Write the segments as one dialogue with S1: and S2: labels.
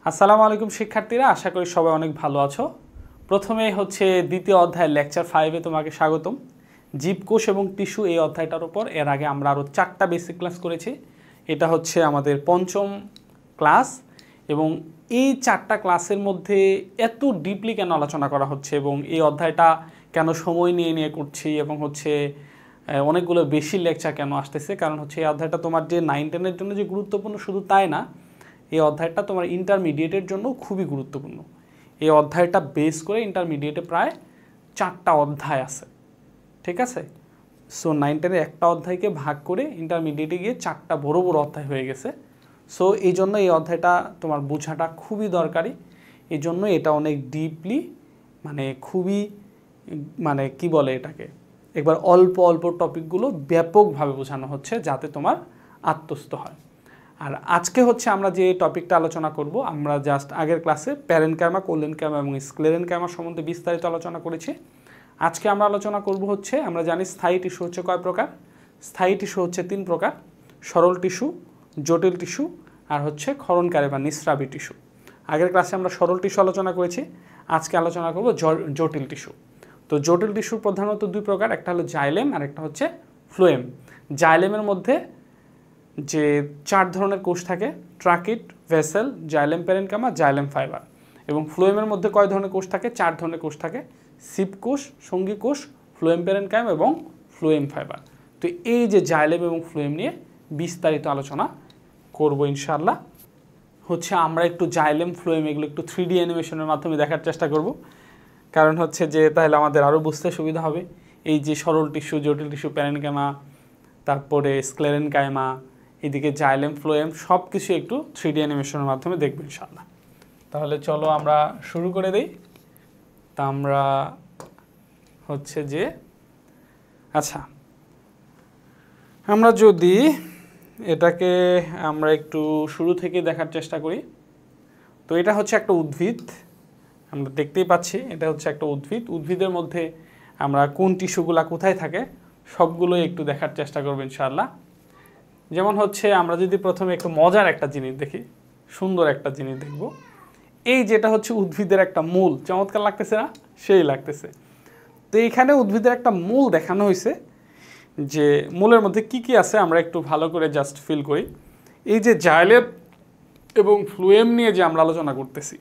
S1: আসসালামু আলাইকুম শিক্ষার্থীরা, আশা করি সবাই অনেক ভালো আছো। প্রথমেই হচ্ছে দ্বিতীয় অধ্যায় লেকচার 5-এ তোমাকে স্বাগতম। জীবকোষ এবং টিস্যু এই অধ্যায়টার উপর এর আগে আমরা আরও 4টা বেসিক ক্লাস করেছি। এটা হচ্ছে আমাদের 5ম ক্লাস এবং এই 4টা ক্লাসের মধ্যে এত ডিপলি কেন আলোচনা করা হচ্ছে এবং এই অধ্যায়টা কেন সময় নিয়ে নিয়ে করছি এবং হচ্ছে অনেকগুলো বেশি লেকচার কেন আসতেছে, কারণ হচ্ছে এই অধ্যায়টা তোমার যে 9-10-এর জন্য যে গুরুত্বপূর্ণ শুধু তাই না, এই অধ্যায়টা তোমার ইন্টারমিডিয়েটের জন্য খুবই গুরুত্বপূর্ণ। এই অধ্যায়টা বেস করে ইন্টারমিডিয়েটে প্রায় 4টা অধ্যায় আছে, ঠিক আছে? সো 9-10-এর একটা অধ্যায়কে ভাগ করে ইন্টারমিডিয়েটে গিয়ে 4টা বড় বড় অধ্যায় হয়ে গেছে। সো এই জন্য এই অধ্যায়টা তোমার বোঝাটা খুবই দরকারি। এই জন্য এটা অনেক ডিপলি খুবই কি বলে এটাকে, একবার অল্প অল্প টপিকগুলো ব্যাপকভাবে বোঝানো হচ্ছে যাতে তোমার আত্মস্থ হয়। আর আজকে হচ্ছে আমরা যে টপিকটা আলোচনা করব, আমরা জাস্ট আগের ক্লাসে প্যারেনকাইমা, কোলেনকাইমা এবং স্ক্লেরেনকাইমা সম্বন্ধে বিস্তারিত আলোচনা করেছি। আজকে আমরা আলোচনা করব হচ্ছে, আমরা জানি স্থায়ী টিস্যু হচ্ছে কয় প্রকার। স্থায়ী টিস্যু হচ্ছে 3 প্রকার: সরল টিস্যু, জটিল টিস্যু আর হচ্ছে ক্ষরণকারী বা নিঃস্রাবী টিস্যু। আগের ক্লাসে আমরা সরল টিস্যু আলোচনা করেছি, আজকে আলোচনা করব জটিল টিস্যু। তো জটিল টিস্যু প্রধানত 2 প্রকার, একটা হলো জাইলেম আর একটা হচ্ছে ফ্লোয়েম। জাইলেমের মধ্যে যে 4 ধরনের কোষ থাকে: tracheid, vessel, xylem parenchyma, xylem fibre. এবং ফ্লোয়েমের মধ্যে কয় ধরনের কোষ থাকে? 4 ধরনের কোষ থাকে: সিপ কোষ, সঙ্গী কোষ, ফ্লোয়েম প্যারেনকাইমা এবং ফ্লোয়েম ফাইবার। তো এই যে জাইলেম এবং ফ্লোয়েম নিয়ে বিস্তারিত আলোচনা করব ইনশাআল্লাহ। হচ্ছে আমরা একটু জাইলেম, ফ্লোয়েম এগুলো একটু 3D অ্যানিমেশনের মাধ্যমে দেখার চেষ্টা করব, কারণ হচ্ছে যে তাহলে আমাদের আরও বুঝতে সুবিধা হবে। এই যে সরল টিস্যু, জটিল টিস্যু, প্যারেনকাইমা, তারপরে স্ক্লেরেনকাইমা, এদিকে জাইলেম, ফ্লোয়েম সব কিছু একটু 3D অ্যানিমেশনের মাধ্যমে দেখব ইনশাআল্লাহ। তাহলে চলো আমরা শুরু করে দিই। তা আমরা হচ্ছে যে আচ্ছা, আমরা যদি এটাকে আমরা একটু শুরু থেকে দেখার চেষ্টা করি, তো এটা হচ্ছে একটা উদ্ভিদ, আমরা দেখতেই পাচ্ছি এটা হচ্ছে একটা উদ্ভিদ। উদ্ভিদের মধ্যে আমরা কোন টিস্যুগুলা কোথায় থাকে সবগুলোই একটু দেখার চেষ্টা করব ইনশাআল্লাহ। যেমন হচ্ছে আমরা যদি প্রথমে একটু মজার একটা জিনিস দেখি, সুন্দর একটা জিনিস দেখব। এই যেটা হচ্ছে উদ্ভিদের একটা মূল, চমৎকার লাগতেছে না? সেই লাগতেছে। তো এইখানে উদ্ভিদের একটা মূল দেখানো হয়েছে, যে মূলের মধ্যে কি কি আছে আমরা একটু ভালো করে জাস্ট ফিল করি। এই যে জাইলেম এবং ফ্লোয়েম নিয়ে যে আমরা আলোচনা করতেছি,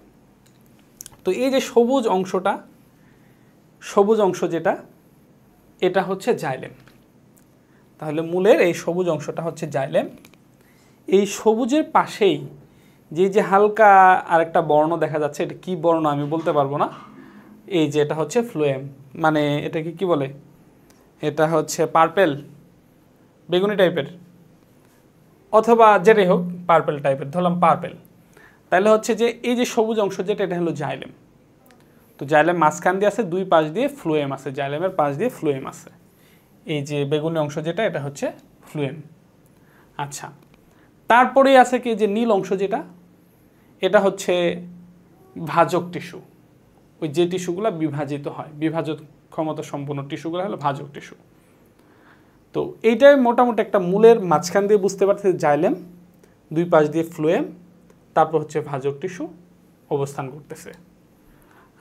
S1: তো এই যে সবুজ অংশটা, সবুজ অংশ যেটা, এটা হচ্ছে জাইলেম। তাহলে মূলের এই সবুজ অংশটা হচ্ছে জাইলেম। এই সবুজের পাশেই যে হালকা আরেকটা বর্ণ দেখা যাচ্ছে, এটা কি বর্ণ আমি বলতে পারবো না। এই যে এটা হচ্ছে ফ্লোয়েম, মানে এটাকে কি বলে, এটা হচ্ছে পার্পেল, বেগুনি টাইপের, অথবা যেটাই হোক পার্পেল টাইপের, ধরলাম পার্পেল। তাহলে হচ্ছে যে এই যে সবুজ অংশ যেটা, এটা হলো জাইলেম। তো জাইলেম মাঝখান দিয়ে আছে, 2 পাশ দিয়ে ফ্লোয়েম আছে, জাইলেমের পাশ দিয়ে ফ্লোয়েম আছে। এই যে বেগুনি অংশ যেটা, এটা হচ্ছে ফ্লোয়েম। আচ্ছা, তারপরেই আছে কি যে নীল অংশ যেটা, এটা হচ্ছে ভাজক টিস্যু। ওই যে টিস্যুগুলো বিভাজিত হয়, বিভাজক ক্ষমতা সম্পন্ন টিস্যুগুলো হলো ভাজক টিস্যু। তো এইটাই মোটামুটি একটা মূলের মাঝখান দিয়ে বুঝতে পারছে জাইলেম, 2 পাশ দিয়ে ফ্লোয়েম, তারপর হচ্ছে ভাজক টিস্যু অবস্থান করতেছে।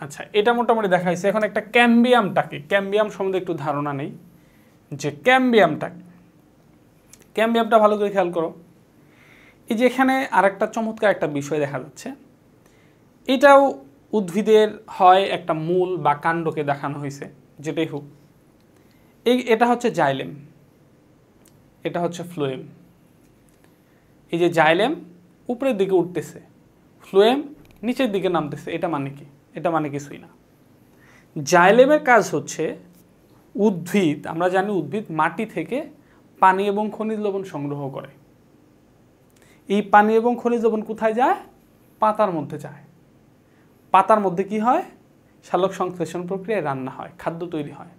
S1: আচ্ছা, এটা মোটামুটি দেখা হয়েছে। এখন একটা ক্যাম্বিয়ামটাকে, ক্যাম্বিয়াম সম্বন্ধে একটু ধারণা নেই যে ক্যাম্বিয়ামটা ভালো করে খেয়াল করো। এই যে এখানে আরেকটা চমৎকার একটা বিষয় দেখা যাচ্ছে, এটাও উদ্ভিদের হয় একটা মূল বা কাণ্ডকে দেখানো হয়েছে, যেটাই হোক। এটা হচ্ছে জাইলেম, এটা হচ্ছে ফ্লোয়েম। এই যে জাইলেম উপরের দিকে উঠতেছে, ফ্লোয়েম নিচের দিকে নামতেছে, এটা মানে কি? এটা মানে কিছুই না। জাইলেমের কাজ হচ্ছে, উদ্ভিদ, আমরা জানি উদ্ভিদ মাটি থেকে পানি এবং খনিজ লবণ সংগ্রহ করে। এই পানি এবং খনিজ লবণ কোথায় যায়? পাতার মধ্যে যায়। পাতার মধ্যে কি হয়? সালোক সংশ্লেষণ প্রক্রিয়ায় রান্না হয়, খাদ্য তৈরি হয়।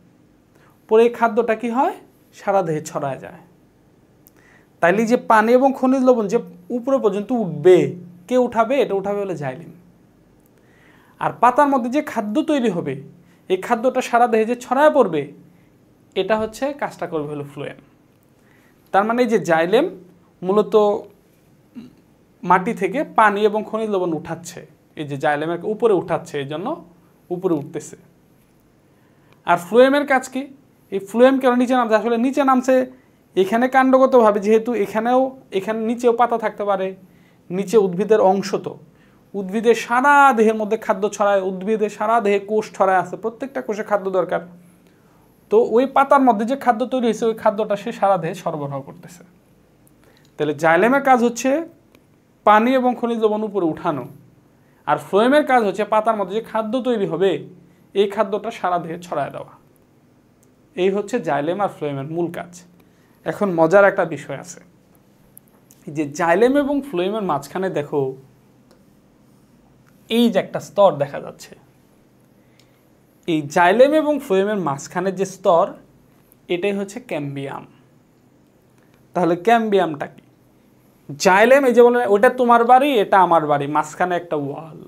S1: পরে এই খাদ্যটা কি হয়? সারা দেহে ছড়ায় যায়। তাইলে যে পানি এবং খনিজ লবণ যে উপরে পর্যন্ত উঠবে, কে উঠাবে? এটা উঠাবে হলো জাইলেম। আর পাতার মধ্যে যে খাদ্য তৈরি হবে, এই খাদ্যটা সারা দেহে যে ছড়ায় পড়বে, এটা হচ্ছে কাজটা করবে হলো ফ্লোয়েম। তার মানে এই যে জাইলেম মূলত মাটি থেকে পানি এবং খনিজ লবণ উঠাচ্ছে, এই যে জাইলেমের উপরে উঠাচ্ছে, এই জন্য উপরে উঠতেছে। আর ফ্লোয়েমের কাজ কি? এই ফ্লোয়েম কেন নিচে নামছে? আসলে নিচে নামছে এখানে কাণ্ডগতভাবে, যেহেতু এখানে নিচেও পাতা থাকতে পারে, নিচে উদ্ভিদের অংশ, তো উদ্ভিদের সারা দেহের মধ্যে খাদ্য ছড়ায়, উদ্ভিদের সারা দেহে কোষ ছড়ায় আছে, প্রত্যেকটা কোষে খাদ্য দরকার। তো ওই পাতার মধ্যে যে খাদ্য তৈরি হয়েছে ওই খাদ্যটা সে সারা দেহে সরবরাহ করতেছে। তাহলে জাইলেমের কাজ হচ্ছে পানি এবং খনিজ লবণ উপরে উঠানো, আর ফ্লোয়েমের কাজ হচ্ছে পাতার মধ্যে যে খাদ্য তৈরি হবে এই খাদ্যটা সারা দেহে ছড়ায় দেওয়া। এই হচ্ছে জাইলেম আর ফ্লোয়েমের মূল কাজ। এখন মজার একটা বিষয় আছে, যে জাইলেম এবং ফ্লোয়েমের মাঝখানে দেখো এই যে একটা স্তর দেখা যাচ্ছে। এই জাইলেম এবং ফ্লোয়েমের মাঝখানে যে স্তর, এটাই হচ্ছে ক্যাম্বিয়াম। তাহলে ক্যাম্বিয়ামটা কি? জাইলেম, এই যে বলে ওটা তোমার বাড়ি এটা আমার বাড়ি, মাঝখানে একটা ওয়াল।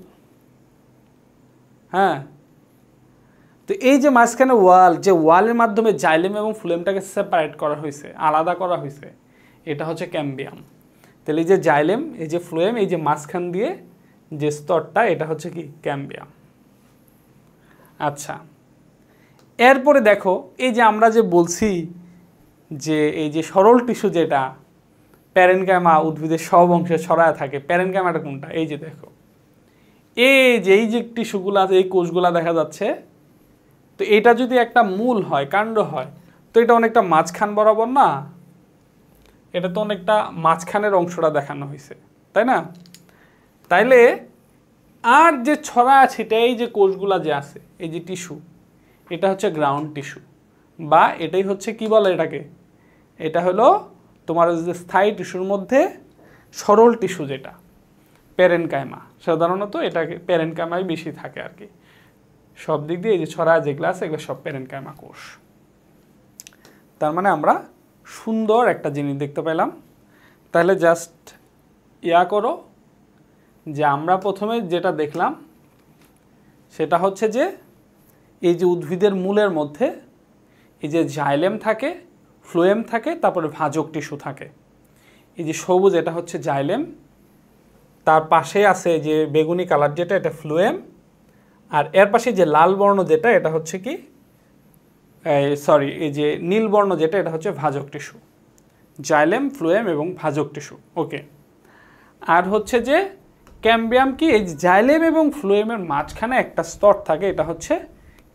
S1: হ্যাঁ, তো এই যে মাঝখানে ওয়াল, যে ওয়ালের মাধ্যমে জাইলেম এবং ফ্লোয়েমটাকে সেপারেট করা হয়েছে, আলাদা করা হয়েছে, এটা হচ্ছে ক্যাম্বিয়াম। তাহলে এই যে জাইলেম, এই যে ফ্লোয়েম, এই যে মাঝখান দিয়ে যে স্তরটা, এটা হচ্ছে কি? ক্যাম্বিয়াম। আচ্ছা, এরপরে দেখো এই যে আমরা যে বলছি যে এই যে সরল টিস্যু যেটা প্যারেনকাইমা উদ্ভিদের সব অংশে ছড়ায় থাকে, প্যারেনকাইমাটা কোনটা? এই যে দেখো, এই যে টিস্যুগুলো আছে, এই কোষগুলা দেখা যাচ্ছে। তো এটা যদি একটা মূল হয়, কাণ্ড হয়, তো এটা অনেকটা মাঝখান বরাবর না? এটা তো অনেকটা মাঝখানের অংশটা দেখানো হয়েছে, তাই না? তাইলে আর যে ছড়া আছে, এটা এই যে কোষগুলা যে আছে, এই যে টিস্যু, এটা হচ্ছে গ্রাউন্ড টিস্যু, বা এটাই হচ্ছে কি বলে এটাকে? এটা হলো তোমার যে স্থায়ী টিস্যুর মধ্যে সরল টিস্যু, যেটা প্যারেনকাইমা। সাধারণত এটাকে প্যারেনকাইমাই বেশি থাকে আর কি, সব দিক দিয়ে। এই যে ছড়া যেগুলো আছে এগুলো সব প্যারেনকাইমা কোষ। তার মানে আমরা সুন্দর একটা জিনিস দেখতে পেলাম। তাহলে জাস্ট করো যে আমরা প্রথমে যেটা দেখলাম সেটা হচ্ছে যে এই যে উদ্ভিদের মূলের মধ্যে এই যে জাইলেম থাকে, ফ্লোয়েম থাকে, তারপরে ভাজক টিস্যু থাকে। এই যে সবুজ এটা হচ্ছে জাইলেম, তার পাশে আছে যে বেগুনি কালার যেটা, এটা ফ্লোয়েম, আর এর পাশে যে লাল বর্ণ যেটা, এটা হচ্ছে কি এই যে নীল বর্ণ যেটা, এটা হচ্ছে ভাজক টিস্যু। জাইলেম, ফ্লোয়েম এবং ভাজক টিস্যু। ওকে, আর হচ্ছে যে ক্যাম্বিয়াম কি? এই যে জাইলেম এবং ফ্লোয়েমের মাঝখানে একটা স্তর থাকে, এটা হচ্ছে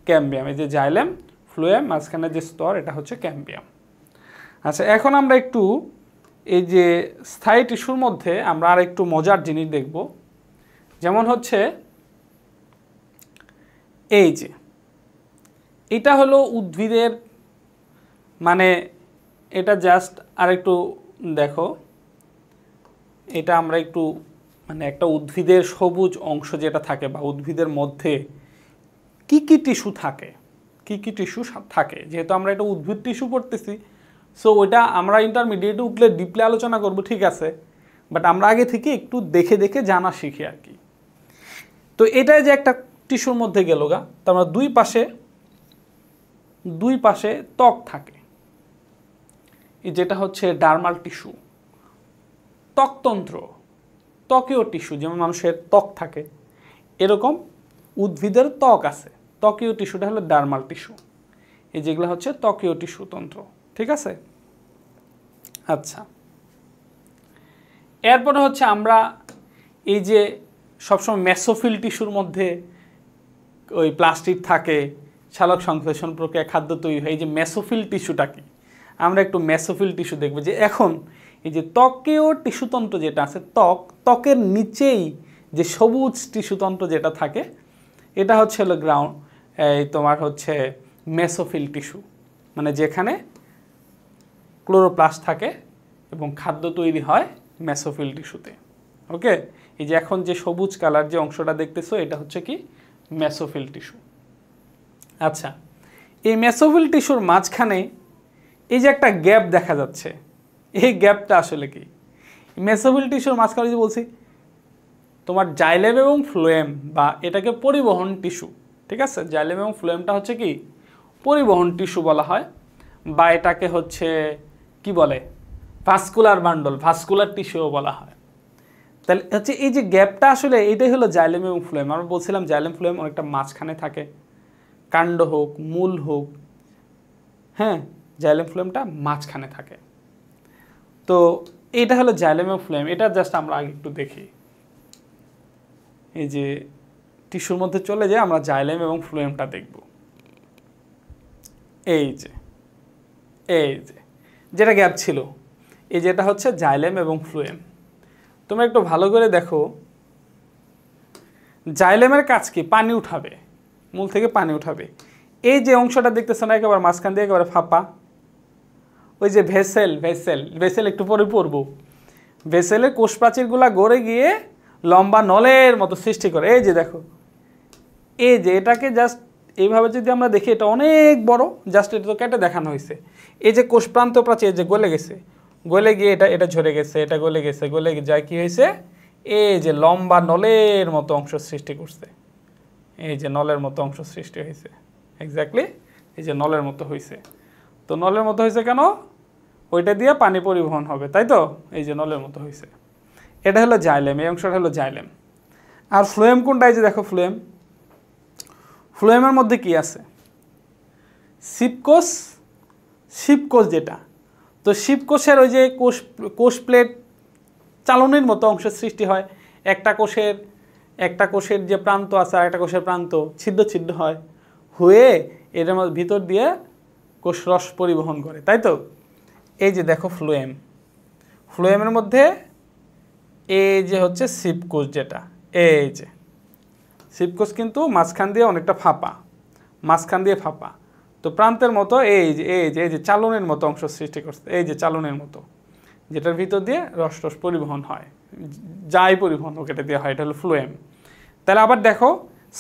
S1: ক্যাম্বিয়াম। এই যে জাইলেম, ফ্লোয়েম, মাঝখানে যে স্তর, এটা হচ্ছে ক্যাম্বিয়াম। আচ্ছা, এখন আমরা একটু এই যে স্থায়ী টিস্যুর মধ্যে আমরা আর একটু মজার জিনিস দেখব। যেমন হচ্ছে এই যে এটা হলো উদ্ভিদের, মানে এটা জাস্ট আর একটু দেখো, এটা আমরা একটু মানে একটা উদ্ভিদের সবুজ অংশ যেটা থাকে, বা উদ্ভিদের মধ্যে কি কি টিস্যু থাকে, কি কি টিস্যু থাকে। যেহেতু আমরা এটা উদ্ভিদ টিস্যু পড়তেছি, সো ওইটা আমরা ইন্টারমিডিয়েটে উঠলে ডিপলি আলোচনা করব, ঠিক আছে, বাট আমরা আগে থেকে একটু দেখে দেখে জানা শিখি আর কি। তো এটাই যে একটা টিস্যুর মধ্যে গেল গা, তার মানে দুই পাশে ত্বক থাকে, যেটা হচ্ছে ডার্মাল টিস্যু। ত্বকতন্ত্র, ত্বকীয় টিস্যু, যেমন মানুষের ত্বক থাকে, এরকম উদ্ভিদের ত্বক আছে। ত্বকীয় টিস্যুটা হলো ডার্মাল টিস্যু, এই যেগুলো হচ্ছে ত্বকীয় টিস্যু তন্ত্র, ঠিক আছে। আচ্ছা, এরপরে হচ্ছে আমরা এই যে সবসময় মেসোফিল টিস্যুর মধ্যে ওই প্লাস্টিক থাকে, সালোক সংশ্লেষণ প্রক্রিয়া খাদ্য তৈরি হয়। এই যে মেসোফিল টিস্যুটা কি, আমরা একটু মেসোফিল টিস্যু দেখব। যে এখন এই যে ত্বকীয় টিস্যুতন্ত্র যেটা আছে, ত্বকের নিচেই যে সবুজ টিস্যুতন্ত্র যেটা থাকে, এটা হচ্ছে হলো তোমার হচ্ছে মেসোফিল টিস্যু, মানে যেখানে ক্লোরোপ্লাস্ট থাকে এবং খাদ্য তৈরি হয় মেসোফিল টিস্যুতে। ওকে, এই যে এখন যে সবুজ কালার যে অংশটা দেখতেছো, এটা হচ্ছে কি? Mesophyll tissue. আচ্ছা, এই মেসোফিল টিস্যুর মাঝখানে এই যে একটা গ্যাপ দেখা যাচ্ছে, এই গ্যাপটা আসলে কি? মেসোফিল টিস্যুর মাঝখানে যে বলছি তোমার জাইলেম এবং ফ্লোয়েম, বা এটাকে পরিবহন টিস্যু, ঠিক আছে। জাইলেম এবং ফ্লোয়েমটা হচ্ছে কি? পরিবহন টিস্যু বলা হয়, বা এটাকে হচ্ছে কি বলে? ভাস্কুলার বান্ডল, ভাস্কুলার টিস্যুও বলা হয়। তাহলে হচ্ছে এই যে গ্যাপটা আসলে এইটাই হলো জাইলেম এবং ফ্লোয়েম। আমরা বলছিলাম জাইলেম ফ্লোয়েম অনেকটা মাঝখানে থাকে, কাণ্ড হোক মূল হোক, হ্যাঁ জাইলেম ফ্লোয়েমটা মাঝখানে থাকে। তো এটা হলো জাইলেম এবং ফ্লোয়েম। এটা জাস্ট আমরা আগে একটু দেখি, এই যে টিস্যুর মধ্যে চলে যায় আমরা জাইলেম এবং ফ্লোয়েমটা দেখব। এই যে যেটা গ্যাপ ছিল, এই যেটা হচ্ছে জাইলেম এবং ফ্লোয়েম। তোমরা একটু ভালো করে দেখো, জাইলেমের কাজ কি? পানি উঠাবে, মূল থেকে পানি উঠাবে। এই যে অংশটা দেখতেছ না একেবারে মাঝখান দিয়ে একেবারে ফাঁপা, ওই যে ভেসেল একটু পরে পড়বো, ভেসেলের কোষ প্রাচীরগুলা গড়ে গিয়ে লম্বা নলের মতো সৃষ্টি করে। এই যে দেখো, এই যে এটাকে জাস্ট এইভাবে যদি আমরা দেখি, এটা অনেক বড়, জাস্ট এটা তো কেটে দেখানো হয়েছে। এই যে কোষ প্রান্ত প্রাচীর যে গলে গেছে, গলে গিয়ে এটা ঝরে গেছে, এটা গলে গেছে, গলে যায় কি হয়েছে, এই যে লম্বা নলের মতো অংশ সৃষ্টি করছে। এই যে নলের মতো অংশ সৃষ্টি হয়েছে, এক্স্যাক্টলি এই যে নলের মতো হয়েছে। তো নলের মতো হয়েছে কেন? ওইটা দিয়ে পানি পরিবহন হবে, তাই তো? এই যে নলের মতো হয়েছে, এটা হলো জাইলেম, এই অংশটা হলো জাইলেম। আর ফ্লোয়েম কোনটা? এই যে দেখো ফ্লোয়েমের মধ্যে কি আছে? শিবকোষ যেটা, তো শিবকোষের ওই যে কোষ প্লেট চালনের মতো অংশ সৃষ্টি হয়। একটা কোষের যে প্রান্ত আছে আর একটা কোষের প্রান্ত ছিদ্র হয়, হয়ে এটার মধ্যে ভিতর দিয়ে কোষ রস পরিবহন করে, তাই তো? এই যে দেখো ফ্লোয়েমের মধ্যে এই যে হচ্ছে শিবকোষ যেটা, এই যে শিবকোষ কিন্তু মাঝখান দিয়ে অনেকটা ফাঁপা, তো প্রান্তের মতো এই যে চালনের মতো অংশ সৃষ্টি করছে, এই যে চালনের মতো, যেটার ভিতর দিয়ে রস পরিবহন হয়, যাই পরিবহন হোক এটা দিয়ে হয়, এটা হলো ফ্লোয়েম। তাহলে আবার দেখো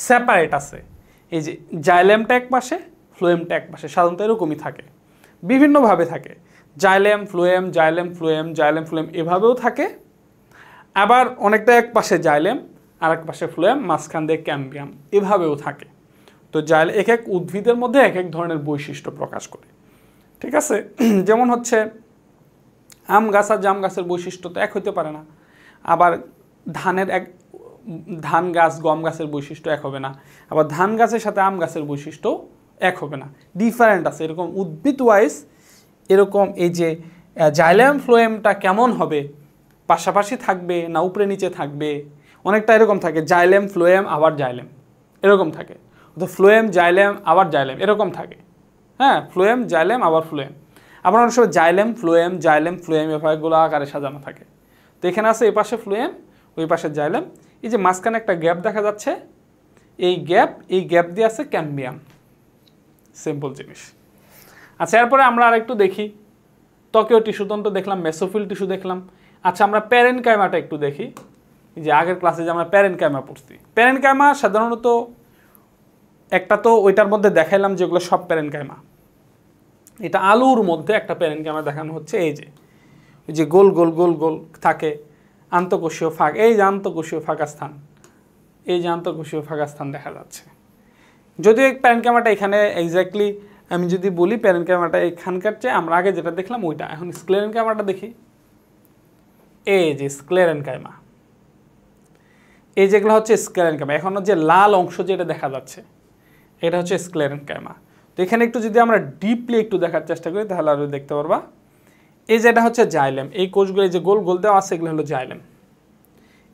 S1: সেপারেট আছে, এই যে জাইলেমটা এক পাশে, ফ্লোয়েমটা এক পাশে, সাধারণত এরকমই থাকে, বিভিন্নভাবে থাকে, জাইলেম ফ্লোয়েম এভাবেও থাকে। আবার অনেকটা এক পাশে জাইলেম আর এক পাশে ফ্লোয়েম, মাঝখান দিয়ে ক্যাম্বিয়াম, এভাবেও থাকে। তো এক এক উদ্ভিদের মধ্যে এক এক ধরনের বৈশিষ্ট্য প্রকাশ করে, ঠিক আছে? যেমন হচ্ছে আম গাছ আর জাম গাছের বৈশিষ্ট্য তো এক হতে পারে না, আবার ধান গাছ গম গাছের বৈশিষ্ট্য এক হবে না, আবার ধান গাছের সাথে আম গাছের বৈশিষ্ট্য এক হবে না, ডিফারেন্ট আছে। এরকম উদ্ভিদ ওয়াইজ এরকম এই যে জাইলেম ফ্লোয়েমটা কেমন হবে, পাশাপাশি থাকবে না উপরে নিচে থাকবে, অনেকটা এরকম থাকে, জাইলেম ফ্লোয়েম আবার জাইলেম এরকম থাকে, তো ফ্লোয়েম জাইলেম আবার জাইলেম এরকম থাকে, হ্যাঁ ফ্লোয়েম জাইলেম আবার ফ্লোয়েম। আবার অনেক সময় জাইলেম ফ্লোয়েম এভাবেগুলো আকারে সাজানো থাকে। তো এখানে আছে এই পাশে ফ্লোয়েম, ওই পাশে জাইলেম, এই যে মাঝখানে একটা গ্যাপ দেখা যাচ্ছে, এই গ্যাপ দিয়ে আছে ক্যাম্বিয়াম, সিম্পল জিনিস। আচ্ছা এরপরে আমরা আরেকটু দেখি, ত্বকীয় টিস্যুতন্ত্র দেখলাম, মেসোফিল টিস্যু দেখলাম। আচ্ছা আমরা প্যারেনকাইমাটা একটু দেখি। যে আগের ক্লাসে যে আমরা প্যারেনকাইমা পড়ছি, প্যারেনকাইমা সাধারণত একটা তো ওইটার মধ্যে দেখাইলাম যেগুলো সব প্যারেনকাইমা, এটা আলুর মধ্যে একটা প্যারেনকাইমা দেখানো হচ্ছে। এই যে গোল গোল থাকে আন্তঃকোষীয় ফাঁক, এই যে আন্তঃকোষীয় ফাঁকা স্থান দেখা যাচ্ছে। যদিও এই প্যারেনকাইমাটা এখানে এক্স্যাক্টলি আমি যদি বলি, প্যারেনকাইমাটা এখানকার চেয়ে আমরা আগে যেটা দেখলাম ওইটা। এখন স্ক্লেরেনকাইমাটা দেখি, এই যে স্ক্লেরেনকাইমা, এই যেগুলো হচ্ছে স্ক্লেরেনকাইমা। এখন যে লাল অংশ যেটা দেখা যাচ্ছে এটা হচ্ছে স্ক্লেরেনকাইমা। তো এখানে একটু যদি আমরা ডিপলি একটু দেখার চেষ্টা করি তাহলে আরও দেখতে পারবা। এই যেটা হচ্ছে জাইলেম, এই কোষগুলো যে গোল গোল দেওয়া আছে এগুলো হলো জাইলেম।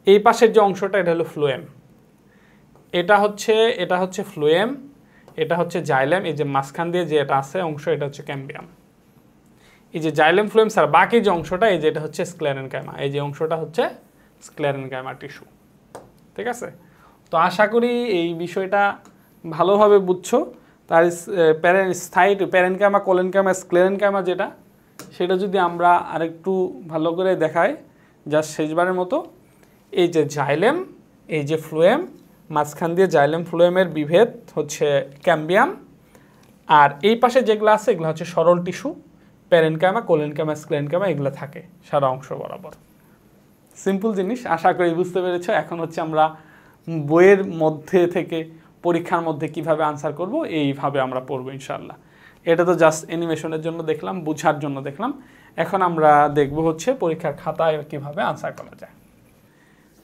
S1: এই পাশের যে অংশটা এটা হলো ফ্লোয়েম, এটা হচ্ছে ফ্লোয়েম, এটা হচ্ছে জাইলেম। এই যে মাঝখান দিয়ে যে এটা আছে অংশ এটা হচ্ছে ক্যাম্বিয়াম। এই যে জাইলেম ফ্লোয়েম স্যার বাকি যে অংশটা এই যে এটা হচ্ছে স্ক্লেরেনকাইমা, এই যে অংশটা হচ্ছে স্ক্লেরেনকাইমা টিস্যু, ঠিক আছে? তো আশা করি এই বিষয়টা ভালোভাবে বুঝছো। তার প্যারেনকাইমা, কোলেনকাইমা, স্ক্লেরেনকাইমা যেটা, সেটা যদি আমরা আরেকটু ভালো করে দেখাই জাস্ট শেষবারের মতো, এই যে জাইলেম, এই যে ফ্লোয়েম, মাঝখান দিয়ে জাইলেম ফ্লোয়েমের বিভেদ হচ্ছে ক্যাম্বিয়াম, আর এই পাশে যেগুলো আছে এগুলো হচ্ছে সরল টিস্যু, প্যারেনকাইমা, কোলেনকাইমা, স্ক্লেরেনকাইমা এগুলো থাকে সারা অংশ বরাবর। সিম্পল জিনিস, আশা করি বুঝতে পেরেছ। এখন হচ্ছে আমরা বইয়ের মধ্যে থেকে পরীক্ষার মধ্যে কিভাবে আনসার করব এইভাবে আমরা পড়বো ইনশাআল্লাহ। এটা তো জাস্ট অ্যানিমেশনের জন্য দেখলাম, বোঝার জন্য দেখলাম। এখন আমরা দেখব হচ্ছে পরীক্ষার খাতায় কিভাবে আনসার করা যায়।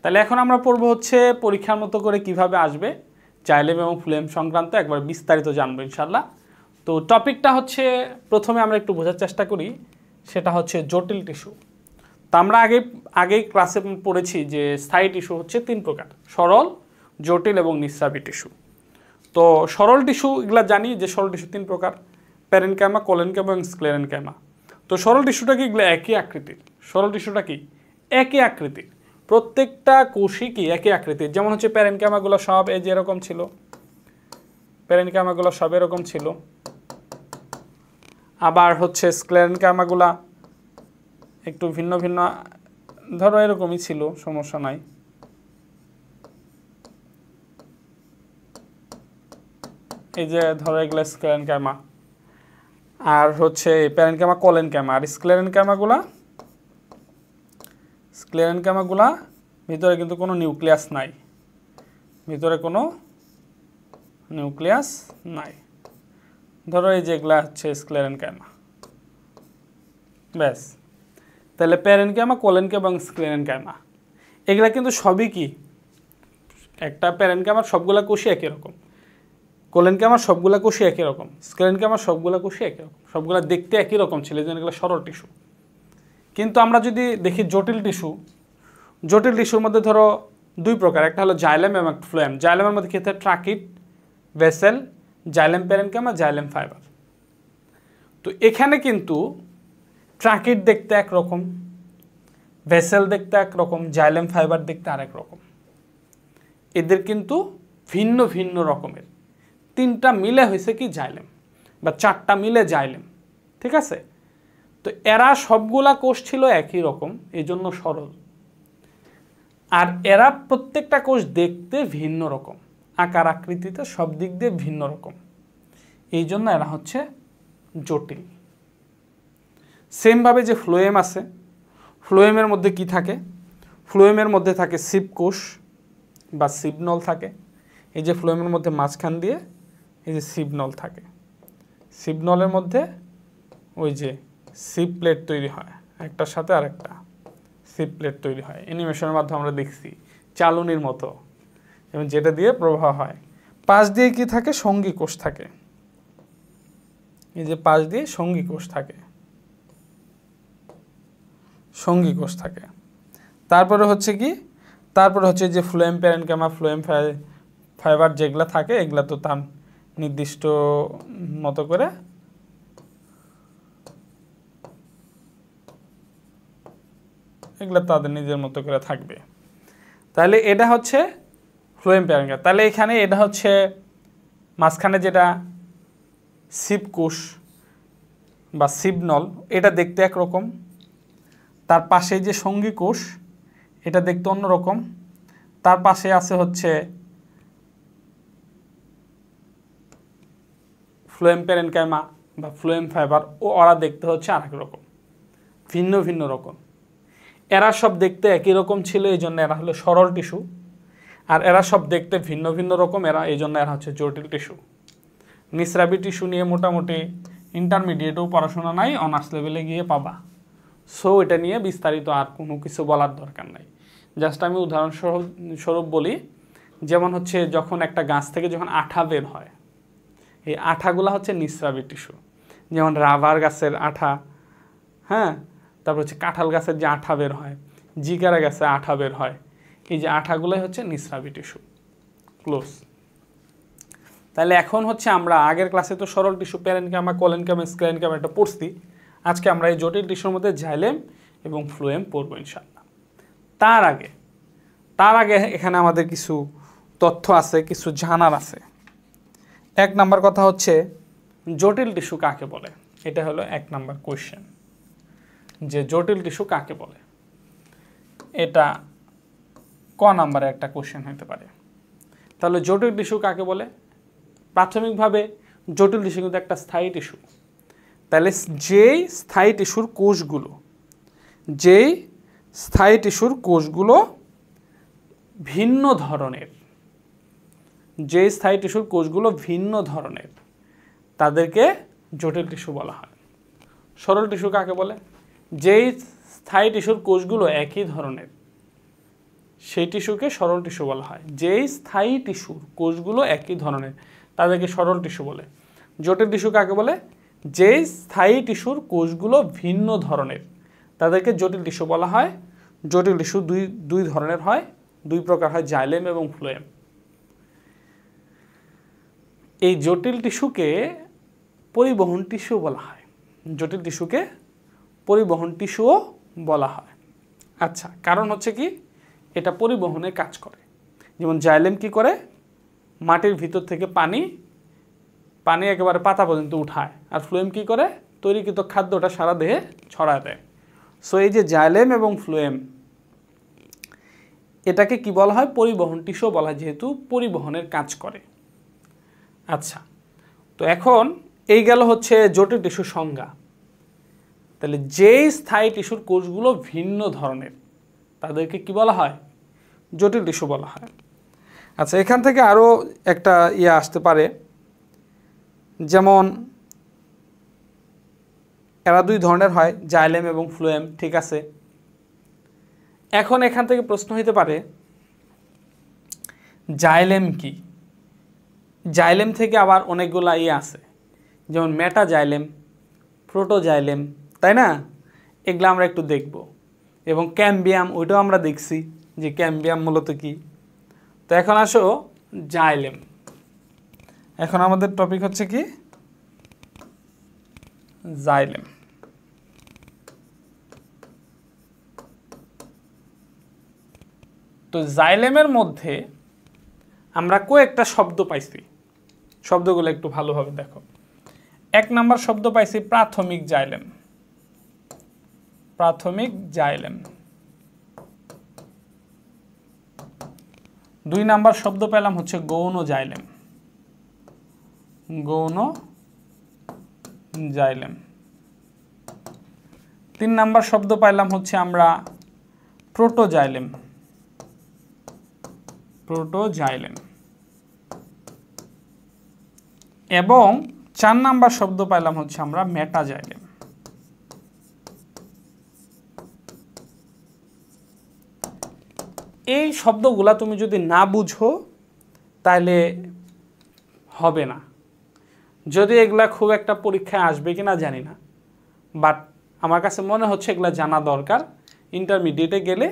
S1: তাহলে এখন আমরা পড়বো হচ্ছে পরীক্ষার মতো করে কিভাবে আসবে জাইলেম এবং ফ্লোয়েম সংক্রান্ত একবার বিস্তারিত জানবো ইনশাল্লাহ। তো টপিকটা হচ্ছে প্রথমে আমরা একটু বোঝার চেষ্টা করি, সেটা হচ্ছে জটিল টিস্যু। তো আমরা আগেই ক্লাসে পড়েছি যে স্থায়ী টিস্যু হচ্ছে 3 প্রকার: সরল, জটিল এবং নিঃস্রাবী টিস্যু। তো সরল টিস্যু এগুলা জানি যে সরল টিস্যু 3 প্রকার: প্যারেনকাইমা, কোলেনকাইমা এবং স্ক্লেরেনকাইমা। তো সরল টিস্যুটা কি? এগুলো একই আকৃতির। সরল টিস্যুটা কি? একই আকৃতির, প্রত্যেকটা কোষই কি একই আকৃতির। যেমন হচ্ছে প্যারেনকাইমাগুলো সব এই যে এরকম ছিল, প্যারেনকাইমাগুলো সব এরকম ছিল। আবার হচ্ছে স্ক্লেরেনকাইমাগুলা একটু ভিন্ন ভিন্ন, ধরো এরকমই ছিল, সমস্যা নাই। এই যে ধরো এগুলো স্ক্লেরেনকাইমা, আর হচ্ছে প্যারেনকাইমা, কোলেনকাইমা। আর স্ক্লেরেনকাইমাগুলা ভিতরে কিন্তু কোনো নিউক্লিয়াস নাই, ভিতরে কোনো নিউক্লিয়াস নাই। ধরো এই যে এগুলা হচ্ছে স্ক্লেরেনকাইমা, ব্যাস। তাহলে প্যারেনকাইমা, কোলেনকাইমা এবং স্ক্লেরেনকাইমা এগুলা কিন্তু সবই কি একটা। প্যারেনকাইমার সবগুলা কোষই একই রকম, কোলেনকাইমার সবগুলা কোষই একই রকম, স্ক্লেরেনকাইমার সবগুলা কোষই একই রকম, সবগুলা দেখতে একই রকম ছিল, এই জন্য এগুলো সরল টিস্যু। কিন্তু আমরা যদি দেখি জটিল টিস্যু, জটিল টিস্যুর মধ্যে ধরো 2 প্রকার, একটা হলো জাইলেম এবং ফ্লোয়েম। জাইলেমের মধ্যে ক্ষেত্রে tracheid, vessel, xylem parenchyma, xylem fibre. তো এখানে কিন্তু ট্রাকিট দেখতে একরকম, ভেসেল দেখতে একরকম, জাইলেম ফাইবার দেখতে আরেক রকম। এদের কিন্তু ভিন্ন ভিন্ন রকমের, 3টা মিলে হয়েছে কি জাইলেম, বা 4টা মিলে জাইলেম, ঠিক আছে। তো এরা সবগুলা কোষ ছিল একই রকম, এই জন্য সরল। আর এরা প্রত্যেকটা কোষ দেখতে ভিন্ন রকম, আকার আকৃতিতে সব দিক দিয়ে ভিন্ন রকম, এই জন্য এরা হচ্ছে জটিল। সেমভাবে যে ফ্লোয়েম আছে, ফ্লোয়েমের মধ্যে কি থাকে? ফ্লোয়েমের মধ্যে থাকে সিপ কোষ বা সিবনল থাকে। এই যে ফ্লোয়েমের মধ্যে মাঝখান দিয়ে এই যে সিবনল থাকে, সিবনলের মধ্যে ওই যে সিপ প্লেট তৈরি হয়, একটার সাথে আরেকটা সিপ প্লেট তৈরি হয়। অ্যানিমেশনের মাধ্যমে আমরা দেখছি চালনির মতো, এবং যেটা দিয়ে প্রবাহ হয়। পাশ দিয়ে কি থাকে? সঙ্গী কোষ থাকে। এই যে পাশ দিয়ে সঙ্গী কোষ থাকে, সঙ্গী কোষ থাকে। তারপরে হচ্ছে কি? তারপরে হচ্ছে যে ফ্লোয়েম প্যারেনকাইমা, ফ্লোয়েম ফাইবার যেগুলো থাকে, এগুলা তো তার নির্দিষ্ট মতো করে এগুলো তাদের নিজের মতো করে থাকবে। তাহলে এটা হচ্ছে ফ্লোয়েম প্যারেনকাইমা। তাহলে এখানে এটা হচ্ছে মাঝখানে যেটা সিপ কোষ বা সিবনল, এটা দেখতে একরকম। তার পাশে যে সঙ্গী কোষ, এটা দেখতে অন্যরকম। তার পাশে আছে হচ্ছে ফ্লোয়েম প্যারেনকাইমা বা ফ্লোয়েম ফাইবার, ওরা দেখতে হচ্ছে আরেক রকম, ভিন্ন ভিন্ন রকম। এরা সব দেখতে একই রকম ছিল, এই জন্য এরা হলো সরল টিস্যু। আর এরা সব দেখতে ভিন্ন ভিন্ন রকম, এই জন্য এরা হচ্ছে জটিল টিস্যু। নিঃস্রাবী টিস্যু নিয়ে মোটামুটি ইন্টারমিডিয়েটেও পড়াশোনা নাই, অনার্স লেভেলে গিয়ে পাবা। সো এটা নিয়ে বিস্তারিত আর কোনো কিছু বলার দরকার নাই। জাস্ট আমি উদাহরণস্বরূপ বলি, যেমন হচ্ছে যখন একটা গাছ থেকে যখন আঠা বের হয়, এই আঠাগুলো হচ্ছে নিঃস্রাবী টিস্যু। যেমন রাবার গাছের আঠা, হ্যাঁ, তারপর হচ্ছে কাঁঠাল গাছের যে আঠা বের হয়, জিকারা গাছে আঠা বের হয়, এই যে আঠাগুলোই হচ্ছে নিঃস্রাবী টিস্যু। ক্লোজ। তাহলে এখন হচ্ছে আমরা আগের ক্লাসে তো সরল টিস্যু প্যারেনকাইমা, কোলেনকাইমা, স্ক্লেরেনকাইমা এটা পড়ছি। আজকে আমরা এই জটিল টিস্যুর মধ্যে জাইলেম এবং ফ্লোয়েম পড়বো ইনশাআল্লাহ। তার আগে এখানে আমাদের কিছু তথ্য আছে, কিছু জানার আছে। 1 নাম্বার কথা হচ্ছে জটিল টিস্যু কাকে বলে? এটা হলো 1 নাম্বার কোয়েশ্চেন, যে জটিল টিস্যু কাকে বলে। এটা ক নাম্বারে একটা কোয়েশ্চেন হতে পারে। তাহলে জটিল টিস্যু কাকে বলে? প্রাথমিকভাবে জটিল টিস্যু কিন্তু একটা স্থায়ী টিস্যু। তাহলে যেই স্থায়ী টিস্যুর কোষগুলো ভিন্ন ধরনের, তাদেরকে জটিল টিস্যু বলা হয়। সরল টিস্যু কাকে বলে? যেই স্থায়ী টিস্যুর কোষগুলো একই ধরনের, সেই টিস্যুকে সরল টিস্যু বলা হয়। যেই স্থায়ী টিস্যুর কোষগুলো একই ধরনের তাদেরকে সরল টিস্যু বলে। জটিল টিস্যু কাকে বলে? যেই স্থায়ী টিস্যুর কোষগুলো ভিন্ন ধরনের তাদেরকে জটিল টিস্যু বলা হয়। জটিল টিস্যু দুই ধরনের হয়, দুই প্রকার হয়, জাইলেম এবং ফ্লোয়েম। এই জটিল টিস্যুকে পরিবহন টিস্যু বলা হয়। জটিল টিস্যুকে পরিবহন টিস্যুও বলা হয়। আচ্ছা, কারণ হচ্ছে কি, এটা পরিবহনের কাজ করে। যেমন জাইলেম কি করে? মাটির ভিতর থেকে পানি একেবারে পাতা পর্যন্ত উঠায়। আর ফ্লোয়েম কি করে? তৈরিকৃত খাদ্যটা সারা দেহে ছড়ায় দেয়। সো এই যে জাইলেম এবং ফ্লোয়েম, এটাকে কি বলা হয়? পরিবহন টিস্যু বলা হয়, যেহেতু পরিবহনের কাজ করে। আচ্ছা, তো এখন এই গেল হচ্ছে জটিল টিস্যুর সংজ্ঞা। তাহলে যেই স্থায়ী টিস্যুর কোষগুলো ভিন্ন ধরনের তাদেরকে কি বলা হয়? জটিল টিস্যু বলা হয়। আচ্ছা, এখান থেকে আরও একটা আসতে পারে, যেমন এরা দুই ধরনের হয়, জাইলেম এবং ফ্লোয়েম, ঠিক আছে। এখন এখান থেকে প্রশ্ন হতে পারে, জাইলেম কি? জাইলেম থেকে আবার অনেকগুলো আছে, যেমন মেটাজাইলেম, প্রোটোজাইলেম, তাই না? এগুলো আমরা একটু দেখব। এবং ক্যাম্বিয়াম, ওইটাও আমরা দেখছি যে ক্যাম্বিয়াম মূলত কি। তো এখন আসো জাইলেম। এখন আমাদের টপিক হচ্ছে কি? জাইলেম। তো জাইলেমের মধ্যে আমরা কয়েকটা শব্দ পাইছি। শব্দগুলো একটু ভালোভাবে দেখো। 1 নাম্বার শব্দ পাইছি প্রাথমিক জাইলেম। প্রাথমিক জাইলেম। 2 নাম্বার শব্দ পেলাম হচ্ছে গৌণ জাইলেম। গৌণ জাইলেম। 3 নাম্বার শব্দ পাইলাম হচ্ছে আমরা প্রোটোজাইলেম। প্রোটোজাইলেম। এবং 4 নাম্বার শব্দ পাইলাম হচ্ছে আমরা মেটাজাইলেম। এই শব্দগুলা তুমি যদি না বুঝো তাহলে হবে না। যদি এগুলা খুব একটা পরীক্ষায় আসবে কিনা জানি না, বাট আমার কাছে মনে হচ্ছে এগুলা জানা দরকার। ইন্টারমিডিয়েটে গেলে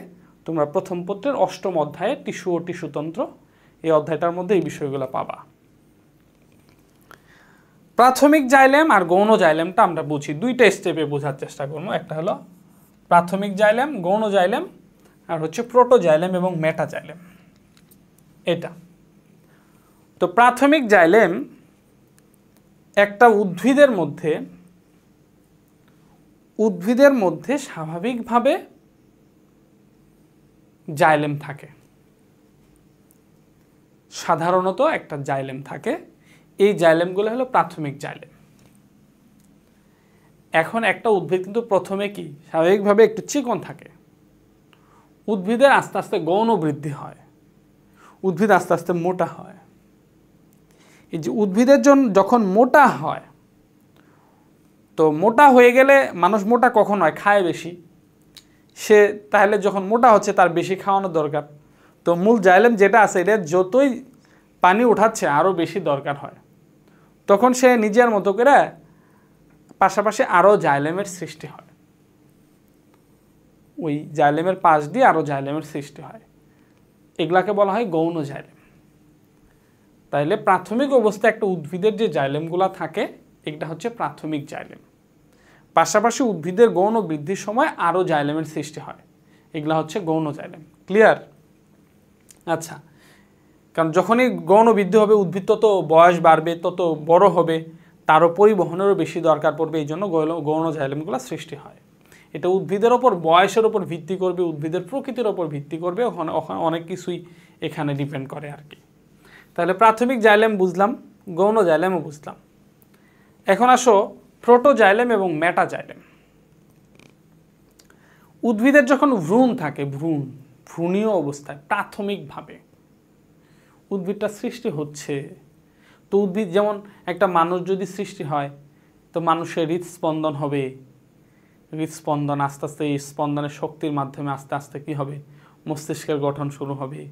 S1: তোমরা প্রথম পত্রের 8ম অধ্যায়ে টিস্যু ও টিস্যুতন্ত্র, এই অধ্যায়টার মধ্যে এই বিষয়গুলো পাবা। প্রাথমিক জাইলেম আর গৌণ জাইলেমটা আমরা বুঝি, 2টা স্টেপে বোঝার চেষ্টা করবো। একটা হলো প্রাথমিক জাইলেম, গৌণ জাইলেম, আর হচ্ছে প্রোটোজাইলেম এবং মেটাজাইলেম। এটা তো প্রাথমিক জাইলেম একটা উদ্ভিদের মধ্যে স্বাভাবিকভাবে জাইলেম থাকে। সাধারণত একটা জাইলেম থাকে। এই জাইলেমগুলো হলো প্রাথমিক জাইলেম। এখন একটা উদ্ভিদ কিন্তু প্রথমে কি স্বাভাবিকভাবে একটু চিকন থাকে। উদ্ভিদের আস্তে আস্তে গৌণ বৃদ্ধি হয়, উদ্ভিদ আস্তে আস্তে মোটা হয়। এই যে উদ্ভিদের জন্য যখন মোটা হয়, তো মোটা হয়ে গেলে মানুষ মোটা কখন হয়? খায় বেশি। সে তাহলে যখন মোটা হচ্ছে তার বেশি খাওয়ানোর দরকার। তো মূল জাইলেম যেটা আছে, এটা যতই পানি উঠাচ্ছে আরও বেশি দরকার হয়। তখন সে নিজের মতো করে পাশাপাশি আরও জাইলেমের সৃষ্টি হয়। ওই জাইলেমের পাশ দিয়ে আরও জাইলেমের সৃষ্টি হয়। এগুলাকে বলা হয় গৌণ জাইলেম। তাইলে প্রাথমিক অবস্থায় একটা উদ্ভিদের যে জাইলেমগুলা থাকে, এটা হচ্ছে প্রাথমিক জাইলেম। পাশাপাশি উদ্ভিদের গৌণ বৃদ্ধির সময় আরও জাইলেমের সৃষ্টি হয়, এগুলা হচ্ছে গৌণ জাইলেম। ক্লিয়ার? আচ্ছা, কারণ যখনই গৌণ বৃদ্ধি হবে, উদ্ভিদ তত বয়স বাড়বে, তত বড় হবে, তারও পরিবহনেরও বেশি দরকার পড়বে। এই জন্য গৌণ জাইলেমগুলো সৃষ্টি হয়। এটা উদ্ভিদের ওপর, বয়সের ওপর ভিত্তি করবে, উদ্ভিদের প্রকৃতির ওপর ভিত্তি করবে, ওখানে অনেক কিছুই এখানে ডিপেন্ড করে আর কি। তাহলে প্রাথমিক জাইলেম বুঝলাম, গৌণ জাইলেমও বুঝলাম। এখন আসো প্রোটোজাইলেম এবং মেটাজাইলেম। উদ্ভিদের যখন ভ্রূণ থাকে, ভ্রূণীয় অবস্থায় প্রাথমিকভাবে উদ্ভিদটা সৃষ্টি হচ্ছে, তো উদ্ভিদ যেমন একটা মানুষ যদি সৃষ্টি হয়, তো মানুষের হৃদস্পন্দন হবে। হৃদস্পন্দন আস্তে আস্তে, এই স্পন্দনের শক্তির মাধ্যমে আস্তে আস্তে কী হবে? মস্তিষ্কের গঠন শুরু হবে।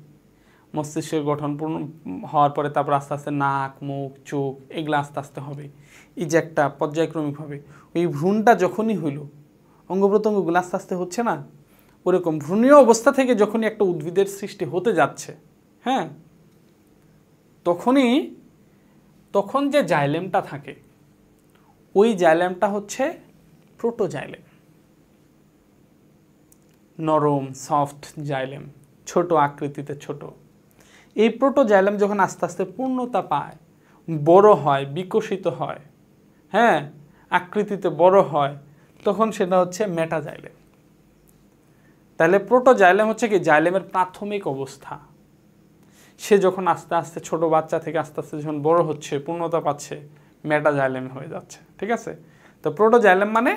S1: মস্তিষ্কের গঠন পূর্ণ হওয়ার পরে তারপর আস্তে আস্তে নাক, মুখ, চোখ এগুলো আস্তে আস্তে হবে। এই যে একটা পর্যায়ক্রমিক হবে। ওই ভ্রূণটা যখনই হইল, অঙ্গ প্রত্যঙ্গগুলো আস্তে আস্তে হচ্ছে না, ওরকম ভ্রূণীয় অবস্থা থেকে যখনই একটা উদ্ভিদের সৃষ্টি হতে যাচ্ছে, হ্যাঁ, তখন যে জাইলেমটা থাকে, ওই জাইলেমটা হচ্ছে প্রোটোজাইলেম, নরম সফট জাইলেম, ছোট আকৃতিতে ছোট। এই প্রোটোজাইলেম যখন আস্তে আস্তে পূর্ণতা পায়, বড় হয়, বিকশিত হয়, হ্যাঁ, আকৃতিতে বড় হয়, তখন সেটা হচ্ছে মেটাজাইলেম। তাহলে প্রোটোজাইলেম হচ্ছে কি জাইলেমের প্রাথমিক অবস্থা। সে যখন আস্তে আস্তে ছোট বাচ্চা থেকে আস্তে আস্তে যখন বড় হচ্ছে, পূর্ণতা পাচ্ছে, মেটাজাইলেম হয়ে যাচ্ছে। ঠিক আছে? তো প্রোটোজাইলেম মানে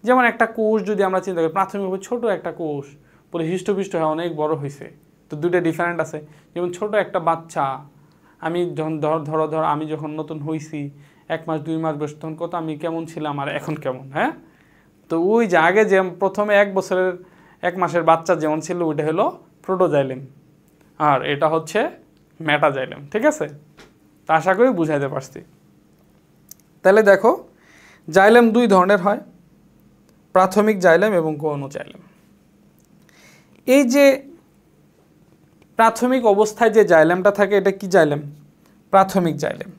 S1: যেমন একটা কোষ যদি আমরা চিন্তা করি, প্রাথমিকভাবে ছোট একটা কোষ পরে হৃষ্টপুষ্ট হয়ে অনেক বড় হয়েছে, তো দুটো ডিফারেন্ট আছে। যেমন ছোট একটা বাচ্চা, আমি যখন ধরো আমি যখন নতুন হয়েছি, 1 মাস 2 মাস বয়স, তখন কত আমি কেমন ছিলাম আর এখন কেমন, হ্যাঁ। তো ওই যে আগে যে প্রথমে 1 বছরের 1 মাসের বাচ্চা যেমন ছিল, ওইটা হলো প্রোটোজাইলেম, আর এটা হচ্ছে মেটাজাইলেম। ঠিক আছে? তা আশা করি বুঝাইতে পারছি। তাহলে দেখো, জাইলেম 2 ধরনের হয়, প্রাথমিক জাইলেম এবং গৌণ জাইলেম। এই যে প্রাথমিক অবস্থায় যে জাইলেমটা থাকে, এটা কি জাইলেম? প্রাথমিক জাইলেম।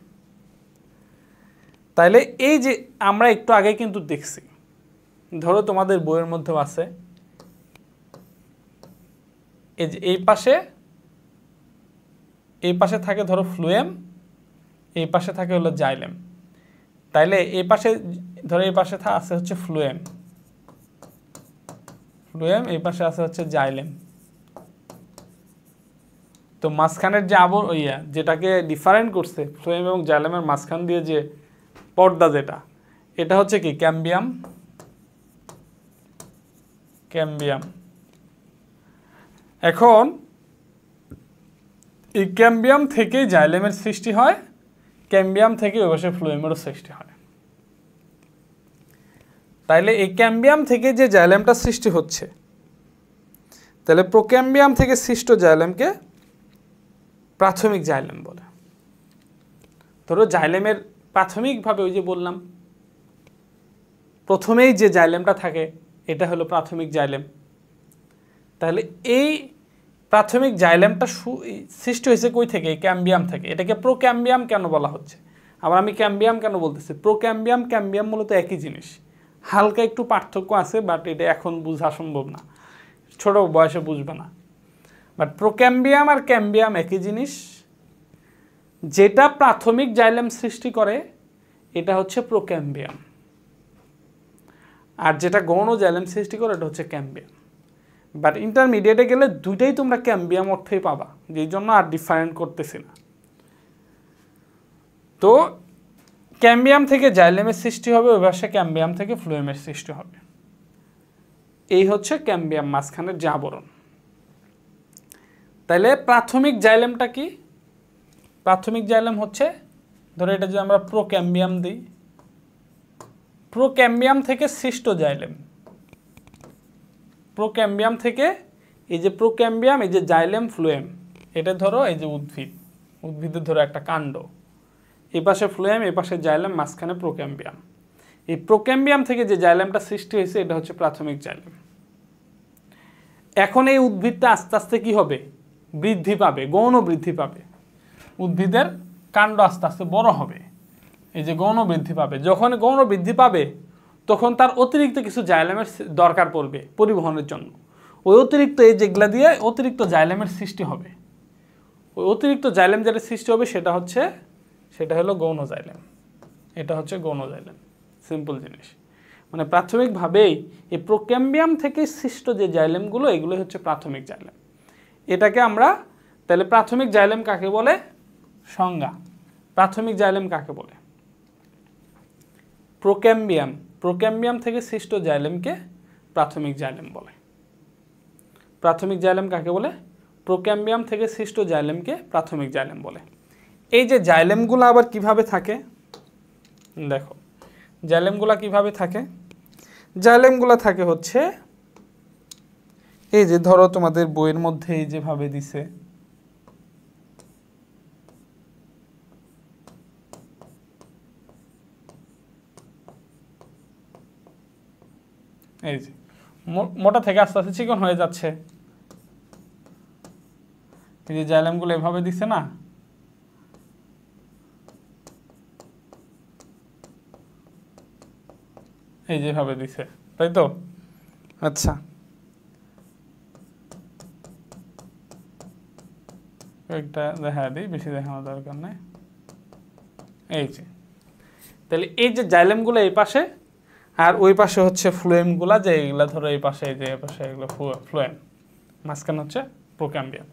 S1: তাইলে এই যে আমরা একটু আগে কিন্তু দেখছি, ধরো তোমাদের বইয়ের মধ্যেও আছে, এই যে এই পাশে থাকে ধরো ফ্লুয়েম, এই পাশে থাকে হলো জাইলেম। তাইলে এই পাশে ধরো এই পাশে আছে হচ্ছে ফ্লুয়েম, এই পাশে আছে হচ্ছে জাইলেম। তো মাঝখানের যে যেটাকে ডিফারেন্ট করছে ফ্লুয়েম এবং জাইলেমের মাঝখান দিয়ে যে পর্দা, এটা হচ্ছে কি ক্যাম্বিয়াম। এখন এই ক্যাম্বিয়াম থেকে জাইলেমের সৃষ্টি হয়, ক্যাম্বিয়াম থেকে ওই পাশে ফ্লুয়েমেরও সৃষ্টি হয়। তাইলে এই ক্যাম্বিয়াম থেকে যে জাইলেমটা সৃষ্টি হচ্ছে, তাহলে প্রোক্যাম্বিয়াম থেকে সৃষ্ট জাইলেমকে প্রাথমিক জাইলেম বলে। ধরো জাইলেমের প্রাথমিকভাবে ওই যে বললাম, প্রথমেই যে জাইলেমটা থাকে, এটা হলো প্রাথমিক জাইলেম। তাহলে এই প্রাথমিক জাইলেমটা সৃষ্টি হয়েছে কই থেকে? ক্যাম্বিয়াম থেকে। এটাকে প্রোক্যাম্বিয়াম কেন বলা হচ্ছে? আবার আমি ক্যাম্বিয়াম কেন বলতেছি? ক্যাম্বিয়াম মূলত একই জিনিস, হালকা একটু পার্থক্য আছে, বাট এটা এখন বোঝা সম্ভব না, ছোট বয়সে বুঝবে না। বাট প্রোক্যাম্বিয়াম আর ক্যাম্বিয়াম একই জিনিস। যেটা প্রাথমিক জাইলেম সৃষ্টি করে, এটা হচ্ছে প্রোক্যাম্বিয়াম, আর যেটা গৌণ জাইলেম সৃষ্টি করে, এটা হচ্ছে ক্যাম্বিয়াম। বাট ইন্টারমিডিয়েটে গেলে দুইটাই তোমরা ক্যাম্বিয়াম অর্থেই পাবা, যেই জন্য আর ডিফারেন্ট করতেছি না। তো ক্যাম্বিয়াম থেকে জাইলেমের সৃষ্টি হবে, ওই পাশে ক্যাম্বিয়াম থেকে ফ্লুয়েমের সৃষ্টি হবে। এই হচ্ছে ক্যাম্বিয়াম মাঝখানের যে আবরণ। তাহলে প্রাথমিক জাইলেমটা কি? প্রাথমিক জাইলেম হচ্ছে, ধরো এটা যদি আমরা প্রোক্যাম্বিয়াম দিই, প্রোক্যাম্বিয়াম থেকে সৃষ্ট জাইলেম, প্রোক্যাম্বিয়াম থেকে এই যে প্রোক্যাম্বিয়াম, এই যে জাইলেম, ফ্লুয়েম, এটা ধরো এই যে উদ্ভিদের ধরো একটা কাণ্ড, এই পাশে ফ্লুয়েম, এই পাশে জাইলেম, মাঝখানে প্রোক্যাম্বিয়াম। এই প্রোক্যাম্বিয়াম থেকে যে জাইলেমটা সৃষ্টি হয়েছে, এটা হচ্ছে প্রাথমিক জাইলেম। এখন এই উদ্ভিদটা আস্তে আস্তে কি হবে? বৃদ্ধি পাবে, গৌণ বৃদ্ধি পাবে। উদ্ভিদের কাণ্ড আস্তে আস্তে বড় হবে, এই যে গৌণ বৃদ্ধি পাবে। যখন গৌণ বৃদ্ধি পাবে, তখন তার অতিরিক্ত কিছু জাইলেমের দরকার পড়বে পরিবহনের জন্য। ওই অতিরিক্ত এই যেগুলা দিয়ে অতিরিক্ত জাইলেমের সৃষ্টি হবে। ওই অতিরিক্ত জাইলেম যেটা সৃষ্টি হবে, সেটা হলো গৌণ জাইলেম। এটা হচ্ছে গৌণ জাইলেম। সিম্পল জিনিস, মানে প্রাথমিকভাবেই এই প্রোক্যাম্বিয়াম থেকে সৃষ্ট যে জাইলেমগুলো, এগুলো হচ্ছে প্রাথমিক জাইলেম। এটাকে আমরা তাহলে প্রাথমিক জাইলেম কাকে বলে? সংজ্ঞা, প্রাথমিক জাইলেম কাকে বলে? প্রোক্যাম্বিয়াম থেকে সৃষ্ট জাইলেমকে প্রাথমিক জাইলেম বলে। প্রাথমিক জাইলেম কাকে বলে? প্রোক্যাম্বিয়াম থেকে সৃষ্ট জাইলেমকে প্রাথমিক জাইলেম বলে। এই যে জাইলেমগুলো আবার কিভাবে থাকে দেখো, জাইলেমগুলো কিভাবে থাকে? জাইলেমগুলো থাকে হচ্ছে এই যে ধরো তোমাদের বইয়ের মধ্যে এই যেভাবে দিছে, এই যে মোটা থেকে আস্তে আস্তে চিকন হয়ে যাচ্ছে। এই যে জাইলেমগুলো এভাবে দিছে না, এই যেভাবে দিছে, তাই তো? আচ্ছা, একটা দেখা দিই, বেশি দেখানোর দরকার নেই। এই যে তাহলে এই যে জাইলেমগুলো এই পাশে, আর ওই পাশে হচ্ছে ফ্লোয়েমগুলা, যে এইগুলা ধরো এই পাশে, এই যে এই পাশে এগুলো ফ্লোয়েম, মাঝখানে হচ্ছে প্রোক্যাম্বিয়াম।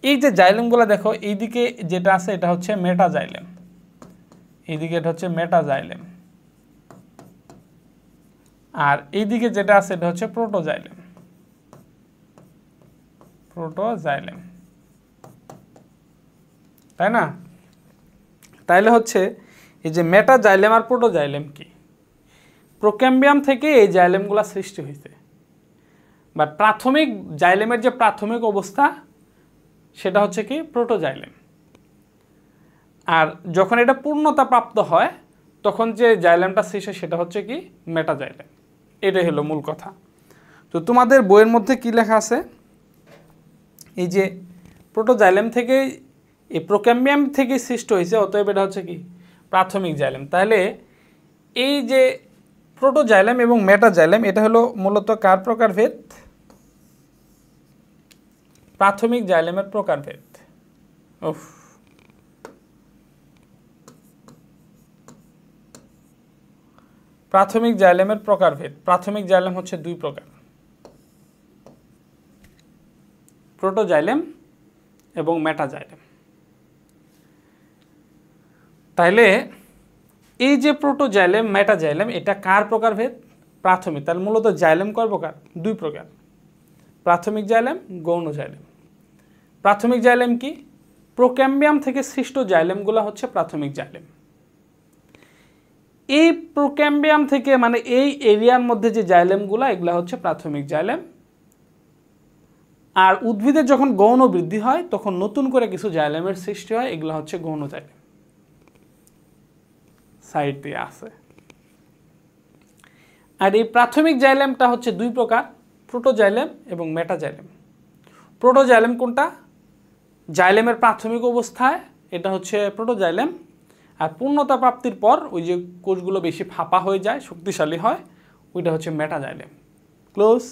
S1: এই যে জাইলেমগুলো দেখো, এইদিকে যেটা আছে এটা হচ্ছে মেটাজাইলেম, এইদিকে এটা হচ্ছে মেটাজাইলেম, আর এইদিকে যেটা আছে এটা হচ্ছে প্রোটোজাইলেম, প্রোটোজাইলেম, তাই না? তাইলে হচ্ছে এই যে মেটাজাইলেম আর প্রোটোজাইলেম কি? প্রোক্যাম্বিয়াম থেকে এই জাইলেমগুলো সৃষ্টি হয়েছে, বাট প্রাথমিক জাইলেমের যে প্রাথমিক অবস্থা সেটা হচ্ছে কি প্রোটোজাইলেম। আর যখন এটা পূর্ণতা প্রাপ্ত হয় তখন যে জাইলেমটা সৃষ্টি হয় সেটা হচ্ছে কি মেটাজাইলেম। এটাই হলো মূল কথা। তো তোমাদের বইয়ের মধ্যে কি লেখা আছে, এই যে প্রোটোজাইলেম থেকে, এই প্রোক্যাম্বিয়াম থেকে সৃষ্টি হয়েছে, অতএব এটা হচ্ছে কি প্রাথমিক জাইলেম। তাহলে এই যে প্রোটোজাইলেম এবং মেটাজাইলেম এটা হলো মূলত কার প্রকারভেদ? প্রাথমিক জাইলেমের প্রকারভেদ। প্রাথমিক জাইলেমের প্রকারভেদ। প্রাথমিক জাইলেম হচ্ছে দুই প্রকার, প্রোটোজাইলেম এবং মেটাজাইলেম। তাইলে এই যে প্রোটোজাইলেম মেটাজাইলেম এটা কার প্রকারভেদ? প্রাথমিক। তাহলে মূলত জাইলেম কয় প্রকার? দুই প্রকার, প্রাথমিক জাইলেম, গৌণ জাইলেম। প্রাথমিক জাইলেম কি? প্রোক্যাম্বিয়াম থেকে সৃষ্ট জাইলেমগুলো হচ্ছে প্রাথমিক জাইলেম। এই প্রোক্যাম্বিয়াম থেকে মানে এই এরিয়ার মধ্যে যে জাইলেমগুলো এগুলো হচ্ছে প্রাথমিক জাইলেম। আর উদ্ভিদের যখন গৌণ বৃদ্ধি হয় তখন নতুন করে কিছু জাইলেমের সৃষ্টি হয়, এগুলো হচ্ছে গৌণ জাইলেম। সাইড দিয়ে আছে। আর এই প্রাথমিক জাইলেমটা হচ্ছে দুই প্রকার, প্রোটোজাইলেম এবং মেটাজাইলেম। প্রোটোজাইলেম কোনটা? জাইলেমের প্রাথমিক অবস্থায় এটা হচ্ছে প্রোটোজাইলেম, আর পূর্ণতা প্রাপ্তির পর ওই যে কোষগুলো বেশি ফাঁপা হয়ে যায়, শক্তিশালী হয়, ওইটা হচ্ছে মেটাজাইলেম। Close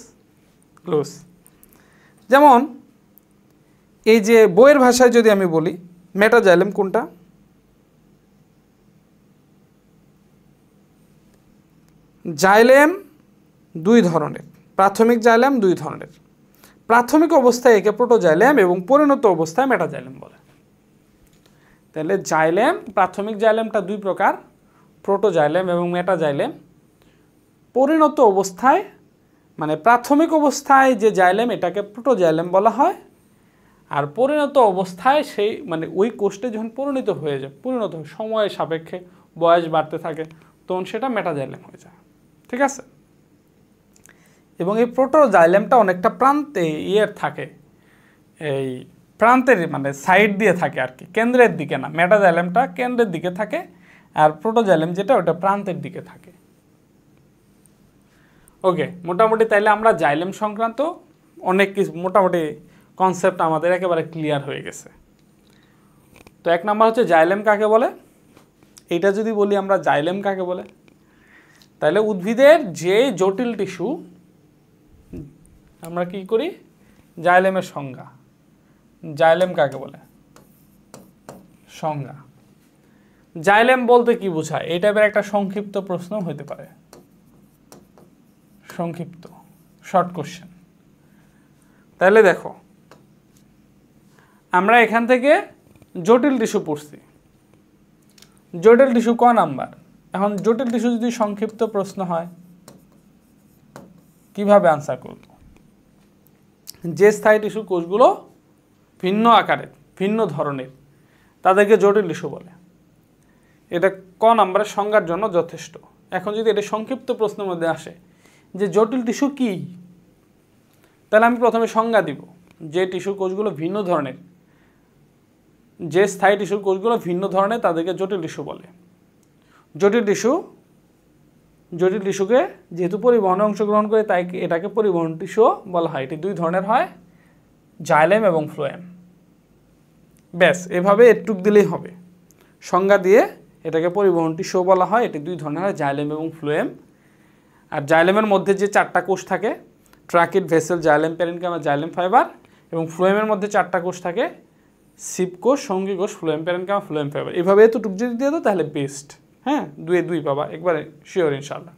S1: close. যেমন এই যে বইয়ের ভাষায় যদি আমি বলি মেটাজাইলেম কোনটা? জাইলেম দুই ধরনের, প্রাথমিক জাইলেম দুই ধরনের। প্রাথমিক অবস্থায় একে প্রোটোজাইলেম এবং পরিণত অবস্থায় মেটাজাইলেম বলে। তাহলে জাইলেম, প্রাথমিক জাইলেমটা দুই প্রকার, প্রোটোজাইলেম এবং মেটাজাইলেম। পরিণত অবস্থায় মানে প্রাথমিক অবস্থায় যে জাইলেম এটাকে প্রোটোজাইলেম বলা হয়, আর পরিণত অবস্থায় সেই মানে ওই কোষটা যখন পরিণত হয়ে যায়, পরিণত সময়ের সাপেক্ষে বয়স বাড়তে থাকে তখন সেটা মেটাজাইলেম হয়ে যায়। ঠিক আছে? এবং এই প্রোটোজাইলেমটা অনেকটা প্রান্তে থাকে, এই প্রান্তের মানে সাইড দিয়ে থাকে আর কি, কেন্দ্রের দিকে না। মেটাজাইলেমটা কেন্দ্রের দিকে থাকে, আর প্রোটোজাইলেম যেটা ওটা প্রান্তের দিকে থাকে। ওকে, মোটামুটি তাইলে আমরা জাইলেম সংক্রান্ত অনেক কিছু মোটামুটি কনসেপ্ট আমাদের একেবারে ক্লিয়ার হয়ে গেছে। তো এক নাম্বার হচ্ছে জাইলেম কাকে বলে। এইটা যদি বলি আমরা জাইলেম কাকে বলে, তাহলে উদ্ভিদের যে জটিল টিস্যু আমরা কি করি, জাইলেমের সংজ্ঞা। জাইলেম কাকে বলে? সংজ্ঞা। জাইলেম বলতে কি বোঝায়? এই টাইপের একটা সংক্ষিপ্ত প্রশ্ন হতে পারে, সংক্ষিপ্ত শর্ট কোশ্চেন। তাহলে দেখো আমরা এখান থেকে জটিল টিস্যু পড়ছি। জটিল টিস্যু ক নাম্বার? এখন জটিল টিস্যু যদি সংক্ষিপ্ত প্রশ্ন হয় কিভাবে আনসার করব? যে স্থায়ী টিস্যু কোষগুলো ভিন্ন আকারের, ভিন্ন ধরনের, তাদেরকে জটিল টিস্যু বলে। এটা ক নাম্বারের সংজ্ঞার জন্য যথেষ্ট। এখন যদি এটা সংক্ষিপ্ত প্রশ্নের মধ্যে আসে যে জটিল টিস্যু কি, তাহলে আমি প্রথমে সংজ্ঞা দিব যে টিস্যুর কোষগুলো ভিন্ন ধরনের, যে স্থায়ী টিস্যুর কোষগুলো ভিন্ন ধরনের তাদেরকে জটিল টিস্যু বলে। জটিল টিস্যুকে যেহেতু পরিবহনে অংশগ্রহণ করে তাই এটাকে পরিবহন টিস্যু বলা হয়। এটি দুই ধরনের হয়, জাইলেম এবং ফ্লোয়েম। ব্যাস, এভাবে একটুক দিলেই হবে। সংজ্ঞা দিয়ে এটাকে পরিবহন টিস্যু বলা হয়। এটি দুই ধরনের হয়, জাইলেম এবং ফ্লোয়েম। আর জাইলেমের মধ্যে যে 4টা কোষ থাকে, tracheid, vessel, xylem parenchyma, xylem fibre, এবং ফ্লোয়েমের মধ্যে 4টা কোষ থাকে, সিপ কোষ, সঙ্গী কোষ, ফ্লোয়েম প্যারেনকাইমা, ফ্লোয়েম ফাইবার। এভাবে এতটুক যদি দিয়ে দাও তাহলে বেস্ট। হ্যাঁ, 2 পাবা একবারে শিওর ইনশাল্লাহ।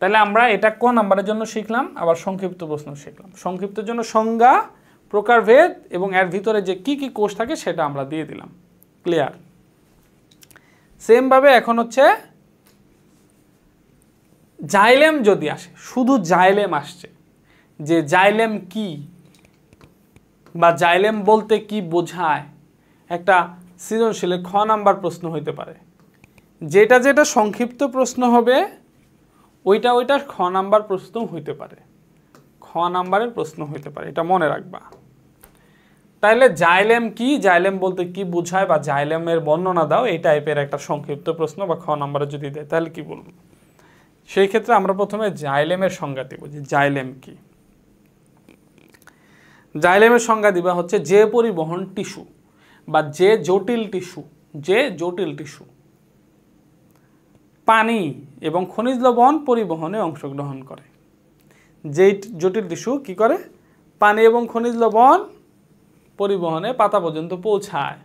S1: তাহলে আমরা এটা কোন নাম্বারের জন্য শিখলাম? আবার সংক্ষিপ্ত প্রশ্ন শিখলাম। সংক্ষিপ্তের জন্য সংজ্ঞা, প্রকারভেদ এবং এর ভিতরে যে কি কি কোষ থাকে সেটা আমরা দিয়ে দিলাম। ক্লিয়ার? সেমভাবে এখন হচ্ছে জাইলেম যদি আসে, শুধু জাইলেম আসছে, যে জাইলেম কি বা জাইলেম বলতে কি বোঝায়, একটা সৃজনশীলে খ নাম্বার প্রশ্ন হইতে পারে। যেটা যেটা সংক্ষিপ্ত প্রশ্ন হবে ওইটা খ নাম্বার প্রশ্ন হইতে পারে, খ নাম্বারের প্রশ্ন হইতে পারে, এটা মনে রাখবা। তাইলে জাইলেম কি, জাইলেম বলতে কি বোঝায় বা জাইলেমের বর্ণনা দাও, এই টাইপের একটা সংক্ষিপ্ত প্রশ্ন বা খ নাম্বারে যদি দেয় তাহলে কি বলবো? সেই ক্ষেত্রে আমরা প্রথমে জাইলেমের সংজ্ঞা দেব, যে জাইলেম কি। জাইলেমের সংজ্ঞা দিবা হচ্ছে যে পরিবহন টিস্যু বা যে জটিল টিস্যু পানি এবং খনিজ লবণ পরিবহনে অংশগ্রহণ করে। যেই জটিল টিস্যু কি করে? পানি এবং খনিজ লবণ পরিবহনে পাতা পর্যন্ত পৌঁছায়,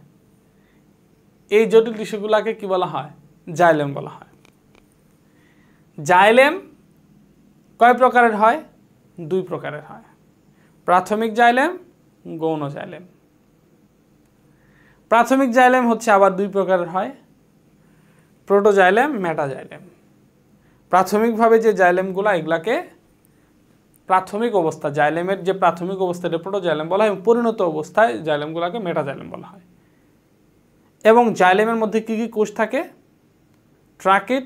S1: এই জটিল টিস্যুগুলোকে কি বলা হয়? জাইলেম বলা হয়। জাইলেম কয় প্রকারের হয়? 2 প্রকারের হয়, প্রাথমিক জাইলেম, গৌণ জাইলেম। প্রাথমিক জাইলেম হচ্ছে আবার 2 প্রকারের হয়, প্রোটোজাইলেম, মেটাজাইলেম। প্রাথমিকভাবে যে জাইলেমগুলো, এগুলাকে প্রাথমিক অবস্থা, জাইলেমের যে প্রাথমিক অবস্থা এটা প্রোটোজাইলেম বলা হয়, এবং পরিণত অবস্থায় জাইলেমগুলোকে মেটাজাইলেম বলা হয়। এবং জাইলেমের মধ্যে কি কি কোষ থাকে? Tracheid,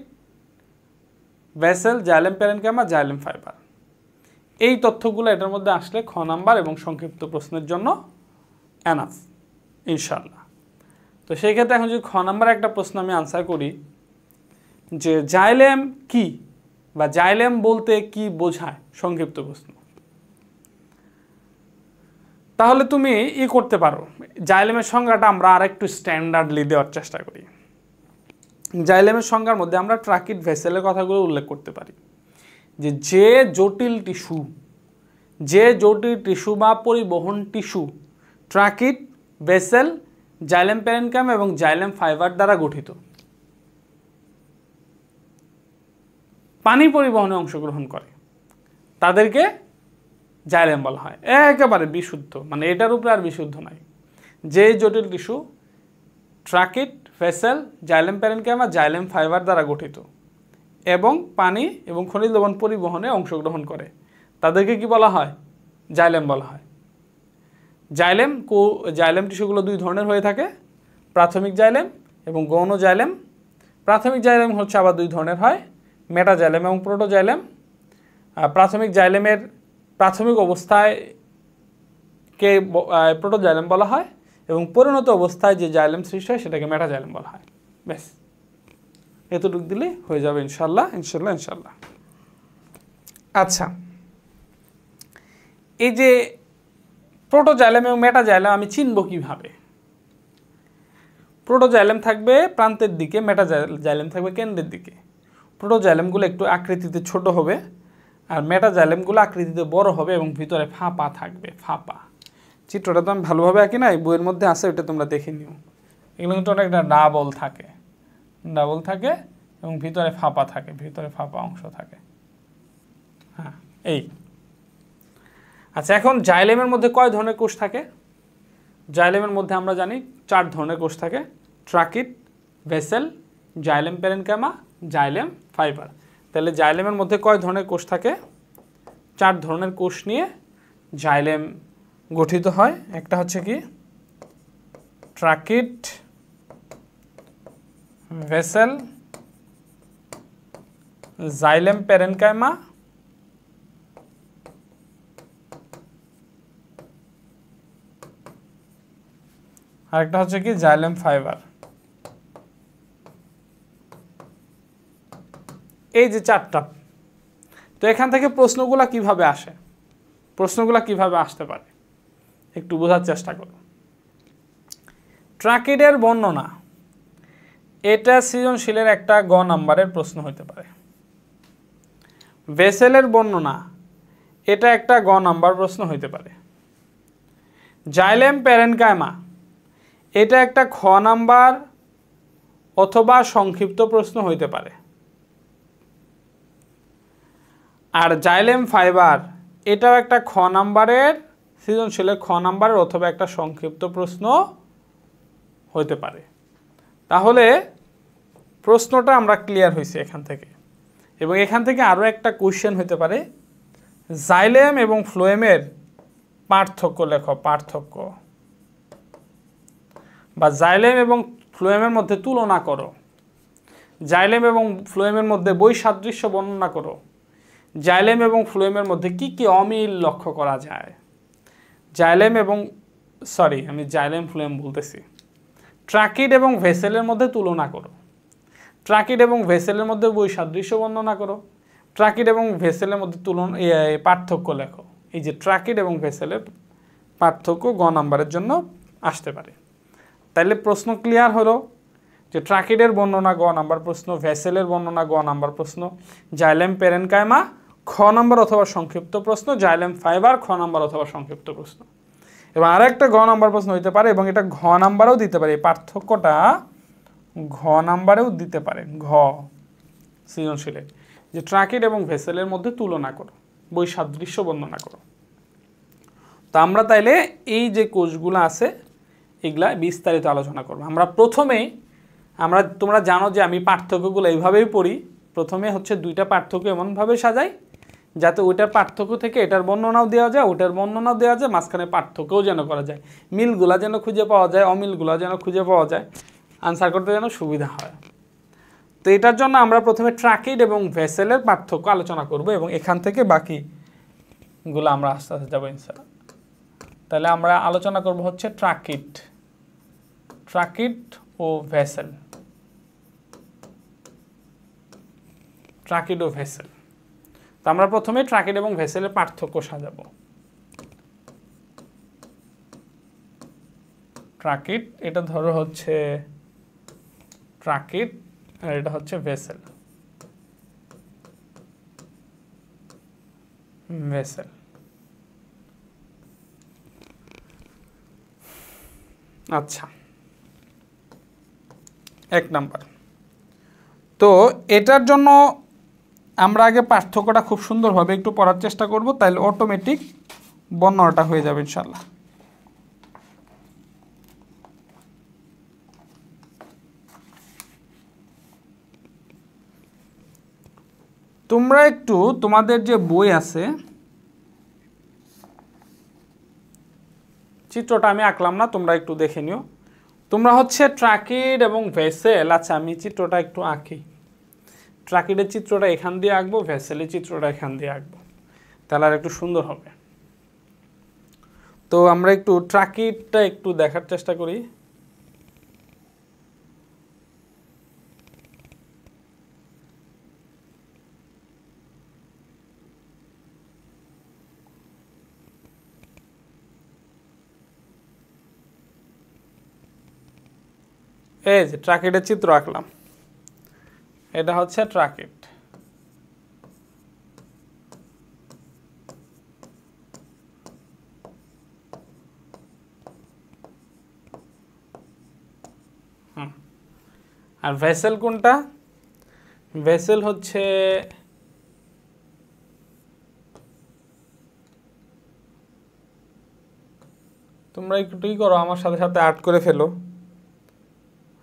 S1: vessel, xylem parenchyma, xylem fibre. এই তথ্যগুলো এটার মধ্যে আসলে খ নাম্বার এবং সংক্ষিপ্ত প্রশ্নের জন্য এনাফ ইনশাল্লাহ। তো সেই ক্ষেত্রে এখন যদি খ নাম্বার একটা প্রশ্ন আমি আনসার করি যে জাইলেম কি বা জাইলেম বলতে কি বোঝায়, সংক্ষিপ্ত প্রশ্ন, তাহলে তুমি করতে পারো। জাইলেমের সংজ্ঞাটা আমরা আরেকটু স্ট্যান্ডার্ডলি দেওয়ার চেষ্টা করি। জাইলেমের সংজ্ঞার মধ্যে আমরা ট্রাকিড, ভেসেলের কথাগুলো উল্লেখ করতে পারি, যে জটিল টিস্যু বা পরিবহন tissue tracheid, vessel, xylem parenchyma এবং জাইলেম ফাইবার দ্বারা গঠিত, পানি পরিবহনে অংশগ্রহণ করে, তাদেরকে জাইলেম বলা হয়। একেবারে বিশুদ্ধ, মানে এটার উপরে আর বিশুদ্ধ নাই। যে জটিল tissue tracheid, vessel, xylem parenchyma, xylem fibre দ্বারা গঠিত এবং পানি এবং খনিজ লবণ পরিবহনে অংশগ্রহণ করে, তাদেরকে কি বলা হয়? জাইলেম বলা হয়। জাইলেম টিস্যুগুলো 2 ধরনের হয়ে থাকে, প্রাথমিক জাইলেম এবং গৌণ জাইলেম। প্রাথমিক জাইলেম হচ্ছে আবার 2 ধরনের হয়, মেটাজাইলেম এবং প্রোটোজাইলেম। প্রাথমিক জাইলেমের প্রাথমিক অবস্থায় কে প্রোটোজাইলেম বলা হয় এবং পরিণত অবস্থায় যে জাইলেম সৃষ্টি হয় সেটাকে মেটাজাইলেম বলা হয়। ব্যাস, এতটুকু দিলে হয়ে যাবে ইনশাল্লাহ। আচ্ছা, এই যে প্রোটোজাইলেম এবং মেটাজাইলেম আমি চিনব কিভাবে? প্রোটোজাইলেম থাকবে প্রান্তের দিকে, মেটাজাইলেম থাকবে কেন্দ্রের দিকে। প্রোটোজাইলেমগুলো একটু আকৃতিতে ছোট হবে আর মেটাজাইলেমগুলো আকৃতিতে বড় হবে এবং ভিতরে ফাঁপা থাকবে, ফাঁপা। চিত্রটা তো আমি ভালোভাবে আঁকি না, এই বইয়ের মধ্যে আছে, ওইটা তোমরা দেখে নিও। এগুলো কিন্তু অনেকটা ডাবল থাকে এবং ভিতরে ফাঁপা থাকে, ভিতরে ফাঁপা অংশ থাকে। হ্যাঁ, এই। আচ্ছা, এখন জাইলেমের মধ্যে কয় ধরনের কোষ থাকে? জাইলেমের মধ্যে আমরা জানি 4 ধরনের কোষ থাকে, tracheid, vessel, xylem parenchyma, xylem fibre. তাহলে জাইলেমের মধ্যে কয় ধরনের কোষ থাকে? 4 ধরনের কোষ নিয়ে জাইলেম গঠিত হয়। একটা হচ্ছে কি ট্রাকিড, ভেসেল, জাইলেম প্যারেনকাইমা আরেকটা হচ্ছে কি জাইলেম ফাইবার। এই যে চারটা। তো এখান থেকে প্রশ্নগুলো কিভাবে আসে, প্রশ্নগুলো কিভাবে আসতে পারে একটু বোঝার চেষ্টা করো। ট্রাকিডের বর্ণনা, এটা সৃজনশীলের একটা গ নাম্বারের প্রশ্ন হতে পারে। ভেসেলের বর্ণনা, এটা একটা গ নাম্বার প্রশ্ন হতে পারে। জাইলেম প্যারেনকাইমা, এটা একটা খ নাম্বার অথবা সংক্ষিপ্ত প্রশ্ন হইতে পারে। আর জাইলেম ফাইবার, এটাও একটা খ নাম্বারের সৃজনশীলের খ নাম্বারের অথবা একটা সংক্ষিপ্ত প্রশ্ন হইতে পারে। তাহলে প্রশ্নটা আমরা ক্লিয়ার হয়েছে এখান থেকে। এবং এখান থেকে আরও একটা কোশ্চেন হতে পারে, জাইলেম এবং ফ্লোয়েমের পার্থক্য লেখো, পার্থক্য, বা জাইলেম এবং ফ্লোয়েমের মধ্যে তুলনা করো, জাইলেম এবং ফ্লোয়েমের মধ্যে বৈসাদৃশ্য বর্ণনা করো, জাইলেম এবং ফ্লোয়েমের মধ্যে কি কি অমিল লক্ষ্য করা যায়। জাইলেম এবং আমি জাইলেম ফ্লোয়েম বলতেছি। ট্রাকিড এবং ভেসেলের মধ্যে তুলনা করো, ট্রাকিড এবং ভেসেলের মধ্যে বৈসাদৃশ্য বর্ণনা করো, ট্রাকিড এবং ভেসেলের মধ্যে পার্থক্য লেখো। এই যে ট্রাকিড এবং ভেসেলের পার্থক্য গ নাম্বারের জন্য আসতে পারে। তাইলে প্রশ্ন ক্লিয়ার হলো যে ট্রাকিডের বর্ণনা গ নাম্বার প্রশ্ন, ভেসেলের বর্ণনা গ নাম্বার প্রশ্ন, জাইলেম প্যারেনকাইমা খ নাম্বার অথবা সংক্ষিপ্ত প্রশ্ন, জাইলেম ফাইবার খ নাম্বার অথবা সংক্ষিপ্ত প্রশ্ন। এবং আরেকটা ঘ নাম্বার প্রশ্ন হইতে পারে, এবং এটা ঘ নাম্বারেও দিতে পারে, এই পার্থক্যটা ঘ নাম্বারেও দিতে পারে। ঘ সৃজনশীলে যে ট্রাকিড এবং ভেসেলের মধ্যে তুলনা করো, বৈসাদৃশ্য বর্ণনা করো। তো আমরা তাইলে এই যে কোর্সগুলো আছে এগুলা বিস্তারিত আলোচনা করবো। আমরা প্রথমেই তোমরা জানো যে আমি পার্থক্যগুলো এইভাবেই পড়ি। প্রথমে হচ্ছে দুইটা পার্থক্য এমনভাবে সাজাই যাতে ওইটার পার্থক্য থেকে এটার বর্ণনাও দেওয়া যায়, ওটার বর্ণনাও দেওয়া যায়, মাঝখানে পার্থক্যও যেন করা যায়, মিলগুলা যেন খুঁজে পাওয়া যায়, অমিলগুলা যেন খুঁজে পাওয়া যায়, আনসার করতে যেন সুবিধা হয়। তো এটার জন্য আমরা প্রথমে ট্রাকিড এবং ভেসেলের পার্থক্য আলোচনা করব, এবং এখান থেকে বাকিগুলো আমরা আস্তে আস্তে যাবো ইনশাআল্লাহ। তাহলে আমরা আলোচনা করব হচ্ছে ট্রাকিড ও ভেসেল, ট্রাকিড ও ভেসেল। তো আমরা প্রথমে ট্রাকিড এবং ভেসেলের পার্থক্য সাজাবো। ট্রাকিড, এটা ধরো হচ্ছে ট্রাকিড, আর এটা হচ্ছে ভেসেল। আচ্ছা, 1 নাম্বার। তো এটার জন্য আমরা আগে পার্থক্যটা খুব সুন্দরভাবে একটু পড়ার চেষ্টা করব, তাহলে অটোমেটিক বর্ণনাটা হয়ে যাবে ইনশাল্লাহ। তোমরা একটু তোমাদের যে বই আছে, চিত্রটা আমি আঁকলাম না, তোমরা একটু দেখে নিও। তোমরা হচ্ছে ট্রাকিড এবং ভেসেল, আচ্ছা আমি চিত্রটা একটু আঁকি। ট্রাকিডের চিত্রটা এখান দিয়ে আঁকবো, ভেসেলের চিত্রটা এখান দিয়ে আঁকবো, তাহলে আর একটু সুন্দর হবে। তো আমরা একটু ট্রাকিডটা একটু দেখার চেষ্টা করি। এই যে ট্রাকিডের চিত্র আঁকলাম, এটা হচ্ছে ট্রাকিড। আর ভেসেল কোনটা? ভেসেল হচ্ছে তোমরা একটুই করো, আমার সাথে সাথে আর্ট করে ফেলো,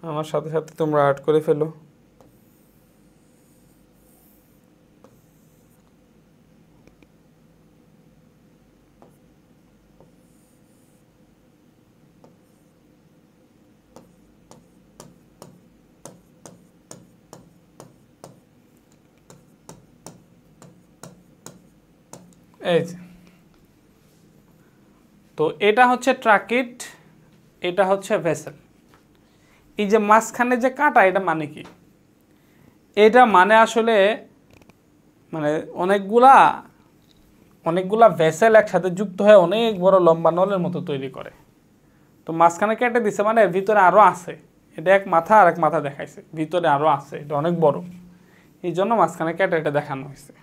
S1: আমার সাথে সাথে তোমরা আর্ট করে ফেলো। এই যে, তো এটা হচ্ছে ট্রাকিড, এটা হচ্ছে ভেসেল। এই যে মাঝখানে যে কাটা, এটা মানে কি? এটা মানে আসলে মানে অনেকগুলা ভেসেল একসাথে যুক্ত হয়ে অনেক বড় লম্বা নলের মতো তৈরি করে। তো মাঝখানে কেটে দিছে মানে ভিতরে আরও আছে। এটা এক মাথা আর এক মাথা দেখাইছে, ভিতরে আরও আছে, এটা অনেক বড়, এই জন্য মাঝখানে কেটে এটা দেখানো হয়েছে।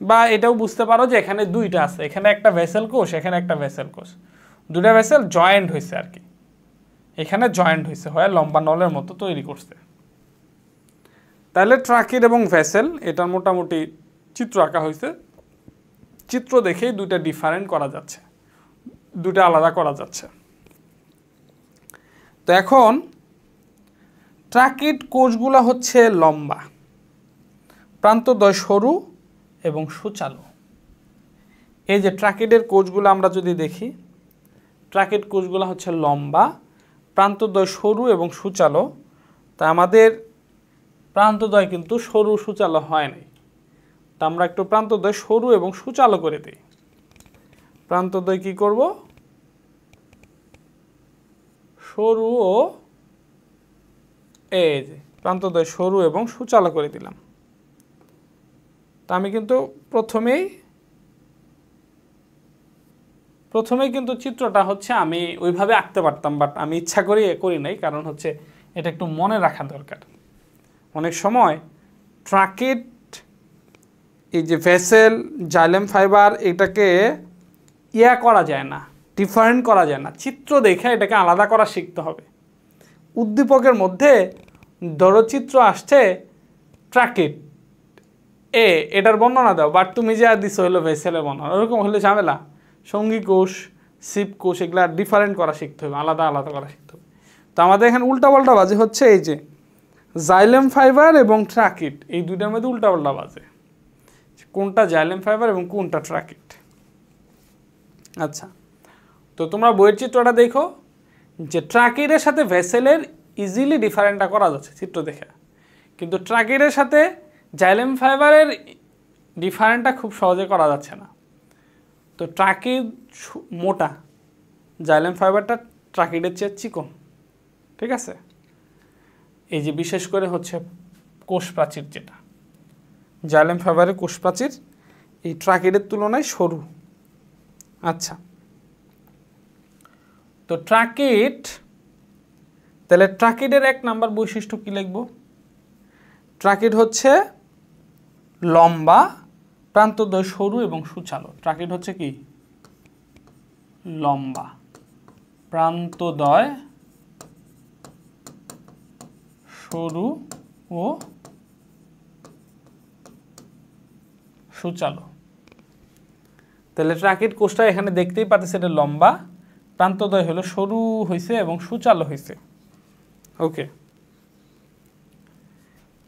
S1: বা এটাও বুঝতে পারো যে এখানে দুইটা আছে, এখানে একটা ভেসেল কোষ, এখানে একটা ভেসেল কোষ, দুটা ভেসেল জয়েন্ট হয়েছে আর কি, এখানে জয়েন্ট হয়েছে হয়ে লম্বা নলের মতো তৈরি করছে। তাহলে ট্রাকিড এবং ভেসেল এটার মোটামুটি চিত্র আঁকা হয়েছে। চিত্র দেখেই দুইটা ডিফারেন্ট করা যাচ্ছে, দুইটা আলাদা করা যাচ্ছে। তো এখন ট্রাকিড কোষগুলো হচ্ছে লম্বা, প্রান্তদ্বয় সরু এবং সুচালো। এই যে ট্রাকিডের কোষগুলো আমরা যদি দেখি, ট্রাকিড কোষগুলো হচ্ছে লম্বা, প্রান্তদ্বয় সরু এবং সুচালো। তা আমাদের প্রান্তদ্বয় কিন্তু সরু সুচালো হয় নাই, তা আমরা একটু প্রান্তদ্বয় সরু এবং সুচালো করে দিই। প্রান্তদ্বয় কি করব? সরু ও এই যে প্রান্তদ্বয় সরু এবং সুচালো করে দিলাম। তা আমি কিন্তু প্রথমেই কিন্তু চিত্রটা হচ্ছে আমি ওইভাবে আঁকতে পারতাম, বাট আমি ইচ্ছা করি করি নাই, কারণ হচ্ছে এটা একটু মনে রাখা দরকার। অনেক সময় ট্রাকিড, এই যে ভেসেল, জাইলেম ফাইবার, এটাকে করা যায় না, ডিফারেন্ট করা যায় না। চিত্র দেখে এটাকে আলাদা করা শিখতে হবে। উদ্দীপকের মধ্যে ধরো চিত্র আসছে ট্রাকিড এটার বর্ণনা দাও, বাট তুমি যা দিছো হলো ভেসেলের বর্ণনা, ওরকম হলে ঝামেলা। সঙ্গী কোষ, সিপ কোষ, এগুলা ডিফারেন্ট করা শিখতে হবে, আলাদা আলাদা করা শিখতে হবে। তো আমাদের এখানে উল্টাপাল্টা বাজে হচ্ছে এই যে জাইলেম ফাইবার এবং ট্রাকিড, এই দুইটার মধ্যে উল্টাপাল্টা বাজে, কোনটা জাইলেম ফাইবার এবং কোনটা ট্রাকিড। আচ্ছা, তো তোমরা বইয়ের চিত্রটা দেখো যে ট্রাকিডের সাথে ভেসেলের ইজিলি ডিফারেন্টটা করা যাচ্ছে চিত্র দেখে, কিন্তু ট্রাকিডের সাথে জাইলেম ফাইবারের ডিফারেন্টটা খুব সহজে করা যাচ্ছে না। তো ট্রাকিড মোটা, জাইলেম ফাইবারটা ট্রাকিডের চেয়ে চিকন, ঠিক আছে? এই যে বিশেষ করে হচ্ছে কোষ প্রাচীর, যেটা জাইলেম ফাইবারের কোষ প্রাচীর এই ট্রাকিডের তুলনায় সরু। আচ্ছা, তো ট্রাকিড, তাহলে ট্রাকিডের এক নাম্বার বৈশিষ্ট্য কি লিখব? ট্রাকিড হচ্ছে লম্বা, প্রান্তদ্বয় সরু এবং সুচালো। ট্রাকিড হচ্ছে কি? লম্বা, প্রান্তদ্বয় সরু ও সুচালো। তাহলে ট্রাকিড কোষটা এখানে দেখতেই পাচ্ছেন, এটা লম্বা, প্রান্তদ্বয় হলো সরু হয়েছে এবং সুচালো হয়েছে। ওকে,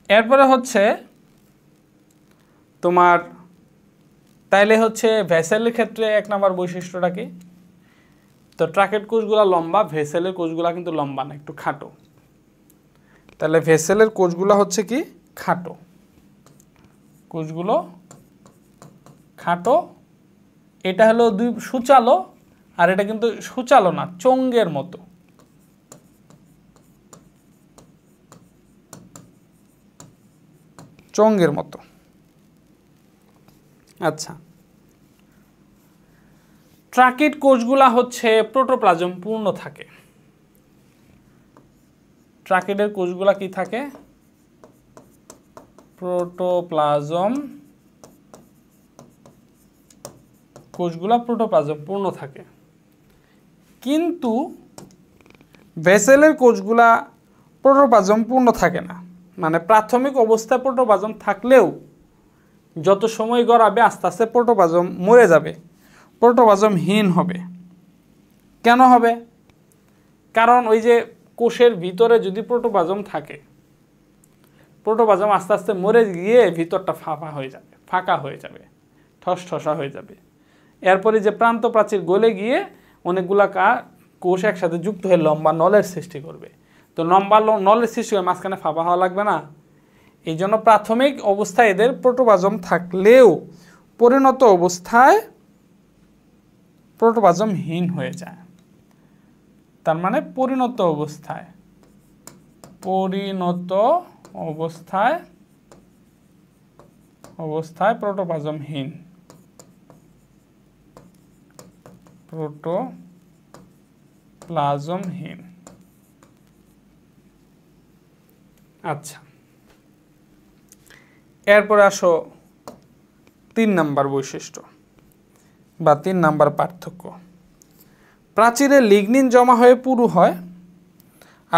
S1: এরপরে হচ্ছে তোমার, তাইলে হচ্ছে ভেসেলের ক্ষেত্রে এক নাম্বার বৈশিষ্ট্যটা কি? তো ট্রাকিড কোষগুলা লম্বা, ভেসেলের কোষগুলা কিন্তু লম্বা না, একটু খাটো। তাহলে ভেসেলের কোষগুলা হচ্ছে কি? খাটো। কোষগুলো খাটো। এটা হলো দুই সুচালো, আর এটা কিন্তু সুচালো না, চঙ্গের মতো। চঙ্গের মতো। আচ্ছা, ট্রাকিড কোষগুলা হচ্ছে প্রোটোপ্লাজম পূর্ণ থাকে। ট্রাকিডের কোষগুলা কি থাকে? প্রোটোপ্লাজম, কোষগুলা প্রোটোপ্লাজম পূর্ণ থাকে। কিন্তু ভেসেলের কোষগুলা প্রোটোপ্লাজম পূর্ণ থাকে না, মানে প্রাথমিক অবস্থায় প্রোটোপ্লাজম থাকলেও যত সময় গড়াবে আস্তে আস্তে প্রোটোপ্লাজম মরে যাবে, প্রোটোপ্লাজমহীন হবে। কেন হবে? কারণ ওই যে কোষের ভিতরে যদি প্রোটোপ্লাজম থাকে, প্রোটোপ্লাজম আস্তে আস্তে মরে গিয়ে ভিতরটা ফাঁকা হয়ে যাবে, ঠসঠসা হয়ে যাবে। এরপরে যে প্রান্ত প্রাচীর গলে গিয়ে অনেকগুলা কোষ একসাথে যুক্ত হয়ে লম্বা নলের সৃষ্টি করবে। তো লম্বা নলের সৃষ্টি হয়ে মাঝখানে ফাঁপা হওয়া লাগবে না? এই জন্য প্রাথমিক অবস্থায় এদের প্রোটোপ্লাজম থাকলেও পরিণত অবস্থায় প্রোটোপ্লাজমহীন হয়ে যায়। তার মানে পরিণত অবস্থায়, অবস্থায় প্রোটোপ্লাজমহীন, আচ্ছা, এরপরে আসো 3 নাম্বার বৈশিষ্ট্য বা 3 নাম্বার পার্থক্য। প্রাচীরে লিগনিন জমা হয়ে পুরু হয়,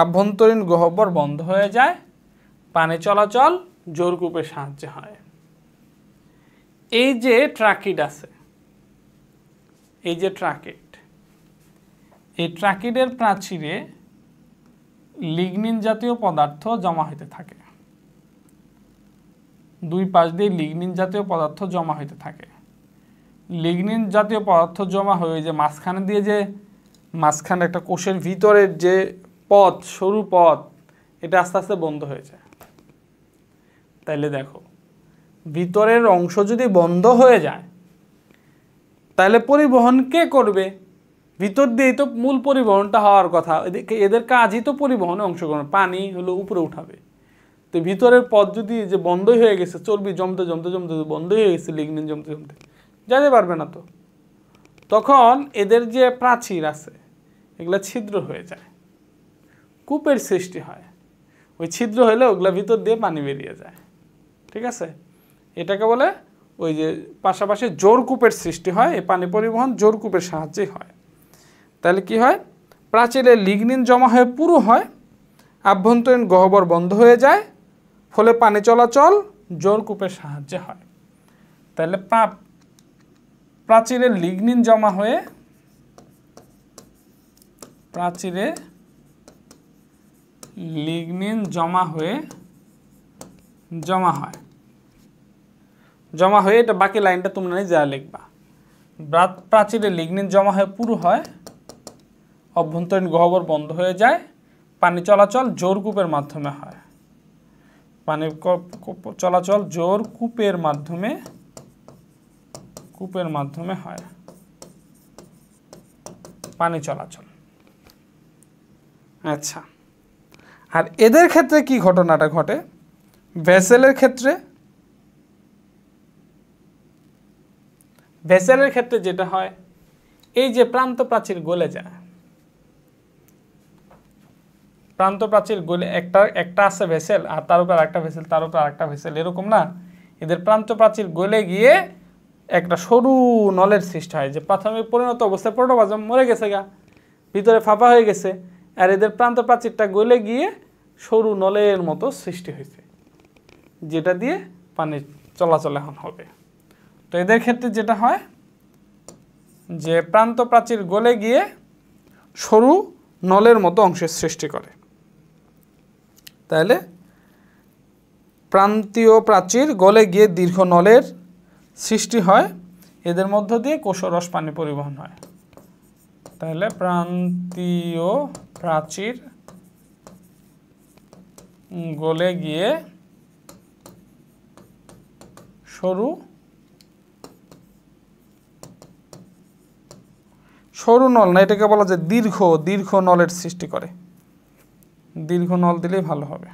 S1: আভ্যন্তরীণ গহ্বর বন্ধ হয়ে যায়, পানি চলাচল জোরকূপের সাহায্যে হয়। এই যে ট্রাকিড আছে, এই যে ট্রাকিড, এই ট্রাকিডের প্রাচীরে লিগনিন জাতীয় পদার্থ জমা হতে থাকে, দুই পাশ দিয়ে লিগনিন জাতীয় পদার্থ জমা হতে থাকে। লিগনিন জাতীয় পদার্থ জমা হয়ে যে মাঝখানে দিয়ে যে মাঝখানে একটা কোষের ভিতরের যে পথ, সরু পথ, এটা আস্তে আস্তে বন্ধ হয়ে যায়। তাইলে দেখো, ভিতরের অংশ যদি বন্ধ হয়ে যায় তাহলে পরিবহন কে করবে? ভিতর দিয়েই তো মূল পরিবহনটা হওয়ার কথা, এদের কাজই তো পরিবহনে অংশগ্রহণ, পানি হলো উপরে উঠাবে। তো ভিতরের পথ যদি যে বন্ধই হয়ে গেছে, চর্বি জমতে জমতে জমতে বন্ধই হয়ে গেছে, লিগনিন জমতে জমতে যেতে পারবে না, তো তখন এদের যে প্রাচীর আছে এগুলা ছিদ্র হয়ে যায়, কূপের সৃষ্টি হয়। ওই ছিদ্র হলে ওগুলা ভিতর দিয়ে পানি বেরিয়ে যায়, ঠিক আছে? এটাকে বলে ওই যে পাশাপাশি জোরকূপের সৃষ্টি হয়, এই পানি পরিবহন জোরকূপের সাহায্যেই হয়। তাহলে কি হয়? প্রাচীরে লিগনিন জমা হয়ে পুরু হয়, আভ্যন্তরীণ গহ্বর বন্ধ হয়ে যায়, ফলে পানি চলাচল জোরকূপের সাহায্যে হয়। তাহলে প্রাচীরে লিগনিন জমা হয়ে, প্রাচীরে লিগনিন জমা হয়, এটা বাকি লাইনটা তোমরা যা লিখবা। প্রাচীরে লিগনিন জমা হয়ে পুরু হয়, অভ্যন্তরীণ গহ্বর বন্ধ হয়ে যায়, পানি চলাচল জোরকূপের মাধ্যমে হয়। পানি চলাচল জোরকূপের মাধ্যমে হয়, পানি চলাচল। আচ্ছা, আর এদের ক্ষেত্রে কি ঘটনাটা ঘটে? ভেসেলের ক্ষেত্রে যেটা হয়, এই যে প্রান্ত প্রাচীর গলে যায়, প্রান্ত প্রাচীর গলে একটা আছে ভেসেল, আর তার উপর আরেকটা ভেসেল, তার উপর আরেকটা ভেসেল, এরকম না? এদের প্রান্ত প্রাচীর গলে গিয়ে একটা সরু নলের সৃষ্টি হয়, যে প্রাথমিক পরিণত অবস্থায় প্রোটোপ্লাজম মরে গেছে গা, ভিতরে ফাঁপা হয়ে গেছে, আর এদের প্রান্ত প্রাচীরটা গলে গিয়ে সরু নলের মতো সৃষ্টি হয়েছে, যেটা দিয়ে পানি চলাচল এখন হবে। তো এদের ক্ষেত্রে যেটা হয় যে প্রান্ত প্রাচীর গলে গিয়ে সরু নলের মতো অংশের সৃষ্টি করে। তাহলে প্রান্তীয় প্রাচীর গলে গিয়ে দীর্ঘ নলের সৃষ্টি হয়, এদের মধ্য দিয়ে কোষরস পানি পরিবহন হয়। তাহলে প্রান্তীয় প্রাচীর গলে গিয়ে সরু নল না, এটাকে বলা যায় দীর্ঘ নলের সৃষ্টি করে। দীর্ঘ নল দিলেই ভালো হবে।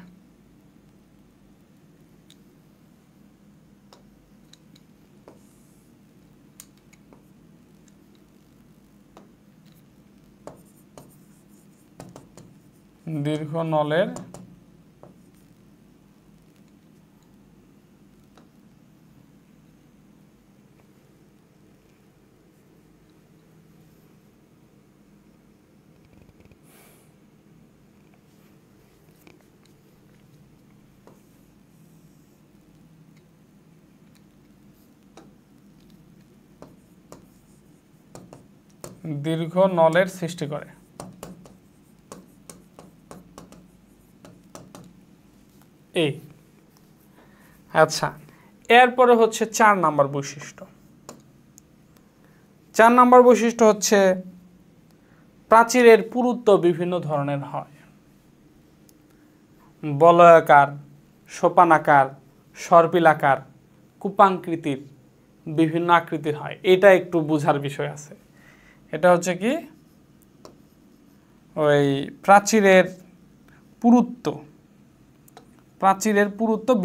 S1: দীর্ঘ নলের সৃষ্টি করে। এই আচ্ছা, এরপরে হচ্ছে 4 নাম্বার বৈশিষ্ট্য। 4 নাম্বার বৈশিষ্ট্য হচ্ছে প্রাচীরের পুরুত্ব বিভিন্ন ধরনের হয়, বলয়াকার, সোপানাকার, সর্পিলাকার, কূপাঙ্কৃতির, বিভিন্ন আকৃতির হয়। এটা একটু বোঝার বিষয় আছে। এটা হচ্ছে কি ওই প্রাচীরের পুরুত্ব,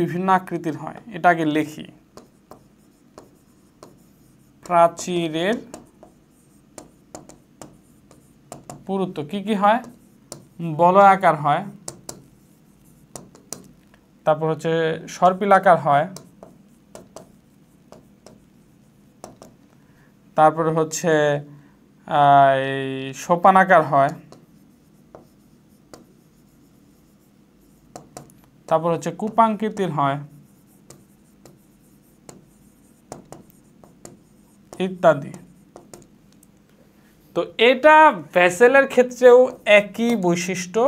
S1: বিভিন্ন আকৃতির হয়। এটা আগে লিখি, প্রাচীরের পুরুত্ব কি কি হয়? বলয়াকার হয়, তারপর হচ্ছে সর্পিলাকার হয়, তারপরে হচ্ছে এই সোপানাকার হয়, তারপর হচ্ছে কূপাঙ্কিতির হয় ইত্যাদি। তো এটা ভেসেলের ক্ষেত্রেও একই বৈশিষ্ট্য,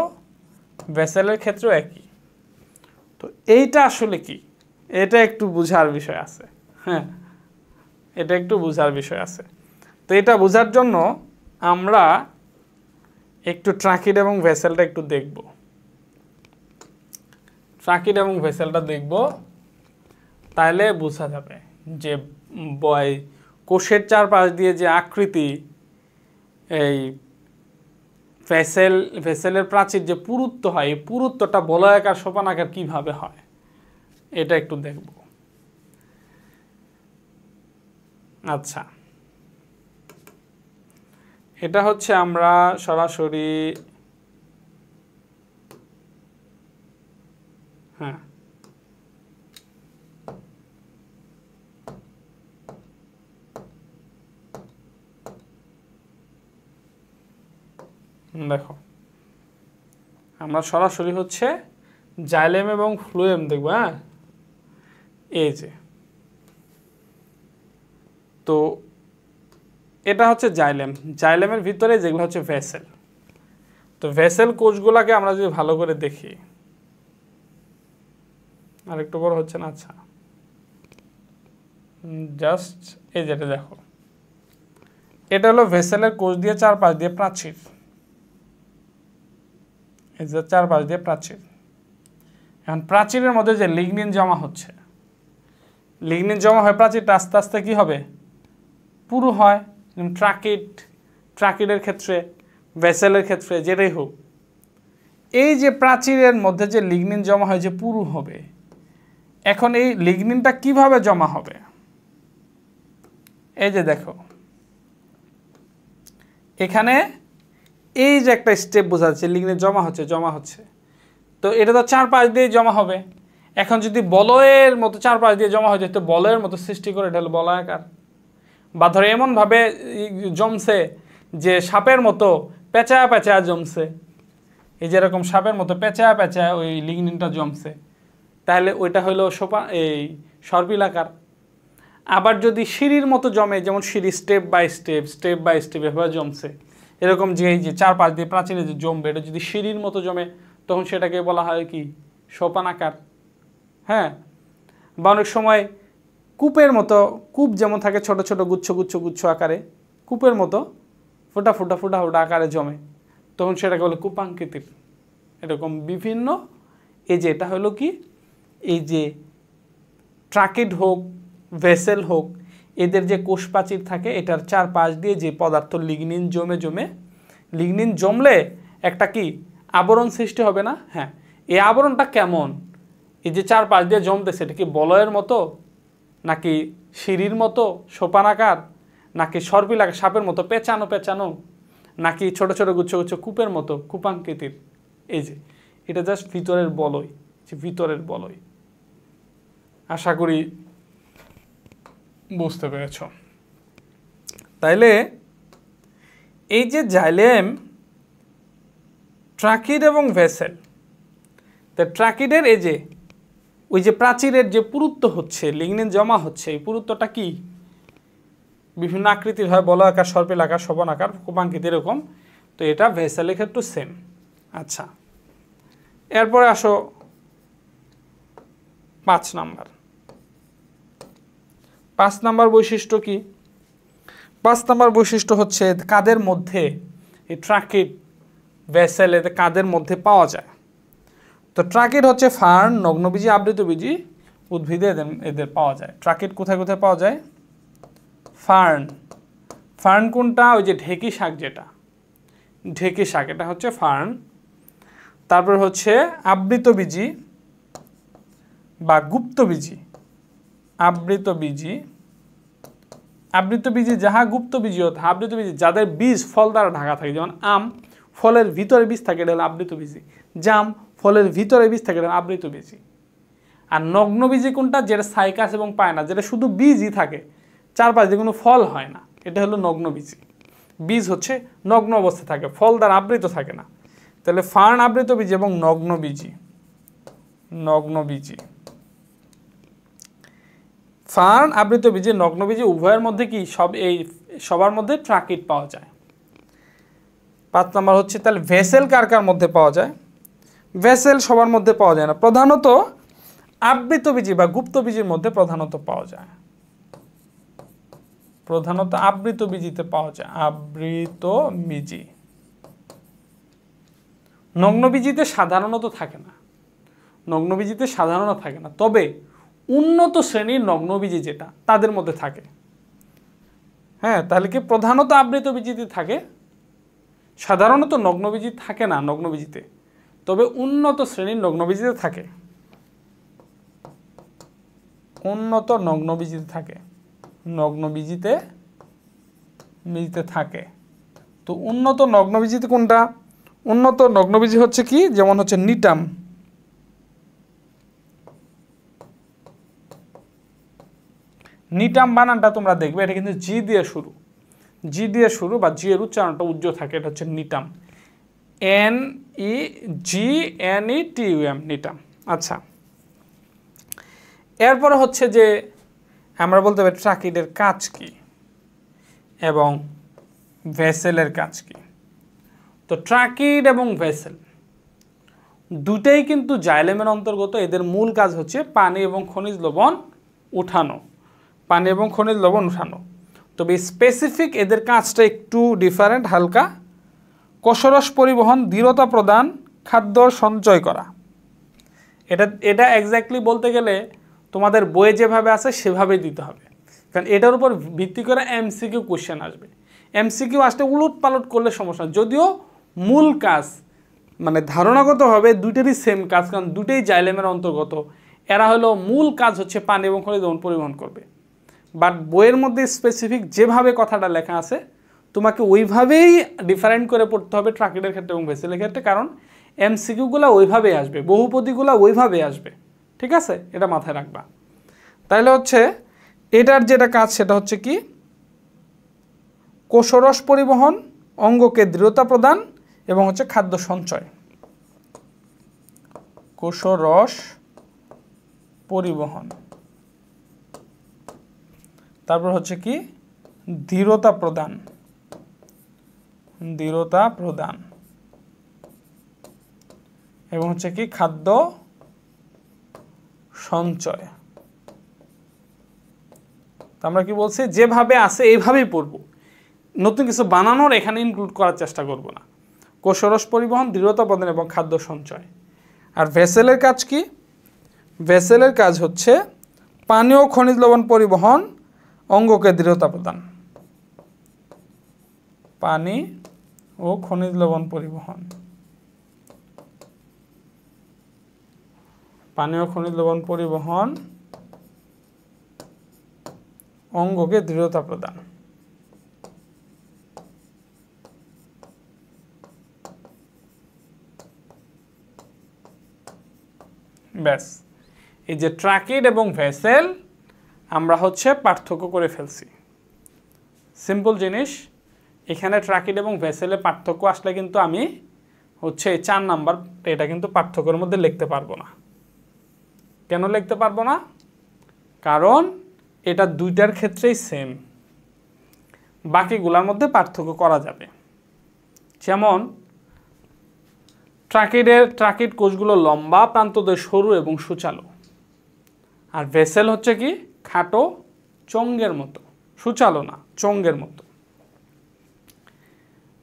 S1: ভেসেলের ক্ষেত্রেও একই। তো এইটা আসলে কি, এটা একটু বোঝার বিষয় আছে। হ্যাঁ, এটা একটু বোঝার বিষয় আছে। তো এটা বোঝার জন্য আমরা একটু ট্রাকিড এবং ভেসেলটা একটু দেখব। ট্রাকিড এবং ভেসেলটা দেখব, তাহলে বোঝা যাবে যে কোষের চারপাশ দিয়ে যে আকৃতি, এই ভেসেলের প্রাচীর যে পুরুত্ব হয়, এই পুরুত্বটা বলয়াকার সোপানাকার কিভাবে হয় এটা একটু দেখব। আচ্ছা, এটা হচ্ছে আমরা সরাসরি হ্যাঁ দেখো, আমরা সরাসরি হচ্ছে জাইলেম এবং ফ্লুয়েম দেখব। হ্যাঁ, এই যে, তো এটা হচ্ছে জাইলেম, জাইলেমের ভিতরে যেগুলো হচ্ছে ভেসেল। তো ভেসেল কোষগুলোকে আমরা যদি ভালো করে দেখি, আর একটু বড় হচ্ছে না? আচ্ছা, জাস্ট এই যেটা দেখো, এটা হলো ভেসেলের কোষ দিয়ে চারপাশ দিয়ে প্রাচীর, এই যে চারপাশ দিয়ে প্রাচীর। এখন প্রাচীরের মধ্যে যে লিগনিন জমা হচ্ছে, লিগনিন জমা হয়ে প্রাচীরটা আস্তে আস্তে কি হবে? পুরু হয়। ট্রাকিডের ক্ষেত্রে, ভেসেলের ক্ষেত্রে, যেটাই হোক, এই যে প্রাচীরের মধ্যে যে লিগনিন জমা হয় যে পুরু হবে, এখন এই লিগনিনটা কিভাবে জমা হবে? এই যে দেখো, এখানে এই যে একটা স্টেপ বোঝা যাচ্ছে, লিগনিন জমা হচ্ছে। তো এটা তো চারপাশ দিয়ে জমা হবে। এখন যদি বলয়ের মতো চারপাশ দিয়ে জমা হয়ে যায়, তো বলয়ের মতো সৃষ্টি করে, এটা হলো বলয়াকার। বা ধরো এমনভাবে জমছে যে সাপের মতো পেঁচা পেঁচা জমছে, এই যেরকম সাপের মতো পেঁচা পেঁচা ওই লিগনিনটা জমছে, তাহলে ওইটা হলো এই সর্পিলাকার। আবার যদি সিঁড়ির মতো জমে, যেমন সিঁড়ি স্টেপ বাই স্টেপ এভাবে জমছে, এরকম যে এই যে চারপাশ দিয়ে প্রাচীরে যে জমবে, এটা যদি সিঁড়ির মতো জমে, তখন সেটাকে বলা হয় কি? সোপানাকার। হ্যাঁ, বা অনেক সময় কূপের মতো, কূপ যেমন থাকে ছোট ছোট গুচ্ছ আকারে, কূপের মতো ফোটা আকারে জমে, তখন সেটাকে বলে কূপাঙ্কিতির। এরকম বিভিন্ন, এই যে এটা হলো কি, এই যে ট্রাকিড হোক, ভেসেল হোক, এদের যে কোষ প্রাচীর থাকে, এটার চারপাশ দিয়ে যে পদার্থ লিগনিন জমে, লিগনিন জমলে একটা কি আবরণ সৃষ্টি হবে না? হ্যাঁ, এই আবরণটা কেমন? এই যে চারপাশ দিয়ে জমতেছে, এটা কি বলয়ের মতো, নাকি সিঁড়ির মতো সোপানাকার, নাকি সর্পিলাকার সাপের মতো পেঁচানো, নাকি ছোট ছোট গুচ্ছ কূপের মতো কূপাঙ্কিতির? এই যে এটা জাস্ট ভিতরের বলয়, যে ভিতরের বলয়। আশা করি বুঝতে পেরেছ। তাইলে এই যে জাইলেম, ট্রাকিড এবং ভেসেল, তা ট্রাকিডের এই যে ওই যে প্রাচীরের যে পুরুত্ব হচ্ছে, লিগনিন জমা হচ্ছে, এই পুরুত্বটা কি বিভিন্ন আকৃতির হয়, বলয়াকার, সর্পিলাকার, সোপানাকার, কূপাঙ্কিত, এরকম। তো এটা ভেসেলের ক্ষেত্রে সেম। আচ্ছা, এরপরে আসো 5 নাম্বার বৈশিষ্ট্য কি? 5 নাম্বার বৈশিষ্ট্য হচ্ছে কাদের মধ্যে এই ট্রাকিড, ভেসেল, এতে কাদের মধ্যে পাওয়া যায়? তো ট্রাকিড হচ্ছে ফার্ন, নগ্নবীজি, আবৃতবীজি উদ্ভিদে এদের পাওয়া যায়। ট্রাকিড কোথায় কোথায় পাওয়া যায়? ফার্ন কোনটা? ওই যে ঢেঁকি শাক, যেটা ঢেঁকি শাক, এটা হচ্ছে ফার্ন। তারপর হচ্ছে আবৃতবীজি বা গুপ্তবীজি, আবৃতবীজি যাহা গুপ্তবীজি হতো, আবৃতবীজি যাদের বীজ ফল দ্বারা ঢাকা থাকে, যেমন আম ফলের ভিতরে বীজ থাকে, এটা হলো আবৃতবীজি। জাম ফলের ভিতরে বীজ থাকে, এটা আবৃতবীজি। আর নগ্নবীজি কোনটা? যেটা সাইকাস এবং পায় না, যেটা শুধু বীজই থাকে, চারপাশ দিয়ে কোনো ফল হয় না, এটা হলো নগ্নবীজি। বীজ হচ্ছে নগ্ন অবস্থায় থাকে, ফল দ্বারা আবৃত থাকে না। তাহলে ফার্ন আবৃতবীজি এবং নগ্নবীজি, ফার্ন আবৃতবীজি নগ্নবীজি উভয়ের মধ্যে কি সবার মধ্যে ট্রাকিড পাওয়া যায়। 5 নম্বর হচ্ছে তাহলে ভেসেল কার কার মধ্যে পাওয়া যায়? ভেসেল সবার মধ্যে পাওয়া যায় না, প্রধানত আবৃতবীজি বা গুপ্তবীজির মধ্যে প্রধানত পাওয়া যায়, প্রধানত আবৃতবীজিতে পাওয়া যায়, আবৃতবীজি। নগ্নবীজিতে সাধারণত থাকে না, নগ্নবীজিতে সাধারণত থাকে না, তবে উন্নত শ্রেণীর নগ্নবীজি যেটা তাদের মধ্যে থাকে। হ্যাঁ, তাহলে কি প্রধানত আবৃতবীজিতে থাকে, সাধারণত নগ্নবীজি থাকে না নগ্নবীজিতে, তবে উন্নত শ্রেণীর নগ্নবীজিতে থাকে, উন্নত নগ্নবীজিতে থাকে, নগ্নবীজিতে থাকে। তো উন্নত নগ্নবীজিতে কোনটা? উন্নত নগ্নবীজি হচ্ছে কি, যেমন হচ্ছে নিটাম, নিটাম বানানটা তোমরা দেখবে, এটা কিন্তু জি দিয়ে শুরু, জি দিয়ে শুরু বা জি এর উচ্চারণটা উজ্জ্বল থাকে, এটা হচ্ছে নিটাম, NEGNETUM, নিটাম। আচ্ছা, এরপরে হচ্ছে যে আমরা বলতে পারি ট্রাকিডের কাজ কি এবং ভেসেলের কাজ কি। তো ট্রাকিড এবং ভেসেল দুটেই কিন্তু জাইলেমের অন্তর্গত, এদের মূল কাজ হচ্ছে পানি এবং খনিজ লবণ উঠানো, পানি এবং খনিজ লবণ উঠানো। তবে স্পেসিফিক এদের কাজটা একটু ডিফারেন্ট হালকা। কোষরস পরিবহন, দৃঢ়তা প্রদান, খাদ্য সঞ্চয় করা। এটা এক্স্যাক্টলি বলতে গেলে তোমাদের বইয়ে যেভাবে আছে সেভাবেই দিতে হবে, কারণ এটার উপর ভিত্তি করে MCQ কোশ্চেন আসবে। MCQ আসলে উলট পালট করলে সমস্যা, যদিও মূল কাজ মানে ধারণাগতভাবে দুইটারই সেম কাজ, কারণ দুটেই জাইলেমের অন্তর্গত। এরা হলো মূল কাজ হচ্ছে পানি এবং খনিজ লবণ পরিবহন করবে, বাট বইয়ের মধ্যে স্পেসিফিক যেভাবে কথাটা লেখা আছে তোমাকে ওইভাবেই ডিফারেন্ট করে পড়তে হবে ট্রাকিডের ক্ষেত্রে এবং ভেসেলের ক্ষেত্রে, কারণ MCQগুলো ওইভাবেই আসবে, বহুপদীগুলো ওইভাবেই আসবে, ঠিক আছে? এটা মাথায় রাখবা। তাহলে হচ্ছে এটার যেটা কাজ সেটা হচ্ছে কি, কোষরস পরিবহন, অঙ্গকে দৃঢ়তা প্রদান এবং হচ্ছে খাদ্য সঞ্চয়। কোষরস পরিবহন, তারপর হচ্ছে কি দৃঢ়তা প্রদান, এবং হচ্ছে কি খাদ্য সঞ্চয়। আমরা কি বলছি, যেভাবে আছে এইভাবেই পড়ব, নতুন কিছু বানানোর এখানে ইনক্লুড করার চেষ্টা করব না। কোষরস পরিবহন, দৃঢ়তা প্রদান এবং খাদ্য সঞ্চয়। আর ভেসেলের কাজ কি? ভেসেলের কাজ হচ্ছে পানি ও খনিজ লবণ পরিবহন, অঙ্গকে দৃঢ়তা প্রদান, পানি ও খনিজ লবণ পরিবহন, পানি ও খনিজ লবণ পরিবহন, অঙ্গকে দৃঢ়তা প্রদান। ব্যাস, এই যে ট্রাকিড এবং ভেসেল আমরা হচ্ছে পার্থক্য করে ফেলছি। সিম্পল জিনিস, এখানে ট্রাকিড এবং ভেসেলের পার্থক্য আসলে কিন্তু আমি হচ্ছে এই 4 নাম্বার এটা কিন্তু পার্থক্যের মধ্যে লিখতে পারবো না। কেন লিখতে পারবো না? কারণ এটা দুইটার ক্ষেত্রেই সেম, বাকিগুলোর মধ্যে পার্থক্য করা যাবে। যেমন ট্রাকিড কোষগুলো লম্বা, প্রান্তদের সরু এবং সুচালো, আর ভেসেল হচ্ছে কি খাটো, চঙ্গের মতো, সুচালো না, চঙ্গের মতো।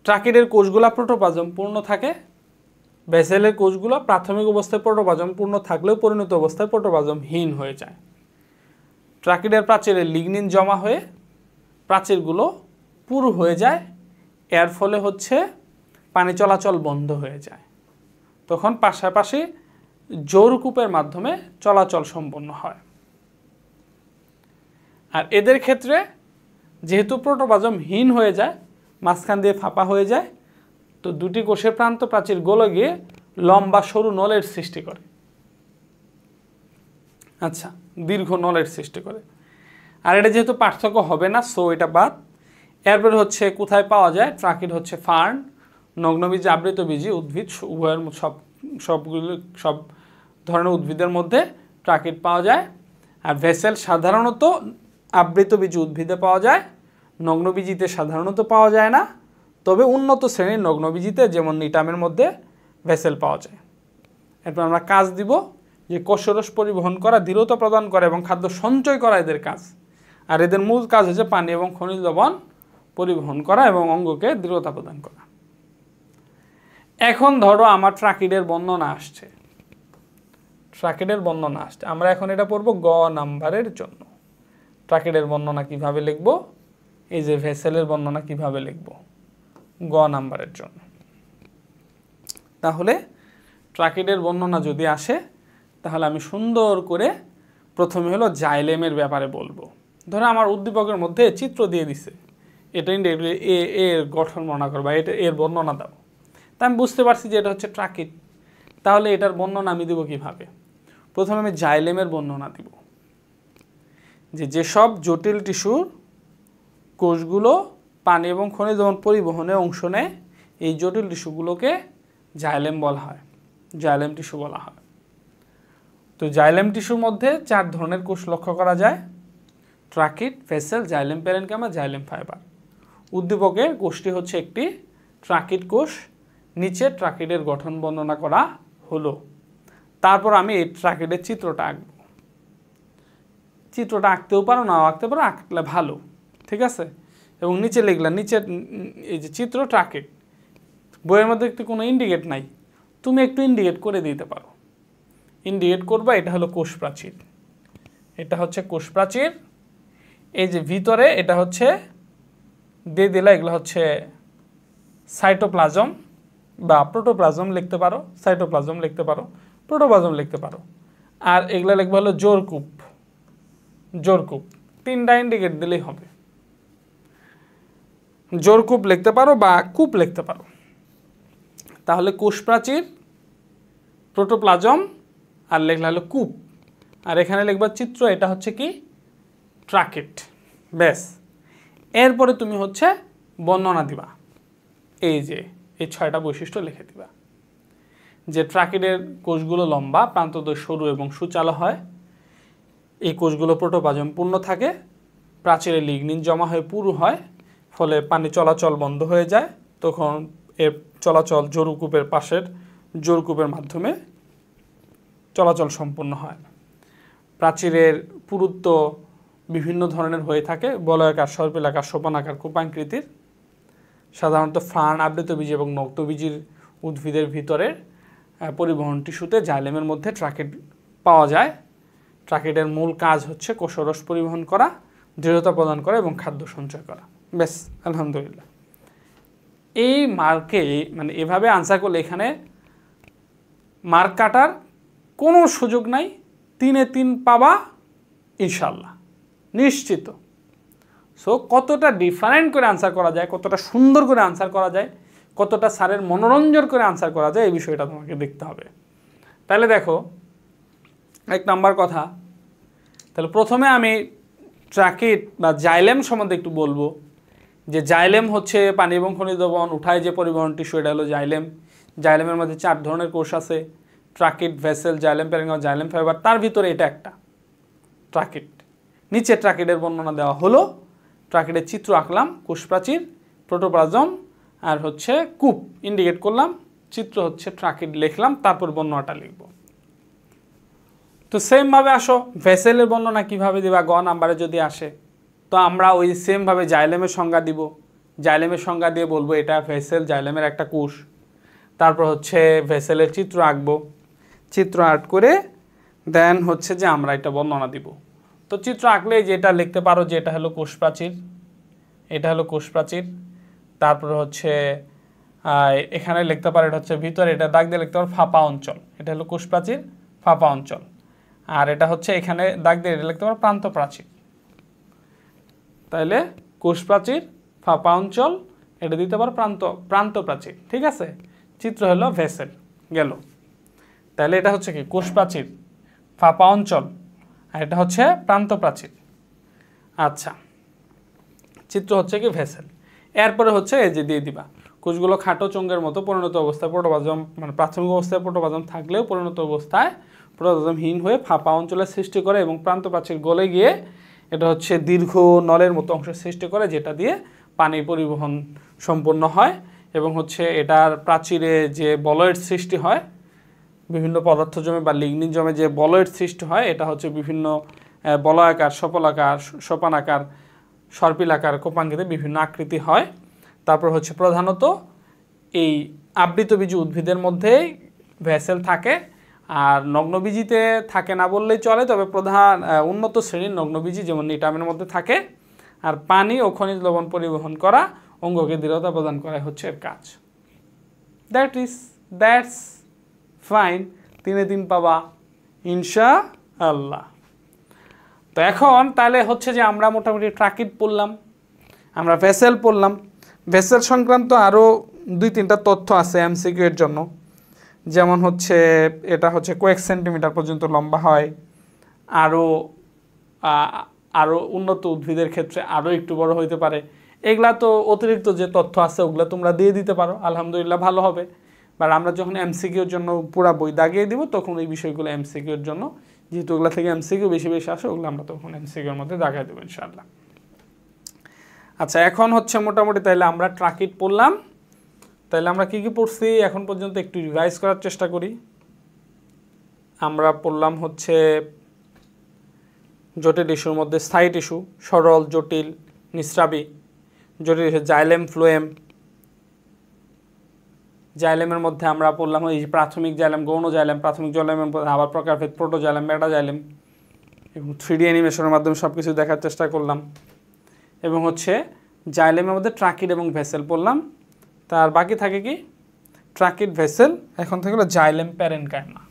S1: ট্রাকিডের কোষগুলো প্রোটোপ্লাজম পূর্ণ থাকে, ভেসেলের কোষগুলো প্রাথমিক অবস্থায় প্রোটোপ্লাজম পূর্ণ থাকলেও পরিণত অবস্থায় প্রোটোপ্লাজমহীন হয়ে যায়। ট্রাকিডের প্রাচীরে লিগনিন জমা হয়ে প্রাচীরগুলো পুরু হয়ে যায়, এর ফলে হচ্ছে পানি চলাচল বন্ধ হয়ে যায়, তখন পাশাপাশি জৌরকূপের মাধ্যমে চলাচল সম্পন্ন হয়। আর এদের ক্ষেত্রে যেহেতু প্রোটোপ্লাজমহীন হয়ে যায়, মাঝখান দিয়ে ফাঁপা হয়ে যায়, তো দুটি কোষের প্রান্ত প্রাচীর গলে গিয়ে লম্বা সরু নলের সৃষ্টি করে। আচ্ছা, দীর্ঘ নলের সৃষ্টি করে। আর এটা যেহেতু পার্থক্য হবে না, সো এটা বাদ। এরপর হচ্ছে কোথায় পাওয়া যায়? ট্রাকিড হচ্ছে ফার্ন, নগ্নবীজি, আবৃতবীজি উদ্ভিদ উভয়ের সব ধরনের উদ্ভিদের মধ্যে ট্রাকিড পাওয়া যায়। আর ভেসেল সাধারণত আবৃতবীজি উদ্ভিদে পাওয়া যায়, নগ্নবীজিতে সাধারণত পাওয়া যায় না, তবে উন্নত শ্রেণীর নগ্নবীজিতে যেমন নিটামের মধ্যে ভেসেল পাওয়া যায়। এরপর আমরা কাজ দিব যে কোষরস পরিবহন করা, দৃঢ়তা প্রদান করা এবং খাদ্য সঞ্চয় করা এদের কাজ। আর এদের মূল কাজ হচ্ছে পানি এবং খনিজ লবণ পরিবহন করা এবং অঙ্গকে দৃঢ়তা প্রদান করা। এখন ধরো আমার ট্রাকিডের বর্ণনা আসছে, আমরা এখন এটা পড়ব গ নাম্বারের জন্য। ট্রাকিডের বর্ণনা কিভাবে লিখব? এই যে ভেসেলের বর্ণনা কিভাবে লিখব গ নাম্বারের জন্য। তাহলে ট্রাকিডের বর্ণনা যদি আসে, তাহলে আমি সুন্দর করে প্রথমে হলো জাইলেমের ব্যাপারে বলবো। ধরো আমার উদ্দীপকের মধ্যে চিত্র দিয়ে দিছে, এটা ইনডাইরেক্টলি এর গঠন বর্ণনা করবা, এটা এর বর্ণনা দাও। তা আমি বুঝতে পারছি যে এটা হচ্ছে ট্রাকিড, তাহলে এটার বর্ণনা আমি দেবো কীভাবে? প্রথমে আমি জাইলেমের বর্ণনা দিব, যেসব জটিল টিস্যুর কোষগুলো পানি এবং খনিজ লবণ পরিবহনে অংশ নেয়, এই জটিল টিস্যুগুলোকে জাইলেম বলা হয়, জাইলেম টিস্যু বলা হয়। তো জাইলেম টিস্যুর মধ্যে 4 ধরনের কোষ লক্ষ্য করা যায়: tracheid, vessel, xylem parenchyma, xylem fibre. উদ্দীপকের কোষটি হচ্ছে একটি ট্রাকিড কোষ। নিচে ট্রাকিডের গঠন বর্ণনা করা হলো। তারপর আমি এই ট্রাকিডের চিত্রটা আঁকব। চিত্রটা আঁকতেও পারো, নাও আঁকতে পারো, আঁকলে ভালো, ঠিক আছে? এবং নিচে লিখলাম, নিচে এই যে চিত্র ট্রাকিড, বইয়ের মধ্যে একটু কোনো ইন্ডিকেট নাই, তুমি একটু ইন্ডিকেট করে দিতে পারো। ইন্ডিকেট করবা, এটা হলো কোষ প্রাচীর, এটা হচ্ছে কোষ প্রাচীর। এই যে ভিতরে এটা হচ্ছে দিয়ে দিলা, এগুলো হচ্ছে সাইটোপ্লাজম বা প্রোটোপ্লাজম লিখতে পারো, সাইটোপ্লাজম লিখতে পারো, প্রোটোপ্লাজম লিখতে পারো। আর এগুলো লিখবা হলো জোরকূপ, জোরকূপ। 3টা ইন্ডিকেট দিলেই হবে। জোরকূপ লিখতে পারো বা কূপ লিখতে পারো। তাহলে কোষ প্রাচীর, প্রোটোপ্লাজম, আর লেখলা হলো কূপ। আর এখানে লিখবা চিত্র, এটা হচ্ছে কি ট্রাকিড। ব্যাস, এরপরে তুমি হচ্ছে বর্ণনা দিবা। এই যে এই 6টা বৈশিষ্ট্য লিখে দিবা যে ট্রাকিডের কোষগুলো লম্বা, প্রান্তদ্বয় সরু এবং সুচালো হয়। এই কোষগুলো প্রোটোপ্লাজম পূর্ণ থাকে, প্রাচীরে লিগনিন জমা হয়ে পুরু হয়, ফলে পানি চলাচল বন্ধ হয়ে যায়। তখন এর চলাচল জৌরকূপের পাশের জৌরকূপের মাধ্যমে চলাচল সম্পন্ন হয়। প্রাচীরের পুরুত্ব বিভিন্ন ধরনের হয়ে থাকে, বলয়াকার, সর্পিলাকার, সোপানাকার, কূপাকৃতির। সাধারণত ফার্ন, আবৃতবীজি এবং নগ্নবীজির উদ্ভিদের ভিতরের পরিবহন টিস্যুতে জাইলেমের মধ্যে ট্রাকিড পাওয়া যায়। ট্রাকিডের মূল কাজ হচ্ছে কোষরস পরিবহন করা, দৃঢ়তা প্রদান করা এবং খাদ্য সঞ্চয় করা। ব্যাস, আলহামদুলিল্লাহ। এই মার্কে মানে এভাবে আনসার করলে এখানে মার্ক কাটার কোনো সুযোগ নাই। 3-এ 3 পাবা ইনশাল্লাহ, নিশ্চিত। সো কতটা ডিফারেন্ট করে আনসার করা যায়, কতটা সুন্দর করে আনসার করা যায়, কতটা স্যারের মনোরঞ্জন করে আনসার করা যায়, এই বিষয়টা তোমাকে দেখতে হবে। তাহলে দেখো, 1 নাম্বার কথা, তাহলে প্রথমে আমি ট্রাকিড বা জাইলেম সম্বন্ধে একটু বলবো। যে জাইলেম হচ্ছে পানি এবং খনিজ লবণ উঠায় যে পরিবহন টিস্যু, এটা হলো জাইলেম। জাইলেমের মধ্যে 4 ধরনের কোষ আছে: tracheid, vessel, xylem parenchyma, xylem fibre. তার ভিতরে এটা একটা ট্রাকিড। নিচে ট্রাকিডের বর্ণনা দেওয়া হলো, ট্রাকিডের চিত্র আঁকলাম, কোষ প্রাচীর, প্রোটোপ্লাজম আর হচ্ছে কূপ ইন্ডিকেট করলাম, চিত্র হচ্ছে ট্রাকিড লিখলাম, তারপর বর্ণনাটা লিখব। তো সেমভাবে আসো, ভেসেলের বর্ণনা কীভাবে দিবা গ নাম্বারে যদি আসে, তো আমরা ওই সেমভাবে জাইলেমের সংজ্ঞা দিব। জাইলেমের সংজ্ঞা দিয়ে বলবো এটা ভেসেল, জাইলেমের একটা কোষ। তারপর হচ্ছে ভেসেলের চিত্র আঁকবো, চিত্র আর্ট করে দেন হচ্ছে যে আমরা এটা বর্ণনা দিব। তো চিত্র আঁকলে যেটা লিখতে পারো যে এটা হলো কোষ প্রাচীর, এটা হলো কোষ প্রাচীর। তারপর হচ্ছে এখানে লিখতে পারো এটা হচ্ছে ভিতরে, এটা দাগ দিয়ে লিখতে পারো ফাঁপা অঞ্চল, এটা হলো কোষ প্রাচীর ফাঁপা অঞ্চল। আর এটা হচ্ছে এখানে দাগ দিয়ে এটা লিখতে পারো প্রান্ত প্রাচীর। তাইলে কোষ প্রাচীর ফাঁপা অঞ্চল, এটা দিতে পারো প্রান্ত প্রাচীর, ঠিক আছে। চিত্র হলো ভেসেল গেল। তাহলে এটা হচ্ছে কি কোষ প্রাচীর ফাঁপা অঞ্চল, আর এটা হচ্ছে প্রান্ত প্রাচীর। আচ্ছা, চিত্র হচ্ছে কি ভেসেল। এরপরে হচ্ছে এই যে দিয়ে দিবা কোষগুলো খাটো চোঙের মতো পরিণত অবস্থায় প্রোটোপ্লাজম, মানে প্রাথমিক অবস্থায় প্রোটোপ্লাজম থাকলেও পরিণত অবস্থায় প্রোটোপ্লাজমহীন হয়ে ফাঁপা অঞ্চলের সৃষ্টি করে এবং প্রান্ত প্রাচীর গলে গিয়ে এটা হচ্ছে দীর্ঘ নলের মতো অংশের সৃষ্টি করে, যেটা দিয়ে পানি পরিবহন সম্পন্ন হয় এবং হচ্ছে এটার প্রাচীরে যে বলয়ের সৃষ্টি হয়, বিভিন্ন পদার্থ জমে বা লিগনিন জমে যে বলয়ের সৃষ্টি হয়, এটা হচ্ছে বিভিন্ন বলয়াকার, সফলাকার, সোপানাকার, সর্পিলাকার, কোপাঙ্গিতে বিভিন্ন আকৃতি হয়। তারপর হচ্ছে প্রধানত এই আবৃতবীজী উদ্ভিদের মধ্যেই ভেসেল থাকে, আর নগ্নবীজিতে থাকে না বললেই চলে, তবে প্রধান উন্নত শ্রেণীর নগ্নবীজি যেমন নিটামের মধ্যে থাকে। আর পানি ও খনিজ লবণ পরিবহন করা, অঙ্গকে দৃঢ়তা প্রদান করা হচ্ছে এর কাজ। দ্যাটস ফাইন, 3 পাবা ইনশাআল্লাহ। তো এখন তাহলে হচ্ছে যে আমরা মোটামুটি ট্রাকিড পড়লাম, আমরা ভেসেল পড়লাম। ভেসেল সংক্রান্ত আরও 2-3টা তথ্য আছে এমসিকিউ এর জন্য, যেমন হচ্ছে এটা হচ্ছে কয়েক সেন্টিমিটার পর্যন্ত লম্বা হয়, আরও উন্নত উদ্ভিদের ক্ষেত্রে আরও একটু বড় হইতে পারে। এগুলা তো অতিরিক্ত যে তথ্য আছে ওগুলো তোমরা দিয়ে দিতে পারো, আলহামদুলিল্লাহ ভালো হবে। বাট আমরা যখন এমসিকিউর জন্য পুরা বই দাগিয়ে দিব তখন এই বিষয়গুলো এমসিকিউর জন্য, যেহেতু ওগুলো থেকে এমসিকিউ বেশি বেশি আসে, ওগুলো আমরা তখন এমসিকিউর মধ্যে দাগিয়ে দেবো ইনশাআল্লাহ। আচ্ছা, এখন হচ্ছে মোটামুটি তাইলে আমরা ট্রাকিড পড়লাম। তাইলে আমরা কি কি পড়ছি এখন পর্যন্ত একটু রিভাইজ করার চেষ্টা করি। আমরা পড়লাম হচ্ছে জটিল টিস্যুর মধ্যে স্থায়ী টিস্যু, সরল, জটিল, নিঃস্রাবী। জটিল জাইলেম, ফ্লোয়েম। জাইলেমের মধ্যে আমরা পড়লাম এই প্রাথমিক জাইলেম, গৌণ জাইলেম, প্রাথমিক জাইলেমের মধ্যে আবার প্রকারভেদ, প্রোটো জাইলেম, মেটা জাইলেম, এবং 3D অ্যানিমেশনের মাধ্যমে সব কিছু দেখার চেষ্টা করলাম। এবং হচ্ছে জাইলেমের মধ্যে ট্রাকিড এবং ভেসেল পড়লাম। তার বাকি থাকে কি ট্রাকিড, ভেসেল, এখন থেকে হলো xylem parenchyma.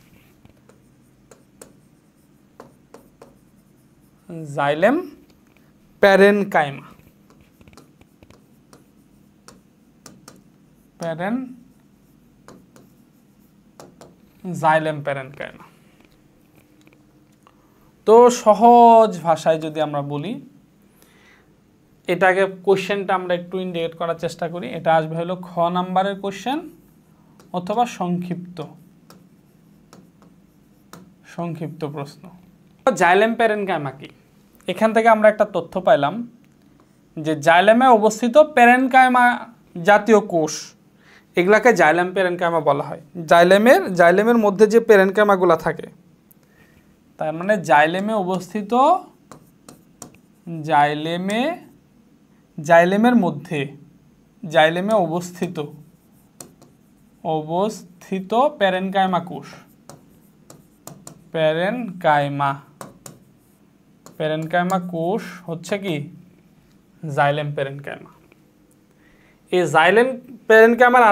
S1: Xylem parenchyma, xylem parenchyma. তো সহজ ভাষায় যদি আমরা বলি, এটাকে কোশ্চেনটা আমরা একটু ইন্ডিকেট করার চেষ্টা করি। এটা আসবে হলো খ নাম্বারের কোশ্চেন অথবা সংক্ষিপ্ত প্রশ্ন। জাইলেম প্যারেনকাইমা কি? এখান থেকে আমরা একটা তথ্য পাইলাম যে জাইলেমে অবস্থিত প্যারেনকাইমা জাতীয় কোষ, এগুলাকে জাইলেম প্যারেনকাইমা বলা হয়। জাইলেমের মধ্যে যে প্যারেনকাইমাগুলো থাকে, তার মানে জাইলেমে অবস্থিত, জাইলেমের মধ্যে, জাইলেমে অবস্থিত প্যারেনকাইমা কোষ, প্যারেনকাইমা কোষ হচ্ছে কি জাইলেম প্যারেনকাইমা। এই জাইলেম প্যারেনকাইমার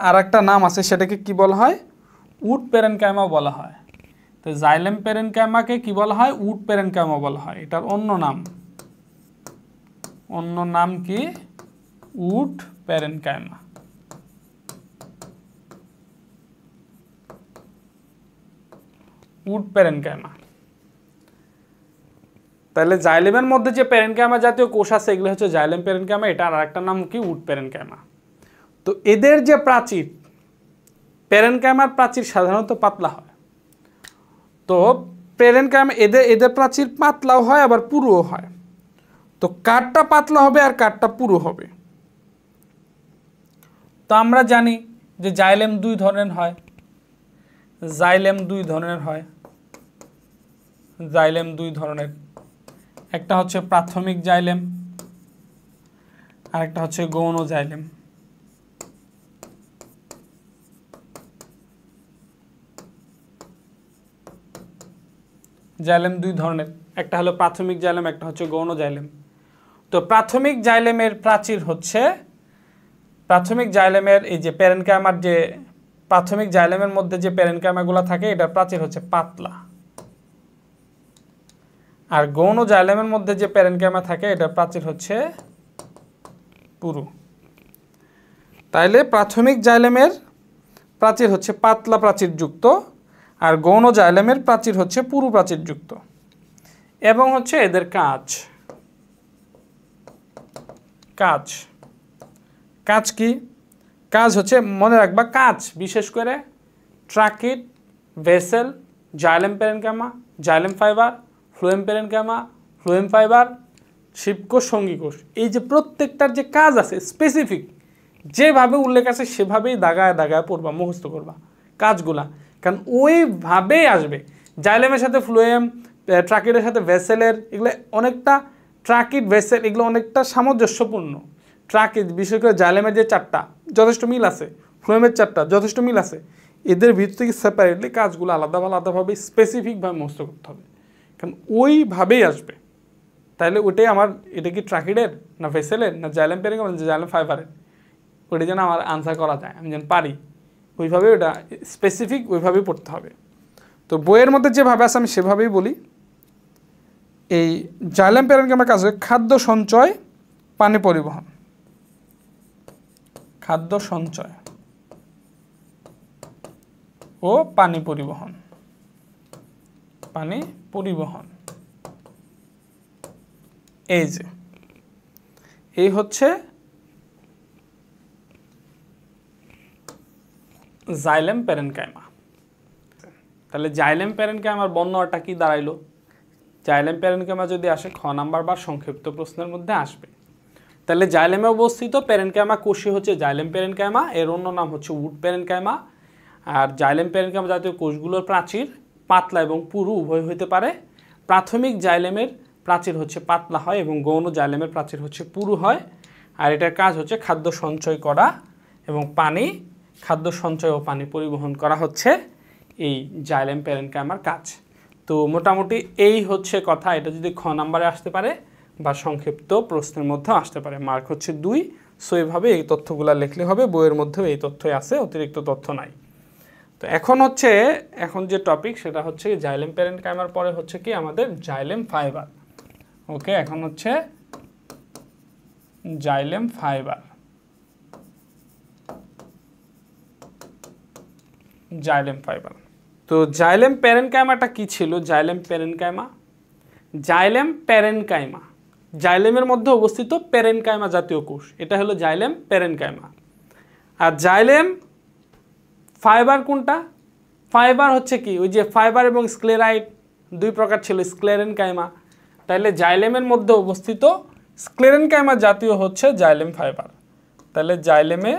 S1: আরেকটা নাম আছে, সেটাকে কি বলা হয়? উড প্যারেনকাইমা বলা হয়। তো জাইলেম প্যারেনকাইমাকে কি বলা হয়? উড প্যারেনকাইমা বলা হয়। এটার অন্য নাম কি? Wood parenchyma. Wood parenchyma. তাহলে জাইলেমের মধ্যে যে প্যারেনকাইমা জাতীয় কোষ আছে, এগুলো হচ্ছে জাইলেম প্যারেনকাইমা। এটার আরেকটা নাম কি? Wood parenchyma. তো এদের যে প্রাচীর, প্যারেনকাইমার প্রাচীর সাধারণত পাতলা হয়। তো প্যারেনকাইমা এদের প্রাচীর পাতলাও হয় আবার পুরুও হয়। তো কাঠটা পাতলা হবে আর কাঠটা পুরু হবে। তো আমরা জানি যে জাইলেম দুই ধরনের হয়। একটা হচ্ছে প্রাথমিক জাইলেম, আর একটা হচ্ছে গৌণ জাইলেম। জাইলেম দুই ধরনের, একটা হলো প্রাথমিক জাইলেম, একটা হচ্ছে গৌণ জাইলেম। তো প্রাথমিক জাইলেমের প্রাচীর হচ্ছে প্রাথমিক জাইলেমের এই যে প্যারেনকাইমার যে প্রাথমিক জাইলেমের মধ্যে যে প্যারেনকাইমাগুলো থাকে এটার প্রাচীর হচ্ছে পাতলা, আর গৌণ জাইলেমের মধ্যে যে প্যারেনকাইমা থাকে এটার প্রাচীর হচ্ছে পুরু। তাইলে প্রাথমিক জাইলেমের প্রাচীর হচ্ছে পাতলা প্রাচীরযুক্ত, আর গৌণ জাইলেমের প্রাচীর হচ্ছে পুরু প্রাচীরযুক্ত। এবং হচ্ছে এদের কাজ কাজ কাজ কি? কাজ হচ্ছে মনে রাখবা, কাজ বিশেষ করে tracheid, vessel, xylem parenchyma, xylem fibre, phloem parenchyma, phloem fibre, শিবকোষ, সঙ্গীকোষ, এই যে প্রত্যেকটার যে কাজ আছে স্পেসিফিক, যেভাবে উল্লেখ আছে সেভাবেই দাগায় দাগায় পড়বা, মুখস্থ করবা কাজগুলা, কারণ ওইভাবেই আসবে। জাইলেমের সাথে ফ্লোয়েম, ট্রাকিডের সাথে ভেসেলের, এগুলো অনেকটা ট্রাকিড, ভেসেল এগুলো অনেকটা সামঞ্জস্যপূর্ণ। ট্রাকিড বিশেষ করে জাইলেমের যে চারটা যথেষ্ট মিল আছে, ফ্লোয়েমের চারটা যথেষ্ট মিল আছে, এদের ভিতর থেকে সেপারেটলি কাজগুলো আলাদা আলাদাভাবে স্পেসিফিকভাবে মুখস্থ করতে হবে, কারণ ওইভাবেই আসবে। তাহলে ওইটাই আমার, এটা কি ট্রাকিডের না ভেসেলের না জাইলেম প্যারেনকাইমা না জাইলেম ফাইবারের, ওইটা যেন আমার আনসার করা যায়, আমি যেন পারি ওইভাবে, ওটা স্পেসিফিক ওইভাবেই পড়তে হবে। তো বইয়ের মধ্যে যেভাবে আছে আমি সেভাবেই বলি। এই জাইলেম প্যারেনকাইমার কাজ হচ্ছে খাদ্য সঞ্চয়, পানি পরিবহন। খাদ্য সঞ্চয় ও পানি পরিবহন। পানি পরিবহন এই যে এই হচ্ছে জাইলেম প্যারেনকাইমা। তাহলে জাইলেম প্যারেনকাইমার বর্ণনাটা কি দাঁড়াইলো? জাইলেম প্যারেনকাইমা যদি আসে খ নাম্বার বা সংক্ষিপ্ত প্রশ্নের মধ্যে আসবে। তাহলে জাইলেমে অবস্থিত প্যারেনকাইমা কোষই হচ্ছে জাইলেম প্যারেনকাইমা, এর অন্য নাম হচ্ছে উড প্যারেনকাইমা। আর জাইলেম প্যারেনকাইমা জাতীয় কোষগুলোর প্রাচীর পাতলা এবং পুরু উভয় হতে পারে। প্রাথমিক জাইলেমের প্রাচীর হচ্ছে পাতলা হয় এবং গৌণ জাইলেমের প্রাচীর হচ্ছে পুরু হয়। আর এটার কাজ হচ্ছে খাদ্য সঞ্চয় করা এবং খাদ্য সঞ্চয় ও পানি পরিবহন করা হচ্ছে এই জাইলেম প্যারেনকাইমার কাজ। তো মোটামুটি এই হচ্ছে কথা। এটা যদি খ নাম্বারে আসতে পারে বা সংক্ষিপ্ত প্রশ্নের মধ্যে আসতে পারে, মার্ক হচ্ছে 2। সো এইভাবে এই তথ্যগুলো লিখলে হবে, বইয়ের মধ্যেও এই তথ্যই আছে, অতিরিক্ত তথ্য নাই। তো এখন যে টপিক সেটা হচ্ছে জাইলেম প্যারেনকাইমার পরে হচ্ছে কি আমাদের জাইলেম ফাইবার। ওকে, এখন হচ্ছে জাইলেম ফাইবার। Xylem fibre. তো জাইলেম প্যারেনকাইমাটা কি ছিল? জাইলেম প্যারেনকাইমা, জাইলেমের মধ্যে অবস্থিত প্যারেনকাইমা জাতীয় কোষ, এটা হলো জাইলেম প্যারেনকাইমা। আর জাইলেম ফাইবার কোনটা? ফাইবার হচ্ছে কি, ওই যে ফাইবার এবং স্ক্লেরাইড দুই প্রকার ছিল, স্ক্লেরেনকাইমা। তাহলে জাইলেমের মধ্যে অবস্থিত স্ক্লেরেনকাইমা জাতীয় হচ্ছে জাইলেম ফাইবার। তাহলে জাইলেমে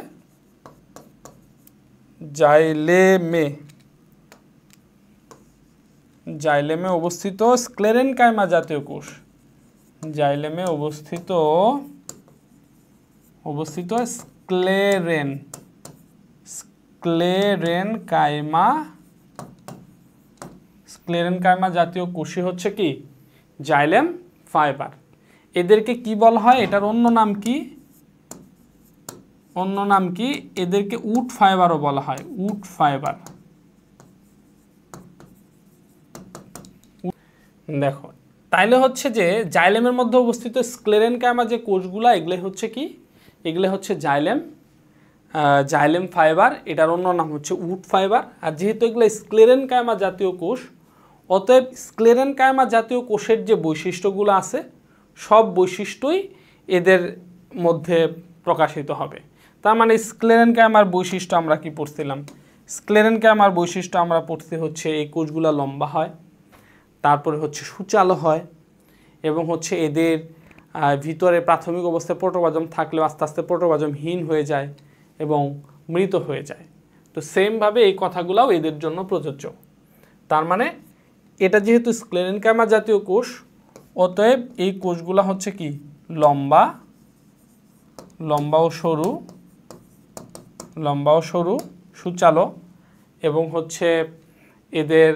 S1: অবস্থিত স্ক্লেরেনকাইমা জাতীয় কোষ, জাইলেমে অবস্থিত স্ক্লেরেনকাইমা জাতীয় কোষই হচ্ছে কি জাইলেম ফাইবার। এদেরকে কি বলা হয়? এটার অন্য নাম কি? এদেরকে উড ফাইবারও বলা হয়, উড ফাইবার। দেখো, তাইলে হচ্ছে যে জাইলেমের মধ্যে অবস্থিত স্ক্লেরেনকাইমা যে কোষগুলা, এগুলো হচ্ছে জাইলেম ফাইবার। এটার অন্য নাম হচ্ছে উড ফাইবার। আর যেহেতু এগুলো স্ক্লেরেনকাইমা জাতীয় কোষ, অতএব স্ক্লেরেনকাইমা জাতীয় কোষের যে বৈশিষ্ট্যগুলো আছে সব বৈশিষ্ট্যই এদের মধ্যে প্রকাশিত হবে। তার মানে স্ক্লেরেনকাইমার বৈশিষ্ট্য আমরা কি পড়ছিলাম? স্ক্লেরেনকাইমার বৈশিষ্ট্য আমরা পড়তে হচ্ছে এই কোষগুলো লম্বা হয়, তারপরে হচ্ছে সূচালো হয়, এবং হচ্ছে এদের ভিতরে প্রাথমিক অবস্থায় প্রোটোপ্লাজম থাকলেও আস্তে আস্তে প্রোটোপ্লাজমহীন হয়ে যায় এবং মৃত হয়ে যায়। তো সেমভাবে এই কথাগুলোও এদের জন্য প্রযোজ্য। তার মানে এটা যেহেতু স্ক্লেরেনকাইমা জাতীয় কোষ, অতএব এই কোষগুলো হচ্ছে কি লম্বা ও সরু, সূচালো, এবং হচ্ছে এদের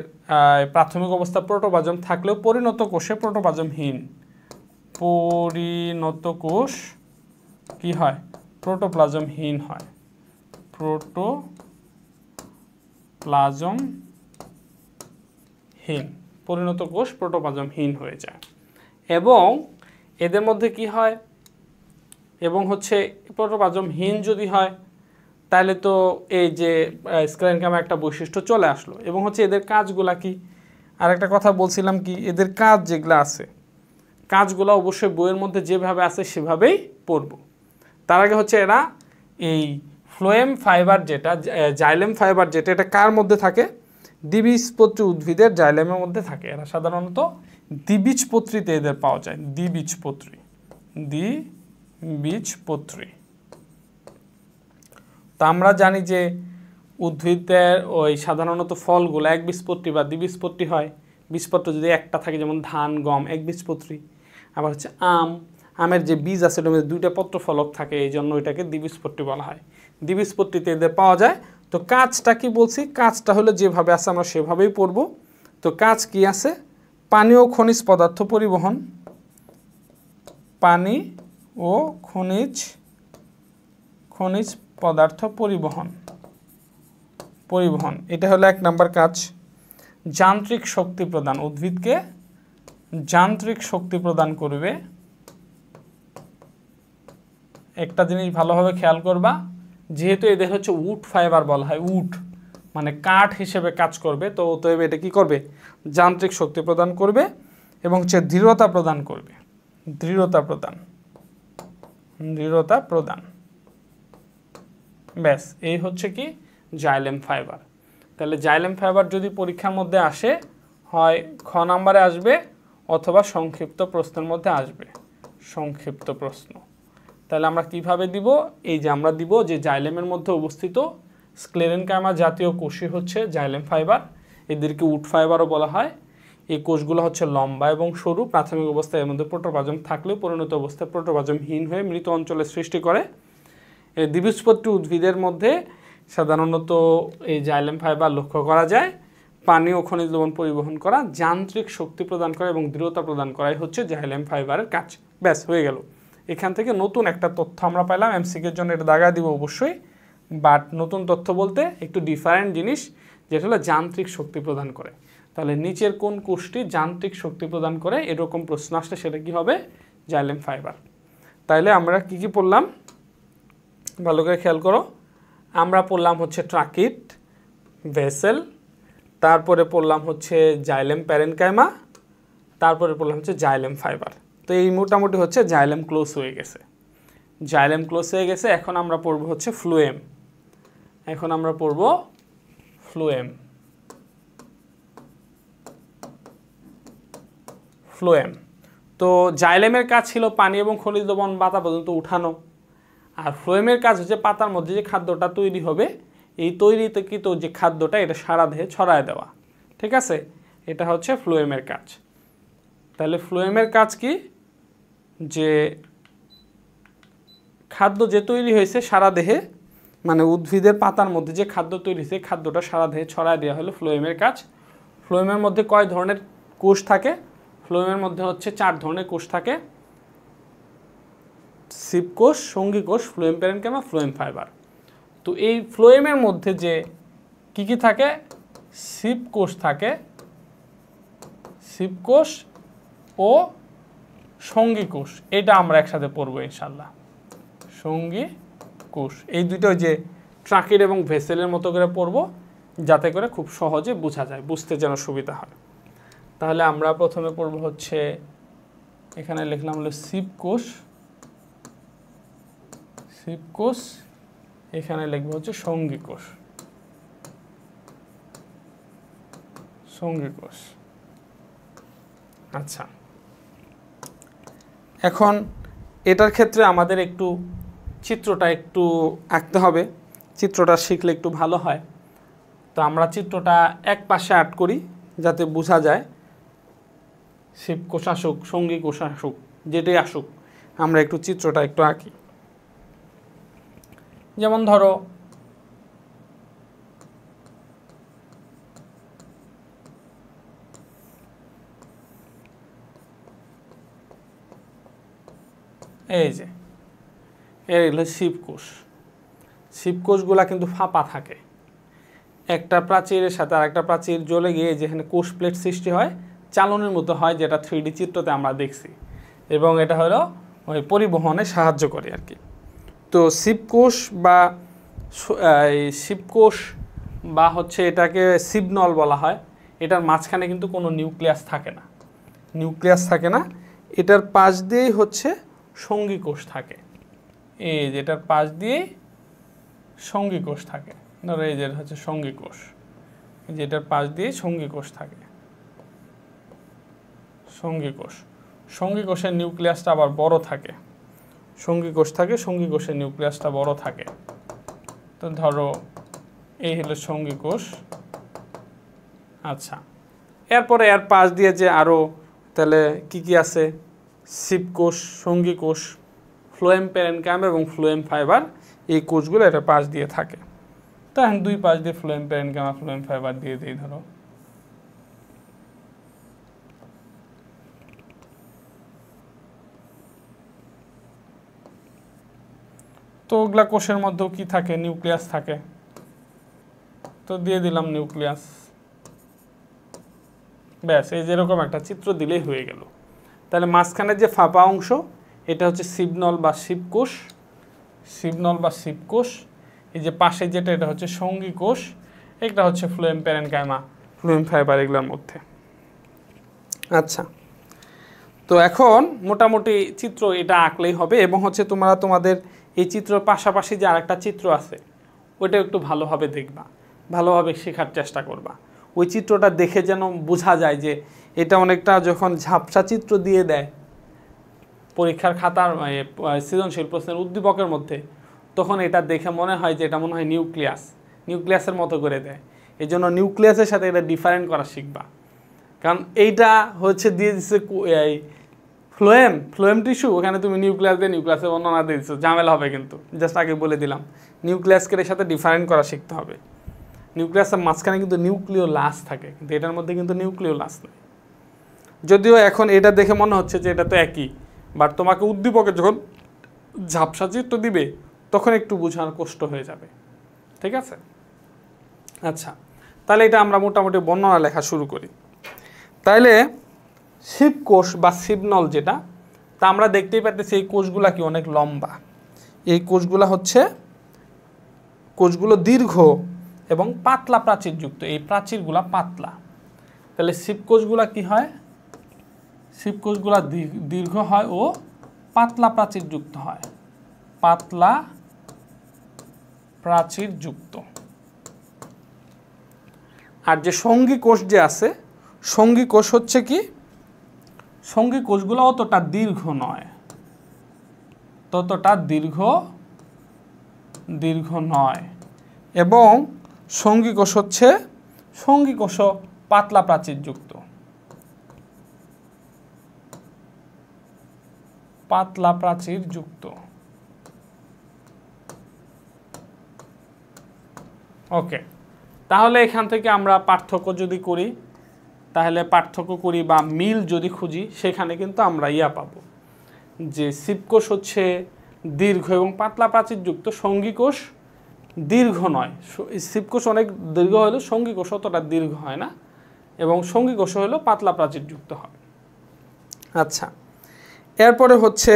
S1: প্রাথমিক অবস্থা প্রোটোপ্লাজম থাকলেও পরিণত কোষে প্রোটোপ্লাজমহীন। পরিণত কোষ কি হয়? প্রোটোপ্লাজমহীন হয়, প্রোটোপ্লাজমহীন, পরিণত কোষ প্রোটোপ্লাজমহীন হয়ে যায়। এবং এদের মধ্যে কি হয়, এবং হচ্ছে প্রোটোপ্লাজমহীন যদি হয় তাহলে তো এই যে স্ক্লেরেনকাইমা একটা বৈশিষ্ট্য চলে আসলো। এবং হচ্ছে এদের কাজগুলা কি, আর একটা কথা বলছিলাম কি, এদের কাজ যেগুলো আছে কাজগুলো অবশ্যই বইয়ের মধ্যে যেভাবে আছে সেভাবেই পড়ব। তার আগে হচ্ছে এরা এই ফ্লোয়েম ফাইবার যেটা, জাইলেম ফাইবার যেটা, এটা কার মধ্যে থাকে, দ্বিবীজপত্রী উদ্ভিদের জাইলেমের মধ্যে থাকে। এরা সাধারণত দ্বিবীজপত্রীতে এদের পাওয়া যায়, দ্বিবীজপত্রী। তো আমরা জানি যে উদ্ভিদের ওই সাধারণত ফলগুলো একবীজপত্রী বা দ্বিবীজপত্রী হয়। বীজপত্র যদি একটা থাকে, যেমন ধান, গম, একবীজপত্রী। আবার হচ্ছে আমের যে বীজ আছে ওটার মধ্যে দুইটা পত্র ফলক থাকে, এই জন্য এটাকে দ্বিবীজপত্রী বলা হয়। দ্বিবীজপত্রীতে এদের পাওয়া যায়। তো কাজটা কি বলছি, কাজটা হলো যেভাবে আছে আমরা সেভাবেই পড়ব। তো কাজ কি আছে, পানি ও খনিজ পদার্থ পরিবহন, পানি ও খনিজ পদার্থ পরিবহন, এটা হলো 1 নম্বর কাজ। যান্ত্রিক শক্তি প্রদান, উদ্ভিদকে যান্ত্রিক শক্তি প্রদান করবে। একটা জিনিস ভালোভাবে খেয়াল করবা, যেহেতু এদের হচ্ছে উড ফাইবার বলা হয়, উড মানে কাঠ হিসেবে কাজ করবে, তো অতএব এটা কি করবে, যান্ত্রিক শক্তি প্রদান করবে এবং হচ্ছে দৃঢ়তা প্রদান করবে, দৃঢ়তা প্রদান। ব্যাস, এই হচ্ছে কি জাইলেম ফাইবার। তাহলে জাইলেম ফাইবার যদি পরীক্ষার মধ্যে আসে, হয় খ নাম্বারে আসবে অথবা সংক্ষিপ্ত প্রশ্নের মধ্যে আসবে, সংক্ষিপ্ত প্রশ্ন। তাহলে আমরা কিভাবে দিব, এই যে আমরা দিব যে জাইলেমের মধ্যে অবস্থিত স্ক্লেরেনকাইমা জাতীয় কোষই হচ্ছে জাইলেম ফাইবার। এদেরকে উড ফাইবারও বলা হয়। এই কোষগুলো হচ্ছে লম্বা এবং সরু। প্রাথমিক অবস্থায় এর মধ্যে প্রোটোপ্লাজম থাকলেও পরিণত অবস্থায় প্রোটোপ্লাজমহীন হয়ে মৃত অঞ্চলের সৃষ্টি করে। এই দ্বিবীজপত্রী উদ্ভিদের মধ্যে সাধারণত এই জাইলেম ফাইবার লক্ষ্য করা যায়। পানি ও খনিজ লবণ পরিবহন করা, যান্ত্রিক শক্তি প্রদান করা এবং দৃঢ়তা প্রদান করাই হচ্ছে জাইলেম ফাইবারের কাজ। ব্যাস, হয়ে গেল। এখান থেকে নতুন একটা তথ্য আমরা পেলাম, এমসিকিউর জন্য এটা দাগা দিব অবশ্যই। বাট নতুন তথ্য বলতে একটু ডিফারেন্ট জিনিস, যেটা হলো যান্ত্রিক শক্তি প্রদান করে। তাহলে নিচের কোন কোষটি যান্ত্রিক শক্তি প্রদান করে, এরকম প্রশ্ন আসলে সেটা কি হবে, জাইলেম ফাইবার। তাইলে আমরা কি কি পড়লাম ভালো করে খেয়াল করো। আমরা পড়লাম হচ্ছে ট্রাকিট, ভেসেল, তারপরে পড়লাম হচ্ছে জাইলেম প্যারেনকাইমা, তারপরে পড়লাম হচ্ছে জাইলেম ফাইবার। তো এই মোটামুটি হচ্ছে জাইলেম ক্লোজ হয়ে গেছে, জাইলেম ক্লোজ হয়ে গেছে। এখন আমরা পড়ব হচ্ছে ফ্লুয়েম। এখন আমরা পড়ব ফ্লুয়েম। ফ্লুয়েম তো জাইলেমের কাজ ছিল পানি এবং খনিজ লবণ পাতা পর্যন্ত উঠানো, আর ফ্লুয়েমের কাজ হচ্ছে পাতার মধ্যে যে খাদ্যটা তৈরি হবে, এই তৈরিতে কি তো যে খাদ্যটা এটা সারা দেহে ছড়ায় দেওয়া। ঠিক আছে, এটা হচ্ছে ফ্লুয়েমের কাজ। তাহলে ফ্লুয়েমের কাজ কি, যে খাদ্য যে তৈরি হয়েছে সারা দেহে, মানে উদ্ভিদের পাতার মধ্যে যে খাদ্য তৈরি হয়েছে খাদ্যটা সারা দেহে ছড়ায় দেওয়া হলো ফ্লুয়েমের কাজ। ফ্লুয়েমের মধ্যে কয় ধরনের কোষ থাকে, ফ্লুয়েমের মধ্যে হচ্ছে 4 ধরনের কোষ থাকে, সিপ কোষ, সঙ্গী কোষ, ফ্লুয়েম প্যারেনকাইমা, ফ্লুয়েম ফাইবার। তো এই ফ্লুয়েমের মধ্যে যে কি কি থাকে, সিপ কোষ থাকে, সিপ কোষ ও সঙ্গী কোষ, এটা আমরা একসাথে পড়বো ইনশাল্লাহ। সঙ্গী কোষ এই দুটো যে ট্রাকিড এবং ভেসেলের মতো করে পড়বো, যাতে করে খুব সহজে বোঝা যায়, বুঝতে যেন সুবিধা হয়। তাহলে আমরা প্রথমে পড়বো হচ্ছে, এখানে লিখলাম হলো সিপ কোষ, সিপ কোষ, এখানে লিখবো হচ্ছে সঙ্গী কোষ, সঙ্গী কোষ। আচ্ছা, এখন এটার ক্ষেত্রে আমাদের একটু চিত্রটা একটু আঁকতে হবে, চিত্রটা শিখলে একটু ভালো হয়। তো আমরা চিত্রটা এক পাশে আর্ট করি যাতে বোঝা যায়। সিপ কোষ আসুক, সঙ্গী কোষ আসুক, যেটাই আসুক, আমরা একটু চিত্রটা একটু আঁকি। যেমন ধরো এই যে এর হলো শিবকোষ। শিবকোষগুলা কিন্তু ফাঁপা থাকে, একটা প্রাচীরের সাথে আরেকটা প্রাচীর জ্বলে গিয়ে যেখানে কোষ প্লেট সৃষ্টি হয়, চালনের মতো হয়, যেটা 3D চিত্রতে আমরা দেখছি, এবং এটা হলো ওই পরিবহনে সাহায্য করে আর কি। তো শিবকোষ বা শিবকোষ বা হচ্ছে এটাকে শিবনল বলা হয়, এটার মাঝখানে কিন্তু কোনো নিউক্লিয়াস থাকে না, এটার পাশ দিয়েই হচ্ছে সঙ্গী কোষ থাকে। এই যেটার পাশ দিয়েই সঙ্গী কোষ থাকে, ধরো এই যে হচ্ছে সঙ্গী কোষ, যেটার পাশ দিয়ে সঙ্গী কোষ থাকে, সঙ্গী কোষের নিউক্লিয়াসটা আবার বড় থাকে, সঙ্গী কোষের নিউক্লিয়াসটা বড় থাকে। তো ধরো এই হলো সঙ্গী কোষ। আচ্ছা, এরপরে এর পাশ দিয়ে যে আরও তাহলে কি আছে, শিবকোষ, সঙ্গী কোষ, ফ্লোয়েম প্যারেনকাইম এবং ফ্লোয়েম ফাইবার, এই কোষগুলো এটা পাশ দিয়ে থাকে। তো এখন দুই পাশ দিয়ে ফ্লোয়েম প্যারেনকাইম আর ফ্লোয়েম ফাইবার দিয়ে দিই ধরো। তো ওগুলা কোষের মধ্যেও কি থাকে, নিউক্লিয়াস থাকে, তো দিয়ে দিলাম নিউক্লিয়াস। ব্যাস, এই যেরকম একটা চিত্র দিলেই হয়ে গেল। তাহলে মাঝখানে যে ফাঁপা অংশ, এটা হচ্ছে শিবনল বা শিবকোষ। এই যে পাশে যেটা, এটা হচ্ছে সঙ্গী কোষ, এটা হচ্ছে ফ্লোয়েম প্যারেনকাইমা, ফ্লোয়েম ফাইবার, এগুলোর মধ্যে। আচ্ছা, তো এখন মোটামুটি চিত্র এটা আঁকলেই হবে, এবং হচ্ছে তোমরা তোমাদের এই চিত্রের পাশাপাশি যে আরেকটা চিত্র আছে ওইটা একটু ভালোভাবে দেখবা, ভালোভাবে শেখার চেষ্টা করবা। ওই চিত্রটা দেখে যেন বোঝা যায় যে এটা অনেকটা যখন ঝাপসা চিত্র দিয়ে দেয় পরীক্ষার খাতার সৃজনশীল প্রশ্নের উদ্দীপকের মধ্যে, তখন এটা দেখে মনে হয় যে এটা মনে হয় নিউক্লিয়াসের মতো করে দেয়। এই জন্য নিউক্লিয়াসের সাথে এটা ডিফারেন্ট করা শিখবা। কারণ এইটা হচ্ছে দিয়ে দিচ্ছে ফ্লোয়েম টিস্যু, ওখানে তুমি নিউক্লিয়াসের বর্ণনা দিয়ে দিচ্ছ, ঝামেলা হবে। কিন্তু জাস্ট আগে বলে দিলাম, নিউক্লিয়াসকে এর সাথে ডিফারেন্ট করা শিখতে হবে। নিউক্লিয়াসের মাঝখানে কিন্তু নিউক্লিওলাস থাকে, কিন্তু এটার মধ্যে কিন্তু নিউক্লিওলাস নেই। যদিও এখন এটা দেখে মনে হচ্ছে যে এটা তো একই, বাট তোমাকে উদ্দীপকে যখন ঝাপসা চিত্র দিবে তখন একটু বোঝার কষ্ট হয়ে যাবে। ঠিক আছে? আচ্ছা, তাহলে এটা আমরা মোটামুটি বর্ণনা লেখা শুরু করি। তাইলে শিবকোষ বা শিবনল যেটা, তা আমরা দেখতেই পাচ্ছি এই কোষগুলা কি অনেক লম্বা। এই কোষগুলো দীর্ঘ এবং পাতলা প্রাচীরযুক্ত, এই প্রাচীরগুলা পাতলা। তাহলে শিবকোষগুলা কি হয়, শিবকোষগুলা দীর্ঘ হয় ও পাতলা প্রাচীরযুক্ত হয়, পাতলা প্রাচীরযুক্ত। আর যে সঙ্গী কোষ যে আছে, সঙ্গী কোষ হচ্ছে কি, সঙ্গী কোষগুলো অতটা দীর্ঘ নয়, দীর্ঘ নয়, এবং সঙ্গী কোষ হচ্ছে পাতলা প্রাচীরযুক্ত, ওকে। তাহলে এখান থেকে আমরা পার্থক্য যদি করি, বা মিল যদি খুঁজি, সেখানে কিন্তু আমরা পাবো যে শিবকোষ হচ্ছে দীর্ঘ এবং পাতলা প্রাচীরযুক্ত, সঙ্গী কোষ দীর্ঘ নয়। শিবকোষ অনেক দীর্ঘ হলেও সঙ্গী কোষ অতটা দীর্ঘ হয় না, এবং সঙ্গী কোষ হলেও পাতলা প্রাচীরযুক্ত হয়। আচ্ছা, এরপরে হচ্ছে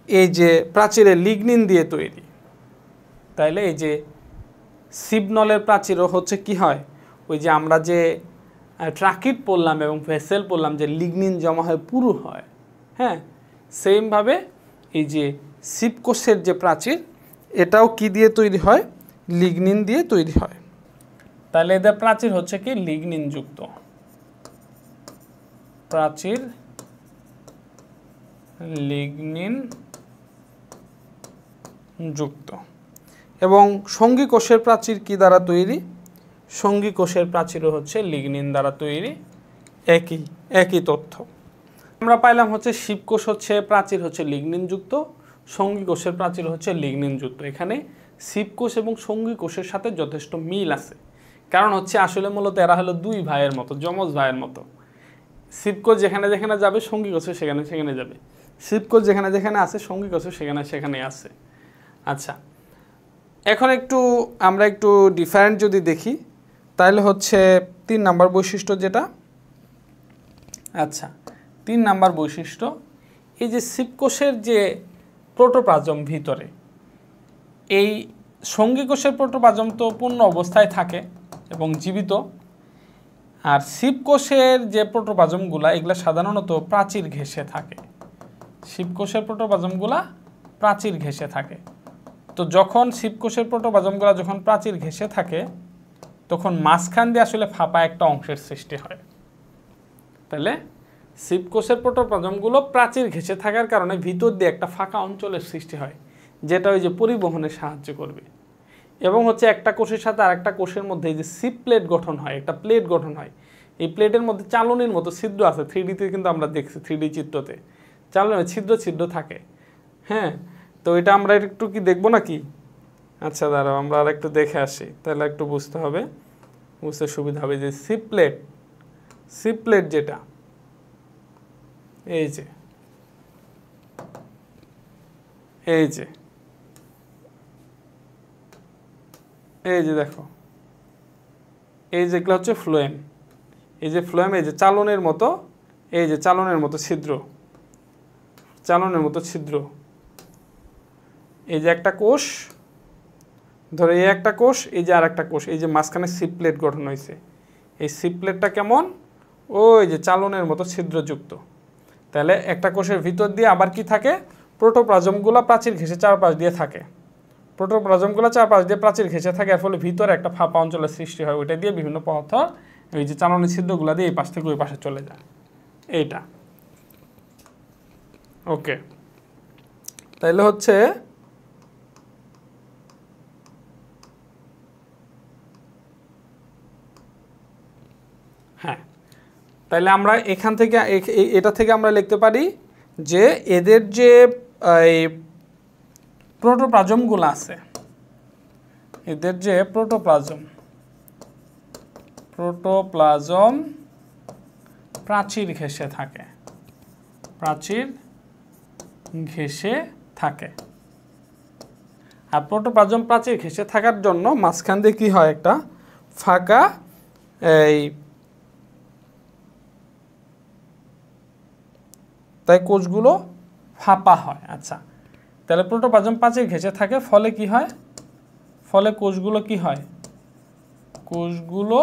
S1: এই যে প্রাচীরের লিগনিন দিয়ে তৈরি, তাইলে এই যে শিবনলের প্রাচীরও হচ্ছে কি হয়, ওই যে আমরা যে ট্রাকিট পড়লাম এবং ভেসেল পড়লাম যে লিগনিন জমা হয় পুরু হয়, হ্যাঁ, সেমভাবে এই যে শিবকোষের যে প্রাচীর, এটাও কি দিয়ে তৈরি হয়, লিগনিন দিয়ে তৈরি হয়। তাহলে এদের প্রাচীর হচ্ছে কি লিগনিন যুক্ত, প্রাচীর লিগনিন যুক্ত। এবং সঙ্গী কোষের প্রাচীর কি দ্বারা তৈরি, সঙ্গী কোষের প্রাচীরও হচ্ছে লিগনিন দ্বারা তৈরি, একই তথ্য। আমরা পাইলাম হচ্ছে শিবকোষ হচ্ছে প্রাচীর হচ্ছে লিগনিন যুক্ত, সঙ্গী কোষের প্রাচীর হচ্ছে লিগনিন যুক্ত। এখানে শিবকোষ এবং সঙ্গী কোষের সাথে যথেষ্ট মিল আছে, কারণ হচ্ছে আসলে মূলত এরা হলো দুই ভাইয়ের মতো, যমজ ভাইয়ের মতো। শিবকোষ যেখানে যেখানে যাবে, সঙ্গী কোষ সেখানে সেখানে যাবে। সিপ কোষ যেখানে যেখানে আছে সঙ্গী কোষও সেখানে সেখানে আছে। আচ্ছা, এখন আমরা একটু ডিফারেন্ট যদি দেখি তাহলে হচ্ছে 3 নাম্বার বৈশিষ্ট্য যেটা। আচ্ছা, 3 নাম্বার বৈশিষ্ট্য, এই যে সিপ কোষের যে প্রোটোপ্লাজম ভিতরে, এই সঙ্গী কোষের প্রোটোপ্লাজম তো পূর্ণ অবস্থায় থাকে এবং জীবিত, আর সিপ কোষের যে প্রোটোপ্লাজমগুলো এগুলো সাধারণত প্রাচীর ঘেঁষে থাকে। সিপ কোষের প্রোটোপ্লাজমগুলো প্রাচীর ঘেঁষে থাকে। তো যখন সিপ কোষের প্রোটোপ্লাজমগুলো যখন প্রাচীর ঘেঁষে থাকে তখন মাঝখান দিয়ে আসলে ফাঁপা একটা অংশের সৃষ্টি হয়। তাহলে সিপ কোষের প্রোটোপ্লাজমগুলো প্রাচীর ঘেঁষে থাকার কারণে ভিতর দিয়ে একটা ফাঁকা অঞ্চলের সৃষ্টি হয়, যেটা ওই যে পরিবহনে সাহায্য করবে। এবং হচ্ছে একটা কোষের সাথে আরেকটা কোষের মধ্যে এই যে সিপ প্লেট গঠন হয়, একটা প্লেট গঠন হয়। এই প্লেটের মধ্যে চালনির মতো ছিদ্র আছে, 3Dতে কিন্তু আমরা দেখছি, 3D চিত্রতে চালনের ছিদ্র ছিদ্র থাকে। হ্যাঁ, তো এটা আমরা একটু কি দেখবো নাকি? আচ্ছা দাঁড়াও, আমরা আর একটু দেখে আসি, তাহলে একটু বুঝতে হবে, বুঝতে সুবিধা হবে। যে সিপ প্লেট যেটা, এই যে দেখো, এই যেগুলো হচ্ছে ফ্লোয়েম। এই যে ফ্লোয়েম, এই যে চালনের মতো, এই যে চালনের মতো ছিদ্র, এই যে একটা কোষ, ধরো এই একটা কোষ, এই যে আর একটা কোষ, এই যে মাঝখানে সিপ প্লেট গঠন হয়েছে। এই সিপ প্লেটটা কেমন? ওই যে চালনের মতো ছিদ্রযুক্ত। তাহলে একটা কোষের ভিতর দিয়ে আবার কি থাকে? প্রোটোপ্লাজমগুলো প্রাচীর ঘেঁষে চারপাশ দিয়ে থাকে। প্রোটোপ্লাজমগুলো চারপাশ দিয়ে প্রাচীর ঘেঁষে থাকে, এর ফলে ভিতরে একটা ফাঁপা অঞ্চলের সৃষ্টি হয়। ওইটা দিয়ে বিভিন্ন পদার্থ এই যে চালনের ছিদ্রগুলো দিয়ে এই পাশ থেকে ওই পাশে চলে যায়। এইটা ওকে। তাইলে হচ্ছে হ্যাঁ, তাইলে আমরা এখান থেকে এটা থেকে আমরা লিখতে পারি যে এদের যে এই প্রোটোপ্লাজমগুলো আছে, এদের যে প্রোটোপ্লাজম প্রাচীর ঘেঁষে থাকে, আর প্রোটোপ্লাজম প্রাচীর ঘেঁষে থাকার জন্য মাঝখান দিয়ে কি হয়? একটা ফাঁকা, তাই কোষগুলো ফাঁপা হয়। আচ্ছা, তাহলে প্রোটোপ্লাজম প্রাচীর ঘেঁষে থাকে, ফলে কি হয়? ফলে কোষগুলো কি হয়? কোষগুলো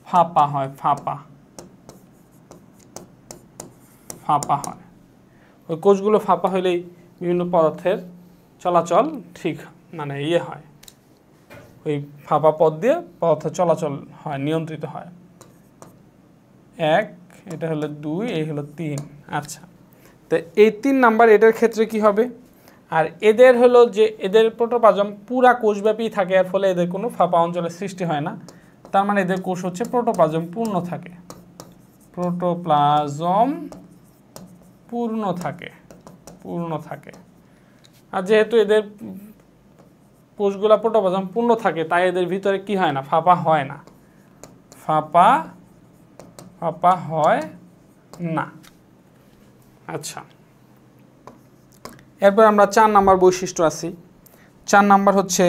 S1: ফাঁপা হয়, ফাঁপা হয়। ওই কোষগুলো ফাঁপা হলেই বিভিন্ন পদার্থের চলাচল ঠিক মানে হয়, ওই ফাঁপা পথ দিয়ে পদার্থের চলাচল হয়, নিয়ন্ত্রিত হয়। 1, এটা হলো 2, এই হলো 3। আচ্ছা, তো এই 3 নাম্বার এটার ক্ষেত্রে কি হবে? আর এদের হলো যে এদের প্রোটোপ্লাজম পুরা কোষব্যাপী থাকে, এর ফলে এদের কোনো ফাঁপা অঞ্চলের সৃষ্টি হয় না। তার মানে এদের কোষ হচ্ছে প্রোটোপ্লাজম পূর্ণ থাকে, পূর্ণ থাকে। আর যেহেতু এদের কোষগুলা প্রোটোপ্লাজম পূর্ণ থাকে, তাই এদের ভিতরে কি হয় না? ফাঁপা হয় না, ফাঁপা হয় না। আচ্ছা, এরপর আমরা 4 নাম্বার বৈশিষ্ট্য আসি। 4 নাম্বার হচ্ছে,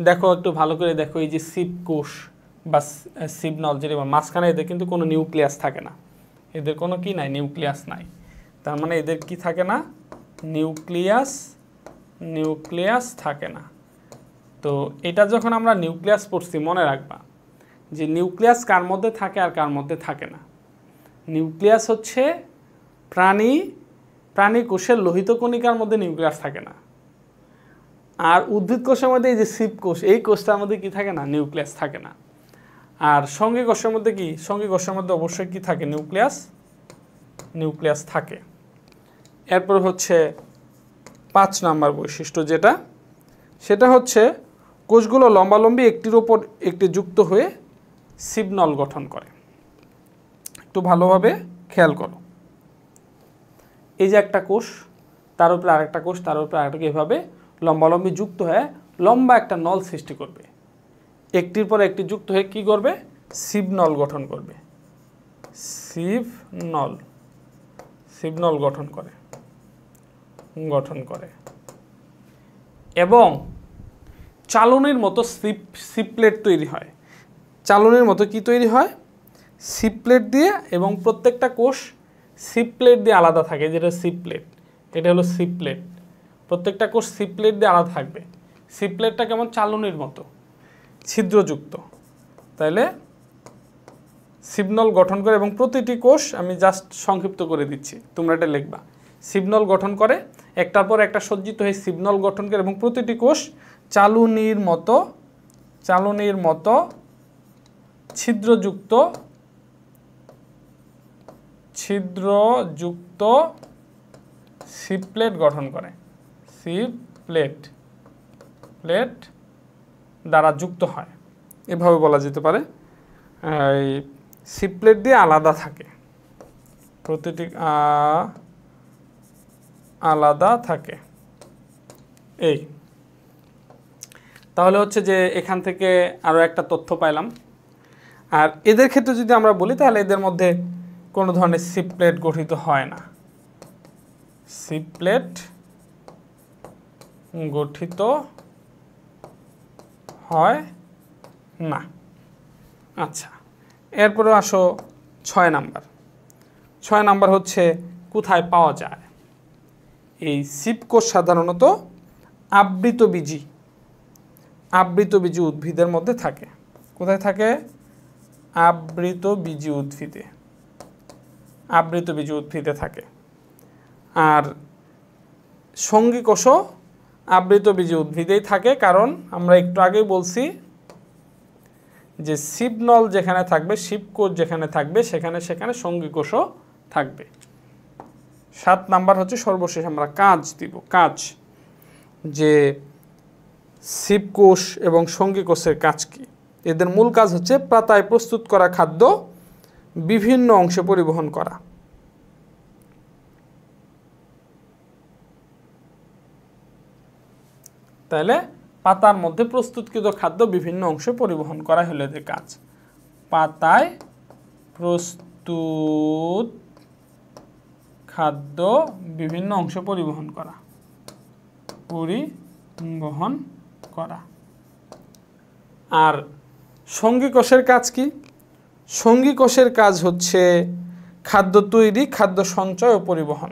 S1: দেখো একটু ভালো করে দেখো, এই যে সিপ কোষ বা সিপনল যেটা মাঝখানে, এদের কিন্তু কোনো নিউক্লিয়াস থাকে না। এদের কোনো কি নাই? নিউক্লিয়াস নাই। তার মানে এদের কি থাকে না? নিউক্লিয়াস থাকে না। তো এটা যখন আমরা নিউক্লিয়াস পড়ছি, মনে রাখবা যে নিউক্লিয়াস কার মধ্যে থাকে আর কার মধ্যে থাকে না। নিউক্লিয়াস হচ্ছে প্রাণী কোষের লোহিত কণিকার মধ্যে নিউক্লিয়াস থাকে না। আর উদ্ভিদ কোষের মধ্যে এই যে সিপ কোষ, এই কোষটার মধ্যে কি থাকে না? নিউক্লিয়াস থাকে না। আর সঙ্গী কোষের মধ্যে কি? সঙ্গী কোষের মধ্যে অবশ্যই কি থাকে? নিউক্লিয়াস থাকে। এরপর হচ্ছে 5 নাম্বার বৈশিষ্ট্য যেটা, সেটা হচ্ছে কোষগুলো লম্বালম্বি একটির ওপর একটি যুক্ত হয়ে সিপনল গঠন করে। একটু ভালোভাবে খেয়াল করো, এই যে একটা কোষ, তার উপরে আরেকটা কোষ, তার উপরে আরেকটা, এভাবে লম্বালম্বি যুক্ত হয়ে লম্বা একটা নল সৃষ্টি করবে। একটির পর একটি যুক্ত হয়ে কি করবে? সিপনল গঠন করবে, সিপনল গঠন করে। গঠন করে এবং চালনির মতো সিপ্লেট তৈরি হয়। চালনির মতো কি তৈরি হয়? সিপ্লেট দিয়ে, এবং প্রত্যেকটা কোষ সিপ্লেট দিয়ে আলাদা থাকে, যেটা সিপ্লেট, এটা হলো সিপ্লেট। প্রত্যেকটা কোষ সিপ্লেট দিয়ে আলাদা থাকবে। সিপ্লেটটা কেমন? চালনির মতো, ছিদ্রযুক্ত। তাইলে সিপনল গঠন করে এবং প্রতিটি কোষ, আমি জাস্ট সংক্ষিপ্ত করে দিচ্ছি, তোমরা এটা লিখবা। সিপনল গঠন করে, একটার পর একটা সজ্জিত হয়ে সিপনল গঠন করে এবং প্রতিটি কোষ চালনির মতো ছিদ্রযুক্ত সিপ্লেট গঠন করে। সিপ্লেট দ্বারা যুক্ত হয়, এভাবে বলা যেতে পারে। এই সিপ্লেট দিয়ে আলাদা থাকে, প্রতিটি আলাদা থাকে। এই তাহলে হচ্ছে যে এখান থেকে আরও একটা তথ্য পাইলাম। আর এদের ক্ষেত্রে যদি আমরা বলি, তাহলে এদের মধ্যে কোনো ধরনের সিপ্লেট গঠিত হয় না। সিপ্লেট গঠিত হয় না। আচ্ছা, এরপরে আসো 6 নাম্বার। 6 নাম্বার হচ্ছে কোথায় পাওয়া যায়? এই সিপকোষ সাধারণত আবৃতবীজী উদ্ভিদের মধ্যে থাকে। কোথায় থাকে? আবৃতবীজী উদ্ভিদে থাকে। আর সঙ্গী কোষও আবৃতবীজী উদ্ভিদেই থাকে, কারণ আমরা একটু আগেই বলছি যে সিপনল যেখানে থাকবে, শিপকোষ যেখানে থাকবে, সেখানে সঙ্গী কোষও থাকবে। 7 নাম্বার হচ্ছে সর্বশেষ আমরা কাজ দিব। কাজ, যে শিপকোষ এবং সঙ্গী কোষের কাজ কি? এদের মূল কাজ হচ্ছে পাতায় প্রস্তুত করা খাদ্য বিভিন্ন অংশে পরিবহন করা। তাহলে পাতার মধ্যে প্রস্তুতকৃত খাদ্য বিভিন্ন অংশে পরিবহন করা হলো এদের কাজ। পাতায় প্রস্তুত খাদ্য বিভিন্ন অংশে পরিবহন করা। আর সঙ্গী কোষের কাজ কি? সঙ্গী কোষের কাজ হচ্ছে খাদ্য তৈরি, খাদ্য সঞ্চয় ও পরিবহন।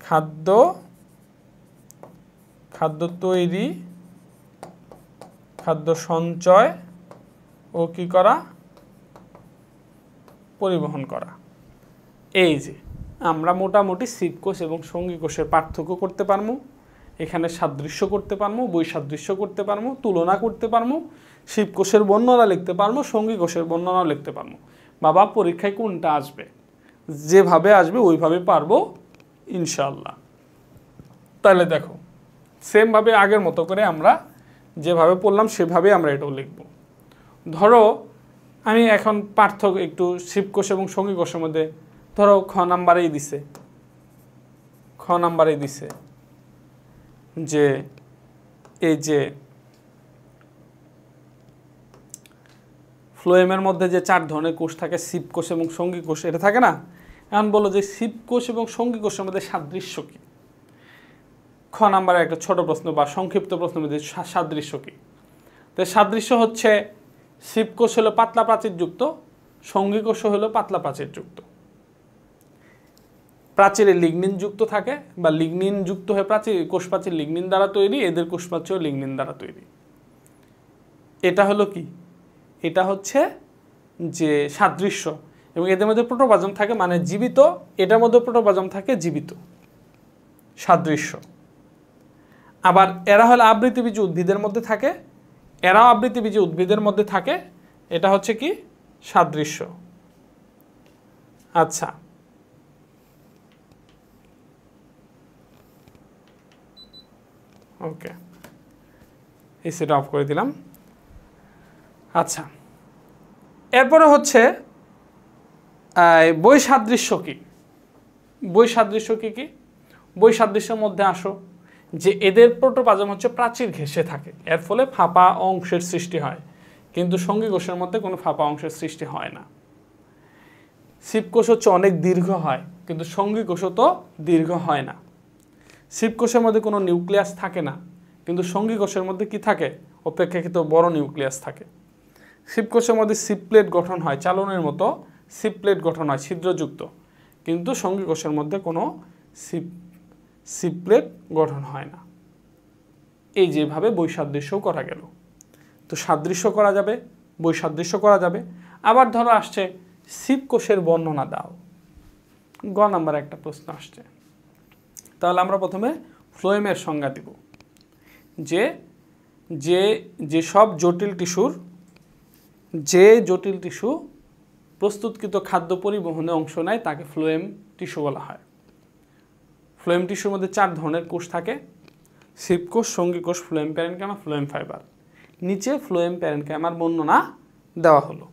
S1: খাদ্য তৈরি, খাদ্য সঞ্চয় ও কি করা? পরিবহন করা। এই যে আমরা মোটামুটি শিপকোষ এবং সঙ্গী কোষের পার্থক্য করতে পারবো, এখানে সাদৃশ্য করতে পারবো, বৈসাদৃশ্য করতে পারবো, তুলনা করতে পারবো, শিপকোষের বর্ণনা লিখতে পারবো, সঙ্গী কোষের বর্ণনা লিখতে পারবো। বাবা, পরীক্ষায় কোনটা আসবে? যেভাবে আসবে ওইভাবে পারবো ইনশাআল্লাহ। তাহলে দেখো, সেমভাবে আগের মতো করে আমরা যেভাবে পড়লাম সেভাবে আমরা এটাও লিখব। ধরো আমি এখন পার্থক্য একটু শিপকোষ এবং সঙ্গী কোষের মধ্যে, ধরো খ নাম্বারেই দিছে যে এই যে ফ্লোয়েমের মধ্যে যে 4 ধরনের কোষ থাকে, শিপকোষ এবং সঙ্গী কোষ, এটা থাকে না? এখন বলো যে শিপকোষ এবং সঙ্গী কোষের মধ্যে সাদৃশ্য কি? খ নাম্বারে একটা ছোট প্রশ্ন বা সংক্ষিপ্ত প্রশ্নের মধ্যে সাদৃশ্য কি? তো সাদৃশ্য হচ্ছে শিপকোষ হলো পাতলা প্রাচীরযুক্ত, সঙ্গী কোষ হলো পাতলা প্রাচীরযুক্ত। প্রাচীরে লিগনিন যুক্ত থাকে বা লিগনিন যুক্ত হয়ে কোষ প্রাচীর লিগনিন দ্বারা তৈরি, এদের কোষ প্রাচীর লিগনিন দ্বারা তৈরি। এটা হলো কি? এটা হচ্ছে যে সাদৃশ্য, এবং এদের মধ্যে প্রোটোপ্লাজম থাকে, মানে জীবিত, এটার মধ্যে প্রোটোপ্লাজম থাকে জীবিত। সাদৃশ্য। আবার এরা হলো আবৃতবীজী উদ্ভিদের মধ্যে থাকে, এরাও আবৃতবীজী উদ্ভিদের মধ্যে থাকে, এটা হচ্ছে কি? সাদৃশ্য। আচ্ছা, ওকে, এসিটা অফ করে দিলাম। আচ্ছা, এরপরে হচ্ছে বৈসাদৃশ্য কি? বৈসাদৃশ্য কি? বৈসাদৃশ্যের মধ্যে আসো যে এদের প্রোটোপ্লাজম হচ্ছে প্রাচীর ঘেঁষে থাকে, এর ফলে ফাঁপা অংশের সৃষ্টি হয়, কিন্তু সঙ্গী কোষের মধ্যে কোনো ফাঁপা অংশের সৃষ্টি হয় না। শিপকোষ হচ্ছে অনেক দীর্ঘ হয়, কিন্তু সঙ্গী কোষ তো দীর্ঘ হয় না। সিপ কোষের মধ্যে কোনো নিউক্লিয়াস থাকে না, কিন্তু সঙ্গী কোষের মধ্যে কি থাকে? অপেক্ষাকৃত বড় নিউক্লিয়াস থাকে। সিপ কোষের মধ্যে সিপ্লেট গঠন হয়, চালনের মতো সিপ্লেট গঠন হয় ছিদ্রযুক্ত, কিন্তু সঙ্গী কোষের মধ্যে কোনো সিপ্লেট গঠন হয় না। এই যেভাবে বৈসাদৃশ্যও করা গেল। তো সাদৃশ্য করা যাবে, বৈসাদৃশ্য করা যাবে। আবার ধরো আসছে সিপ কোষের বর্ণনা দাও, গ নাম্বার একটা প্রশ্ন আসছে। তাহলে আমরা প্রথমে ফ্লোয়েমের সংজ্ঞা দিব, যেসব জটিল টিস্যু প্রস্তুতকৃত খাদ্য পরিবহনে অংশ নেয় তাকে ফ্লোয়েম টিস্যু বলা হয়। ফ্লোয়েম টিস্যুর মধ্যে 4 ধরনের কোষ থাকে: সিপ কোষ, সঙ্গী কোষ, ফ্লোয়েম প্যারেনকাইমা, ফ্লোয়েম ফাইবার। নিচে ফ্লোয়েম প্যারেনকাইমার বর্ণনা দেওয়া হলো।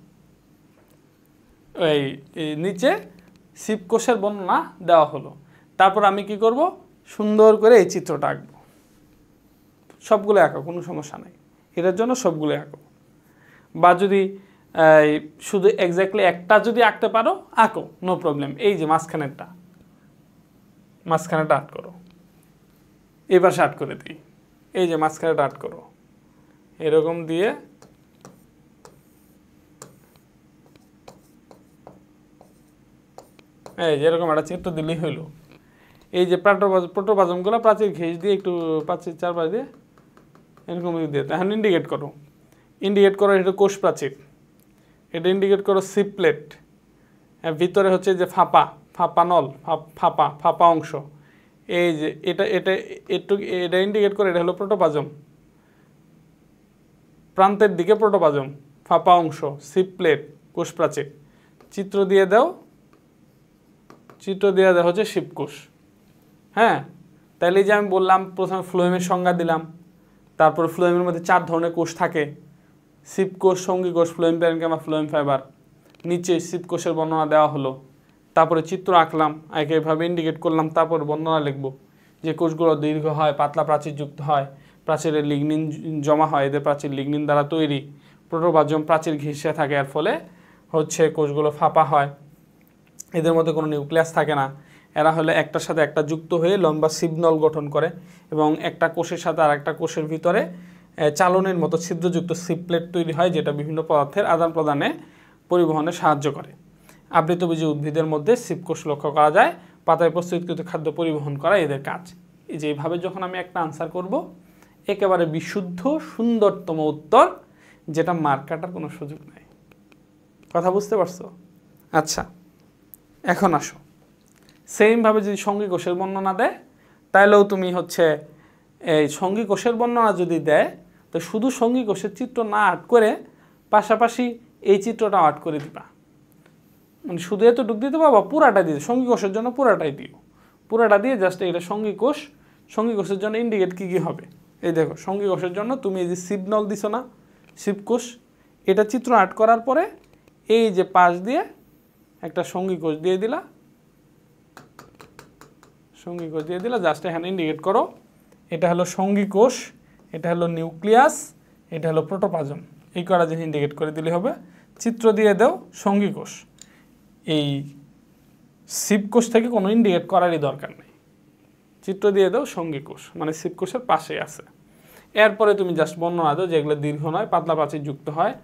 S1: এই নিচে সিপ কোষের বর্ণনা দেওয়া হলো। তারপর আমি কি করব? সুন্দর করে এই চিত্রটা আঁকবো। সবগুলো আঁকো, কোনো সমস্যা নাই, এটার জন্য সবগুলো আঁকো। বা যদি শুধু এক্স্যাক্টলি একটা যদি আঁকতে পারো আঁকো, নো প্রবলেম। এই যে মাঝখানেরটা আর্ট করো, এবার আর্ট করে দিই। এই যে মাঝখানেরটা আর্ট করো, এরকম দিয়ে এই যে এরকম একটা চিত্র দিলেই হইলো। এই যে প্রোটোপ্লাজমগুলো প্রাচীর ঘেঁষ দিয়ে একটু প্রাচীর চারপাশ দিয়ে এরকম দিয়ে এখন ইন্ডিকেট করো এটা কোষ প্রাচীর, এটা ইন্ডিকেট করো সিপ্লেট, ভিতরে হচ্ছে যে ফাঁপা অংশ। এই যে এটা ইন্ডিকেট করে এটা হলো প্রোটোপ্লাজম, প্রান্তের দিকে প্রোটোপ্লাজম, ফাঁপা অংশ, সিপ্লেট, কোষ প্রাচীর। চিত্র দিয়ে দাও হচ্ছে শিবকোষ। হ্যাঁ, তাহলে যে আমি বললাম প্রথমে ফ্লোয়েমের সংজ্ঞা দিলাম, তারপর ফ্লোয়েমের মধ্যে 4 ধরনের কোষ থাকে: সিপ কোষ, সঙ্গী কোষ, ফ্লোয়েম প্যারেনকাইমা, ফ্লোয়েম ফাইবার। নিচে সিপ কোষের বর্ণনা দেওয়া হলো, তারপরে চিত্র আঁকলাম, এভাবে ইন্ডিকেট করলাম, তারপর বর্ণনা লিখব যে কোষগুলো দীর্ঘ হয়, পাতলা প্রাচীর যুক্ত হয়, প্রাচীরে লিগনিন জমা হয়, এদের প্রাচীর লিগনিন দ্বারা তৈরি। প্রোটোপ্লাজম প্রাচীর ঘেঁষে থাকে, এর ফলে হচ্ছে কোষগুলো ফাঁপা হয়, এদের মধ্যে কোনো নিউক্লিয়াস থাকে না। এরা হলে একটার সাথে একটা যুক্ত হয়ে লম্বা সিগন্যাল গঠন করে এবং একটা কোষের সাথে আর একটা কোষের ভিতরে চালনের মতো ছিদ্রযুক্ত সিপ্লেট তৈরি হয়, যেটা বিভিন্ন পদার্থের আদান প্রদানে পরিবহনে সাহায্য করে। আবৃতবীজী উদ্ভিদের মধ্যে সিপকোষ লক্ষ্য করা যায়, পাতায় প্রস্তুতকৃত খাদ্য পরিবহন করা এদের কাজ। এই যে এইভাবে যখন আমি একটা আনসার করব, একেবারে বিশুদ্ধ সুন্দরতম উত্তর, যেটা মার্ক কাটার কোনো সুযোগ নাই। কথা বুঝতে পারছো? আচ্ছা, এখন আসো, সেমভাবে যদি সঙ্গী কোষের বর্ণনা দেয়, তাহলেও তুমি হচ্ছে এই সঙ্গী কোষের বর্ণনা যদি দেয়, তো শুধু সঙ্গী কোষের চিত্র না আর্ট করে পাশাপাশি এই চিত্রটা আর্ট করে দিবা। মানে শুধু এতটুকু দিতে পারবা, পুরাটা দিয়ে সঙ্গী কোষের জন্য পুরাটাই দিও, পুরাটা দিয়ে জাস্ট এটা সঙ্গী কোষের জন্য ইন্ডিকেট কী হবে। এই দেখো, সঙ্গী কোষের জন্য তুমি এই যে সিগন্যাল দিছো না, শিবকোষ, এটা চিত্র আর্ট করার পরে এই যে পাশ দিয়ে একটা সঙ্গী কোষ দিয়ে দিলা, জাস্ট এখানে ইন্ডিকেট করো এটা হলো সঙ্গী কোষ, এটা হলো নিউক্লিয়াস, এটা হলো প্রোটোপ্লাজম। এই করা জিনিস ইন্ডিকেট করে দিলে হবে। চিত্র দিয়ে দাও সঙ্গী কোষ, এই শিবকোষ থেকে কোনো ইন্ডিকেট করারই দরকার নেই। চিত্র দিয়ে দাও সঙ্গী কোষ, মানে শিবকোষের পাশে আছে। এরপরে তুমি জাস্ট বর্ণনা দাও যেগুলো দীর্ঘ নয়, পাতলা প্রাচীর যুক্ত হয়,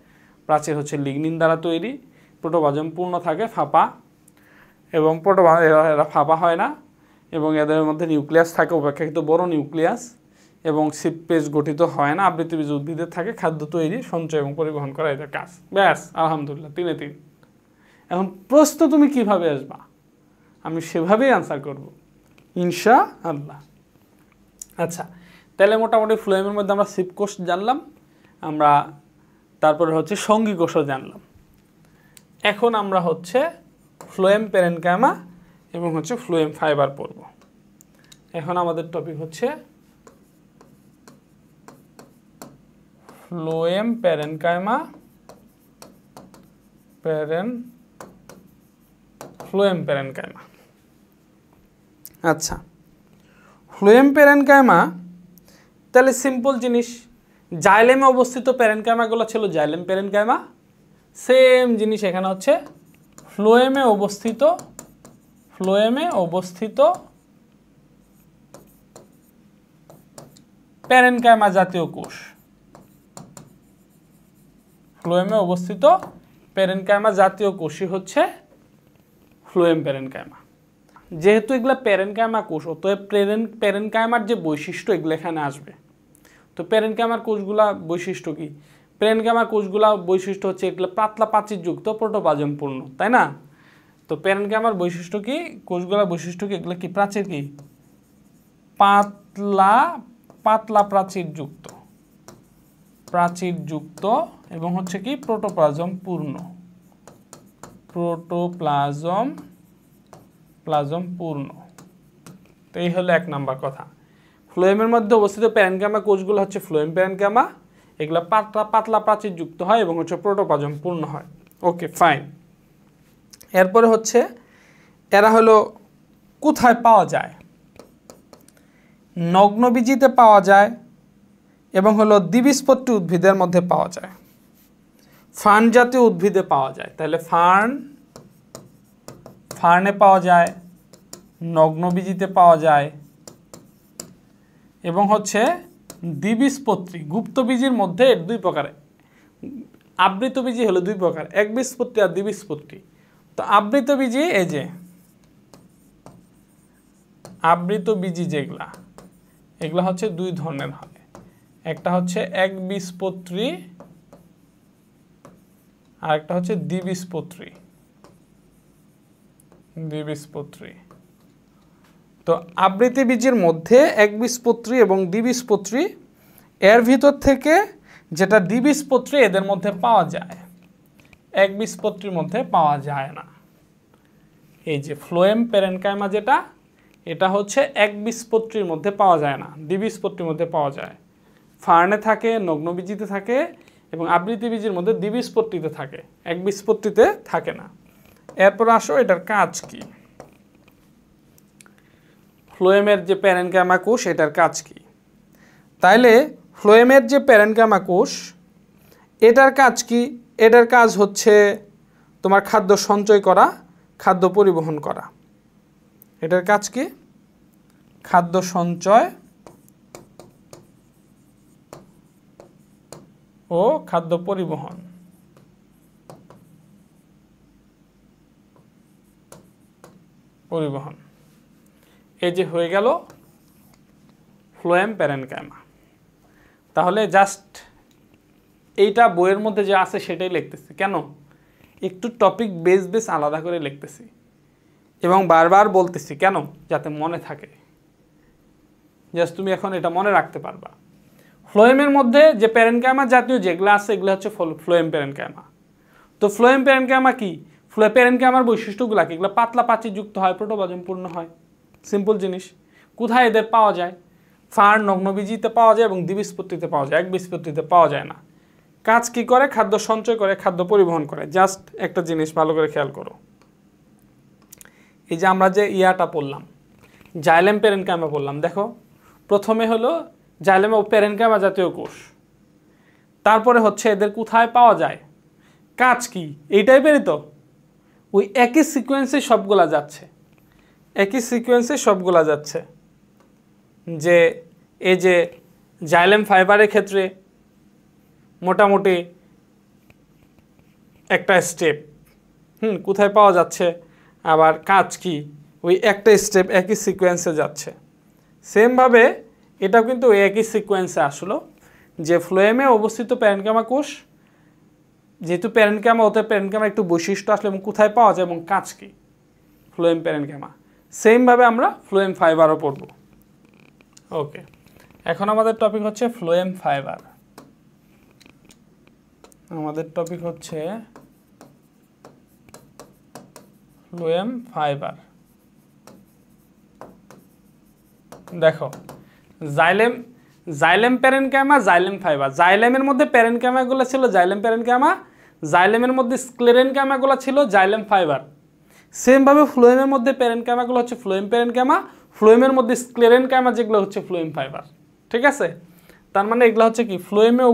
S1: প্রাচীর হচ্ছে লিগনিন দ্বারা তৈরি, প্রোটোপ্লাজম পূর্ণ থাকে, ফাঁপা, এবং এরা ফাঁপা হয় না, এবং এদের মধ্যে নিউক্লিয়াস থাকে, অপেক্ষাকৃত বড় নিউক্লিয়াস, এবং সিপেজ গঠিত হয় না। আবৃতবীজ উদ্ভিদের থাকে, খাদ্য তৈরি, সঞ্চয় এবং পরিবহন করা এদের কাজ। ব্যাস, আলহামদুলিল্লাহ, 3-এ 3। এখন প্রশ্ন তুমি কিভাবে আসবা, আমি সেভাবেই আনসার করব ইনশাআল্লাহ। আচ্ছা, তাহলে মোটামুটি ফ্লোয়েমের মধ্যে আমরা শিবকোষ জানলাম, আমরা তারপরে হচ্ছে সঙ্গী কোষও জানলাম। এখন আমরা হচ্ছে ফ্লোয়েম প্যারেনকাইমা এবং হচ্ছে ফ্লোয়েম ফাইবার পড়ব। এখন আমাদের টপিক হচ্ছে ফ্লোয়েম প্যারেনকাইমা, ফ্লোয়েম প্যারেনকাইমা। আচ্ছা, ফ্লোয়েম প্যারেনকাইমা তাহলে সিম্পল জিনিস, জাইলেমে অবস্থিত প্যারেনকাইমাগুলো ছিল জাইলেম প্যারেনকাইমা। সেম জিনিস এখানে হচ্ছে ফ্লোয়েমে অবস্থিত প্যারেনকাইমা জাতীয় কোষ, ফ্লোয়েমে অবস্থিত প্যারেনকাইমা জাতীয় কোষই হচ্ছে ফ্লোয়েম প্যারেনকাইমা। যেহেতু এগুলা প্যারেনকাইমা কোষ, অতএব প্যারেনকাইমার যে বৈশিষ্ট্য এগুলো এখানে আসবে। তো প্যারেনকাইমার কোষগুলা বৈশিষ্ট্য কি? প্যারেনকাইমার কোষগুলা বৈশিষ্ট্য হচ্ছে এগুলো পাতলা প্রাচীরযুক্ত প্রোটোপ্লাজম পূর্ণ, তাই না? তো প্যারেনকাইমার বৈশিষ্ট্য কি? কোষগুলার বৈশিষ্ট্য কি? এগুলো কি প্রাচীর কি? পাতলা প্রাচীরযুক্ত এবং হচ্ছে কি প্রোটোপ্লাজম পূর্ণ, প্লাজম পূর্ণ। তো এই হলো 1 নাম্বার কথা। ফ্লোয়েমের মধ্যে অবস্থিত প্যারেনকাইমা কোষগুলো হচ্ছে ফ্লোয়েম প্যারেনকাইমা, এগুলো পাতলা প্রাচীরযুক্ত হয় এবং হচ্ছে প্রোটোপ্লাজম পূর্ণ হয়। ওকে, ফাইন। এরপরে হচ্ছে এরা হলো কোথায় পাওয়া যায়? নগ্নবীজিতে পাওয়া যায় এবং হলো দ্বিবীজপত্রী উদ্ভিদের মধ্যে পাওয়া যায়, ফার্ন জাতীয় উদ্ভিদে পাওয়া যায়। তাহলে ফার্নে পাওয়া যায়, নগ্নবীজিতে পাওয়া যায় এবং হচ্ছে দ্বিবীজপত্রী গুপ্তবীজির মধ্যে 2 প্রকার। আবৃতবীজি হলো 2 প্রকার, একবীজপত্রী আর দ্বিবীজপত্রী। তো আবৃতবীজি, এই যে আবৃতবীজি যেগুলা, এগুলা হচ্ছে 2 ধরনের হয়। একটা হচ্ছে একবীজপত্রী আর একটা হচ্ছে দ্বিবীজপত্রী। তো আবৃতবীজির মধ্যে একবীজপত্রী এবং দ্বিবীজপত্রী, এর ভিতর থেকে যেটা দ্বিবীজপত্রী এদের মধ্যে পাওয়া যায়, একবীজপত্রীর মধ্যে পাওয়া যায় না। এই যে ফ্লোয়েম প্যারেনকাইমা যেটা, এটা হচ্ছে একবীজপত্রীর মধ্যে পাওয়া যায় না, দ্বিবীজপত্রীর মধ্যে পাওয়া যায়। ফার্নে থাকে, নগ্নবীজিতে থাকে এবং আবৃতবীজির মধ্যে দ্বিবীজপত্রীতে থাকে, একবীজপত্রীতে থাকে না। এরপর আসো এটার কাজ কি? ফ্লোয়েমের যে প্যারেনকাইমা কোষ, এটার কাজ কি? তাইলে ফ্লোয়েমের যে প্যারেনকাইমা কোষ, এটার কাজ কি? এটার কাজ হচ্ছে তোমার খাদ্য সঞ্চয় করা, খাদ্য পরিবহন করা। এটার কাজ কি? খাদ্য সঞ্চয় ও খাদ্য পরিবহন। এই যে হয়ে গেল ফ্লোয়েম প্যারেনকাইমা। তাহলে জাস্ট এইটা বইয়ের মধ্যে যে আছে সেটাই লিখতেছি। কেন? একটু টপিক বেস আলাদা করে লিখতেছি এবং বারবার বলতেছি। কেন? যাতে মনে থাকে, জাস্ট তুমি এখন এটা মনে রাখতে পারবা। ফ্লোয়েমের মধ্যে যে প্যারেনকাইমা জাতীয় যেগুলো আছে এগুলো হচ্ছে ফ্লোয়েম প্যারেনকাইমা। তো ফ্লোয়েম প্যারেনকাইমা কি? প্যারেনকাইমার বৈশিষ্ট্যগুলো কি? এগুলো পাতলা প্রাচীরযুক্ত হয়, প্রোটোপ্লাজম পূর্ণ হয়। সিম্পল জিনিস। কোথায় এদের পাওয়া যায়? ফার্ন, নগ্নবীজিতে পাওয়া যায় এবং দ্বিবীজপত্রীতে পাওয়া যায়, একবীজপত্রীতে পাওয়া যায় না। কাজ কি করে? খাদ্য সঞ্চয় করে, খাদ্য পরিবহন করে। জাস্ট একটা জিনিস ভালো করে খেয়াল করো। এই যে আমরা যে ইয়াটা পড়লাম, জাইলেম প্যারেনকাইমা পড়লাম, দেখো প্রথমে হলো জাইলেম ও প্যারেনকাইমা জাতীয় কোষ, তারপরে হচ্ছে এদের কোথায় পাওয়া যায়, কাজ কি, এই টাইপেরই তো। ওই একই সিকোয়েন্সে সবগুলা যাচ্ছে, যে এই যে জাইলেম ফাইবারের ক্ষেত্রে মোটামুটি একটা স্টেপ, কোথায় পাওয়া যাচ্ছে, আবার কাজ কি, ওই একটা স্টেপ একই সিকোয়েন্সে যাচ্ছে। সেমভাবে এটাও কিন্তু ওই একই সিকোয়েন্সে আসলো, যে ফ্লোয়েমে অবস্থিত প্যারেনকাইমা কোষ, যেহেতু প্যারেনকাইমা, ওতে প্যারেনকাইমা একটু বৈশিষ্ট্য আসলে এবং কোথায় পাওয়া যায় এবং কাজ কি, ফ্লোয়েম প্যারেনকাইমা। সেমভাবে আমরা ফ্লোয়েম ফাইবারও পড়ব। ওকে, এখন আমাদের টপিক হচ্ছে ফ্লোয়েম ফাইবার। দেখো জাইলেম প্যারেনকাইমা, জাইলেম ফাইবার। জাইলেমের মধ্যে প্যারেনকাইমাগুলো ছিল জাইলেম প্যারেনকাইমা, জাইলেমের মধ্যে স্ক্লেরেনকাইমাগুলো ছিল জাইলেম ফাইবার। সেমভাবে ফ্লোয়েমের মধ্যে প্যারেনকাইমাগুলো হচ্ছে ফ্লোয়েম প্যারেনকাইমা, ফ্লোয়েমের মধ্যে স্ক্লেরেনকাইমা যেগুলো হচ্ছে ফ্লোয়েম ফাইবার। ঠিক আছে? তার মানে এগুলো হচ্ছে কি, ফ্লোয়েমে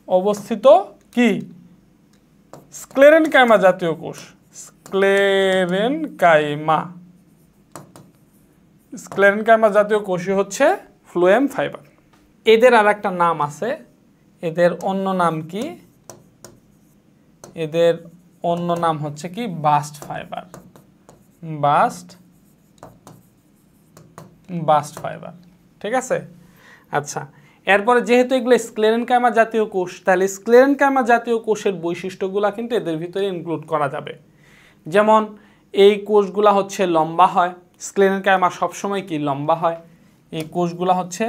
S1: অবস্থিত কি, স্ক্লেরেনকাইমা জাতীয় কোষ, স্ক্লেরেনকাইমা স্ক্লেরেনকাইমা জাতীয় কোষই হচ্ছে ফ্লোয়েম ফাইবার। এদের আর একটা নাম আছে, এদের অন্য নাম কি? এদের অন্য নাম হচ্ছে কি বাস্ট ফাইবার। বাস্ট ফাইবার, ঠিক আছে। আচ্ছা, এরপরে যেহেতু এগুলো স্ক্লেরেনকাইমা জাতীয় কোষ, তাহলে স্ক্লেরেনকাইমা জাতীয় কোষের বৈশিষ্ট্যগুলো কিন্তু এদের ভিতরে ইনক্লুড করা যাবে। যেমন এই কোষগুলা হচ্ছে লম্বা হয়, স্ক্লেরেনকাইমা সবসময় কি লম্বা হয়, এই কোষগুলা হচ্ছে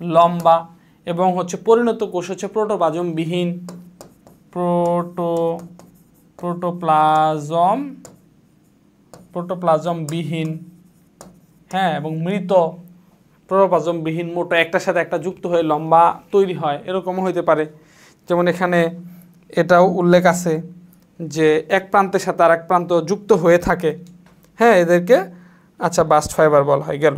S1: লম্বা, এবং হচ্ছে পরিণত কোষ হচ্ছে প্রোটোপ্লাজমবিহীন, প্রোটোপ্লাজমবিহীন, হ্যাঁ, এবং মৃত প্রোটোপ্লাজমবিহীন মোটো একটার সাথে একটা যুক্ত হয়ে লম্বা তৈরি হয়, এরকমও হইতে পারে। যেমন এখানে এটাও উল্লেখ আছে যে এক প্রান্তের সাথে আর এক প্রান্ত যুক্ত হয়ে থাকে, হ্যাঁ, এদেরকে আচ্ছা বাস্ট ফাইবার বলা হয় গেল।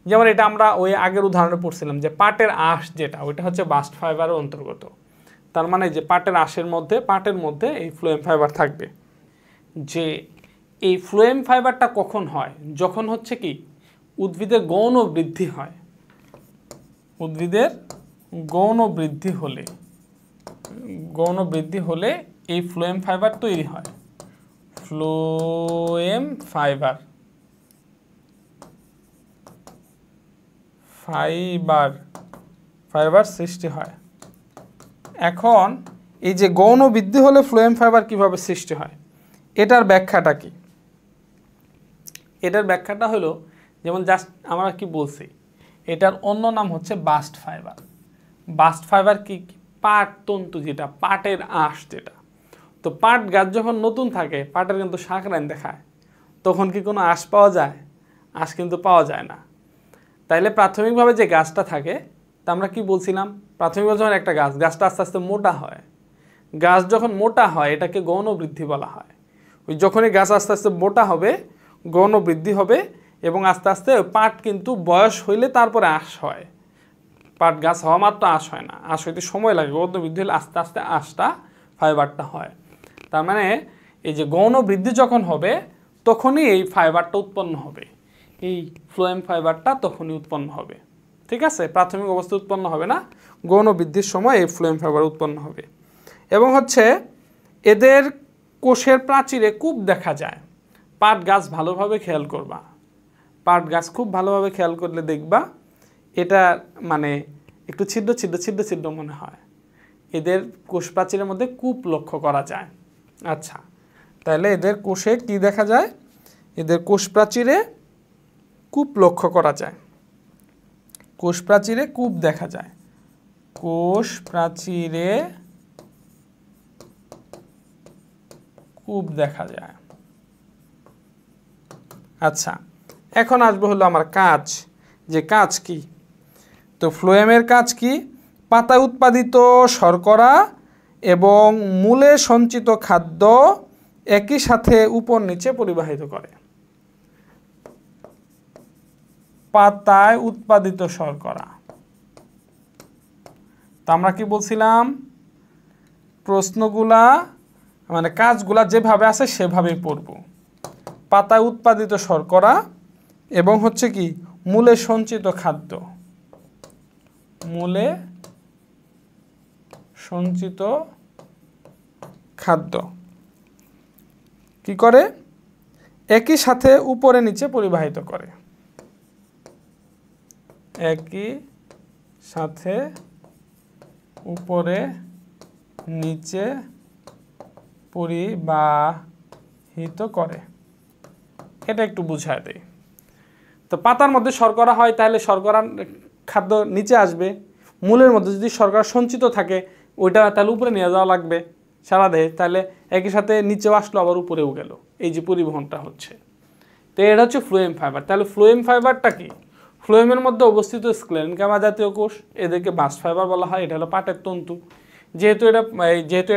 S1: যেমন এটা আমরা ওই আগের উদাহরণে পড়ছিলাম যে পাটের আঁশ যেটা, ওইটা হচ্ছে বাস্ট ফাইবারের অন্তর্গত। তার মানে যে পাটের মধ্যে এই ফ্লোয়েম ফাইবার থাকবে। যে এই ফ্লোয়েম ফাইবারটা কখন হয়? যখন হচ্ছে কি উদ্ভিদের গৌণ বৃদ্ধি হয়। উদ্ভিদের গৌণ বৃদ্ধি হলে এই ফ্লোয়েম ফাইবার তৈরি হয়। ফ্লোয়েম ফাইবার সৃষ্টি হয়। এখন এই যে গৌণ বৃদ্ধি হলে ফ্লোয়েম ফাইবার কিভাবে সৃষ্টি হয়, এটার ব্যাখ্যাটা কি? এটার ব্যাখ্যাটা হলো, যেমন জাস্ট আমরা কি বলছি, এটার অন্য নাম হচ্ছে বাস্ট ফাইবার। বাস্ট ফাইবার কি? পাট তন্তু, যেটা পাটের আঁশ যেটা। তো পাট গাছ যখন নতুন থাকে, পাটের কিন্তু শাখরাইন দেখায়, তখন কি কোনো আঁশ পাওয়া যায়? আঁশ কিন্তু পাওয়া যায় না। তাইলে প্রাথমিকভাবে যে গাছটা থাকে, তা আমরা কি বলছিলাম, প্রাথমিকভাবে যখন একটা গাছটা আস্তে আস্তে মোটা হয়, গাছ যখন মোটা হয় এটাকে গৌণ বৃদ্ধি বলা হয়। ওই যখনই গাছ আস্তে আস্তে মোটা হবে, গৌণ বৃদ্ধি হবে, এবং আস্তে আস্তে পাট কিন্তু বয়স হইলে তারপরে আঁশ হয়। পাট গাছ হওয়া মাত্র আঁশ হয় না, আঁশ হইতে সময় লাগে। গৌণ বৃদ্ধি হলে আস্তে আস্তে আঁশটা ফাইবারটা হয়। তার মানে এই যে গৌণ বৃদ্ধি যখন হবে তখনই এই ফাইবারটা উৎপন্ন হবে, এই ফ্লোয়েম ফাইবারটা তখনই উৎপন্ন হবে, ঠিক আছে। প্রাথমিক অবস্থায় উৎপন্ন হবে না, গৌণ বৃদ্ধির সময় এই ফ্লোয়েম ফাইবার উৎপন্ন হবে। এবং হচ্ছে এদের কোষের প্রাচীরে কূপ দেখা যায়। পাট গাছ ভালোভাবে খেয়াল করবা, পাট গাছ খুব ভালোভাবে খেয়াল করলে দেখবা এটা মানে একটু ছিদ্র মনে হয়। এদের কোষ প্রাচীরের মধ্যে কূপ লক্ষ্য করা যায়। আচ্ছা, তাহলে এদের কোষে কি দেখা যায়? এদের কোষ প্রাচীরে কূপ লক্ষ্য করা যায়। কোষ প্রাচীরে কূপ দেখা যায়। কোষ প্রাচীরে কূপ দেখা যায়। আচ্ছা, এখন আসবে হলো আমার কাজ, যে কাজ কি? তো ফ্লোয়েমের কাজ কি? পাতায় উৎপাদিত শর্করা এবং মূলে সঞ্চিত খাদ্য একই সাথে উপর নিচে পরিবাহিত করে। পাতায় উৎপাদিত শর্করা, তো আমরা কি বলছিলাম, প্রশ্নগুলা মানে কাজগুলা যেভাবে আছে সেভাবেই পড়ব। পাতায় উৎপাদিত শর্করা এবং হচ্ছে কি মূলে সঞ্চিত খাদ্য, মূলে সঞ্চিত খাদ্য কি করে? একই সাথে উপরে নিচে পরিবাহিত করে। একই সাথে উপরে নিচে পরিবাহিত করে, এটা একটু বুঝায় দেয়। তো পাতার মধ্যে শর্করা হয়, তাহলে শর্করার খাদ্য নিচে আসবে। মূলের মধ্যে যদি শর্করা সঞ্চিত থাকে, ওইটা তাহলে উপরে নিয়ে যাওয়া লাগবে সারা দেহে, তাহলে একই সাথে নিচেও আসলো আবার উপরেও গেল, এই যে পরিবহনটা হচ্ছে। তো এটা হচ্ছে ফ্লোয়েম ফাইবার। তাহলে ফ্লোয়েম ফাইবারটা কি? ফ্লোয়েমের মধ্যে অবস্থিত স্ক্লেরেনকাইমা জাতীয় কোষ, এদেরকে বাস্ট ফাইবার বলা হয়। এটা হলো পাটের তন্তু। যেহেতু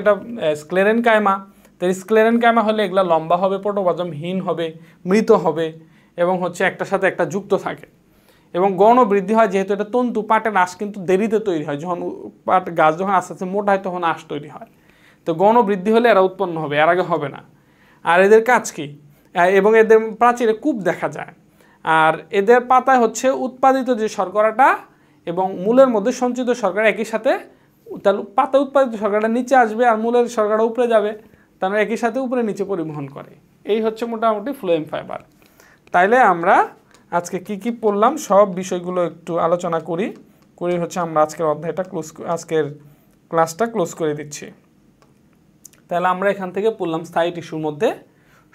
S1: এটা স্ক্লেরেনকাইমা, তো স্ক্লেরেনকাইমা হলে এগুলা লম্বা হবে, প্রোটোপ্লাজমহীন হবে, মৃত হবে, এবং হচ্ছে একটার সাথে একটা যুক্ত থাকে, এবং গৌণ বৃদ্ধি হয়। যেহেতু এটা তন্তু, পাটের আঁশ কিন্তু দেরিতে তৈরি হয়। যখন পাট গাছ যখন আস্তে আস্তে মোটা হয় তখন আঁশ তৈরি হয়। তো গৌণ বৃদ্ধি হলে এরা উৎপন্ন হবে, এর আগে হবে না। আর এদের কাজ কি? এবং এদের প্রাচীরে কূপ দেখা যায়। আর এদের পাতায় হচ্ছে উৎপাদিত যে শর্করাটা এবং মূলের মধ্যে সঞ্চিত শর্করা একই সাথে, তাহলে পাতা উৎপাদিত শর্করাটা নিচে আসবে আর মূলের শর্করা উপরে যাবে, তাহলে একই সাথে উপরে নিচে পরিবহন করে। এই হচ্ছে মোটামুটি ফ্লোয়েম ফাইবার। তাইলে আমরা আজকে কি কি পড়লাম সব বিষয়গুলো একটু আলোচনা করি হচ্ছে আমরা আজকের অধ্যায়টা আজকের ক্লাসটা ক্লোজ করে দিচ্ছি। তাহলে আমরা এখান থেকে পড়লাম স্থায়ী টিস্যুর মধ্যে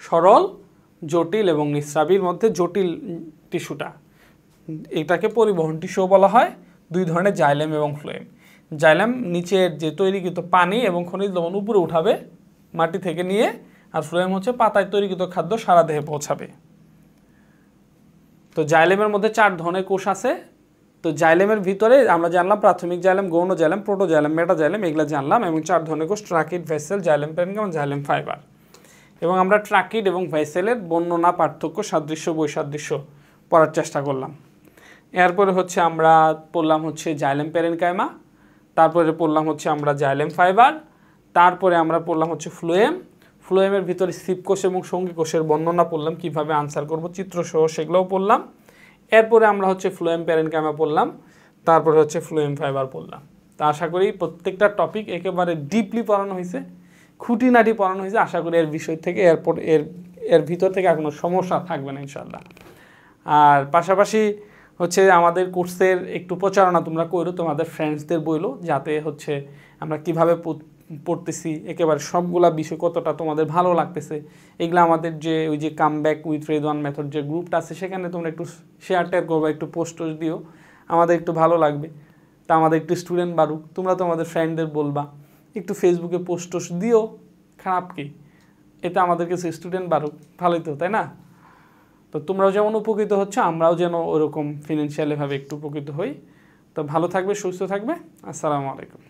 S1: সরল, জটিল এবং নিঃস্রাবীর মধ্যে জটিল টিস্যুটা, এটাকে পরিবহন টিস্যু বলা হয়। দুই ধরনের, জাইলেম এবং ফ্লোয়েম। জাইলেম নিচের যে তৈরিকৃত পানি এবং খনিজ লবণ উপরে উঠাবে মাটি থেকে নিয়ে, আর ফ্লোয়েম হচ্ছে পাতায় তৈরিকৃত খাদ্য সারা দেহে পৌঁছাবে। তো জাইলেমের মধ্যে 4 ধরনের কোষ আছে। তো জাইলেমের ভিতরে আমরা জানলাম প্রাথমিক জাইলেম, গৌণ জাইলেম, প্রোটোজাইলেম, মেটাজাইলেম, এগুলো জানলাম। এবং 4 ধরনের কোষ, ট্রাকিড, ভেসেল, জাইলেম প্যারেনকাইমা এবং জাইলেম ফাইবার। এবং আমরা ট্রাকিড এবং ভেসেলের বর্ণনা, পার্থক্য, সাদৃশ্য, বৈসাদৃশ্য পড়ার চেষ্টা করলাম। এরপরে হচ্ছে আমরা পড়লাম হচ্ছে জাইলেম প্যারেনকাইমা, তারপরে পড়লাম হচ্ছে আমরা জাইলেম ফাইবার, তারপরে আমরা পড়লাম হচ্ছে ফ্লোয়েম। ফ্লোয়েমের ভিতরে সিপ কোষ এবং সঙ্গী কোষের বর্ণনা পড়লাম, কীভাবে আনসার করব চিত্রসহ সেগুলোও পড়লাম। এরপরে আমরা হচ্ছে ফ্লোয়েম প্যারেনকাইমা পড়লাম, তারপরে হচ্ছে ফ্লোয়েম ফাইবার পড়লাম। তা আশা করি প্রত্যেকটা টপিক একেবারে ডিপলি পড়ানো হয়েছে, খুঁটিনাটি পড়ানো হয়েছে। আশা করি এর বিষয় থেকে এর ভিতর থেকে আর কোনো সমস্যা থাকবে না ইনশাআল্লাহ। আর পাশাপাশি হচ্ছে আমাদের কোর্সের একটু প্রচারণা তোমরা করো, তোমাদের ফ্রেন্ডসদের বইলো, যাতে হচ্ছে আমরা কিভাবে পড়তেছি একেবারে সবগুলা বিষয় কতটা তোমাদের ভালো লাগতেছে, এগুলো আমাদের যে ওই যে come back with Redwan method যে গ্রুপটা আছে সেখানে তোমরা একটু শেয়ার টেয়ার করবে, একটু পোস্ট দিও, আমাদের একটু ভালো লাগবে। তা আমাদের একটু স্টুডেন্ট বাড়ুক, তোমরা তোমাদের ফ্রেন্ডদের বলবা, একটু ফেসবুকে পোস্ট দিও, খারাপ কি, এতে আমাদের কাছে স্টুডেন্ট বাড়ুক, ভালোই তো, তাই না? তো তোমরাও যেমন উপকৃত হচ্ছে, আমরাও যেন ওরকম ফিনান্সিয়ালিভাবে একটু উপকৃত হই। তো ভালো থাকবে, সুস্থ থাকবে। আসসালামু আলাইকুম।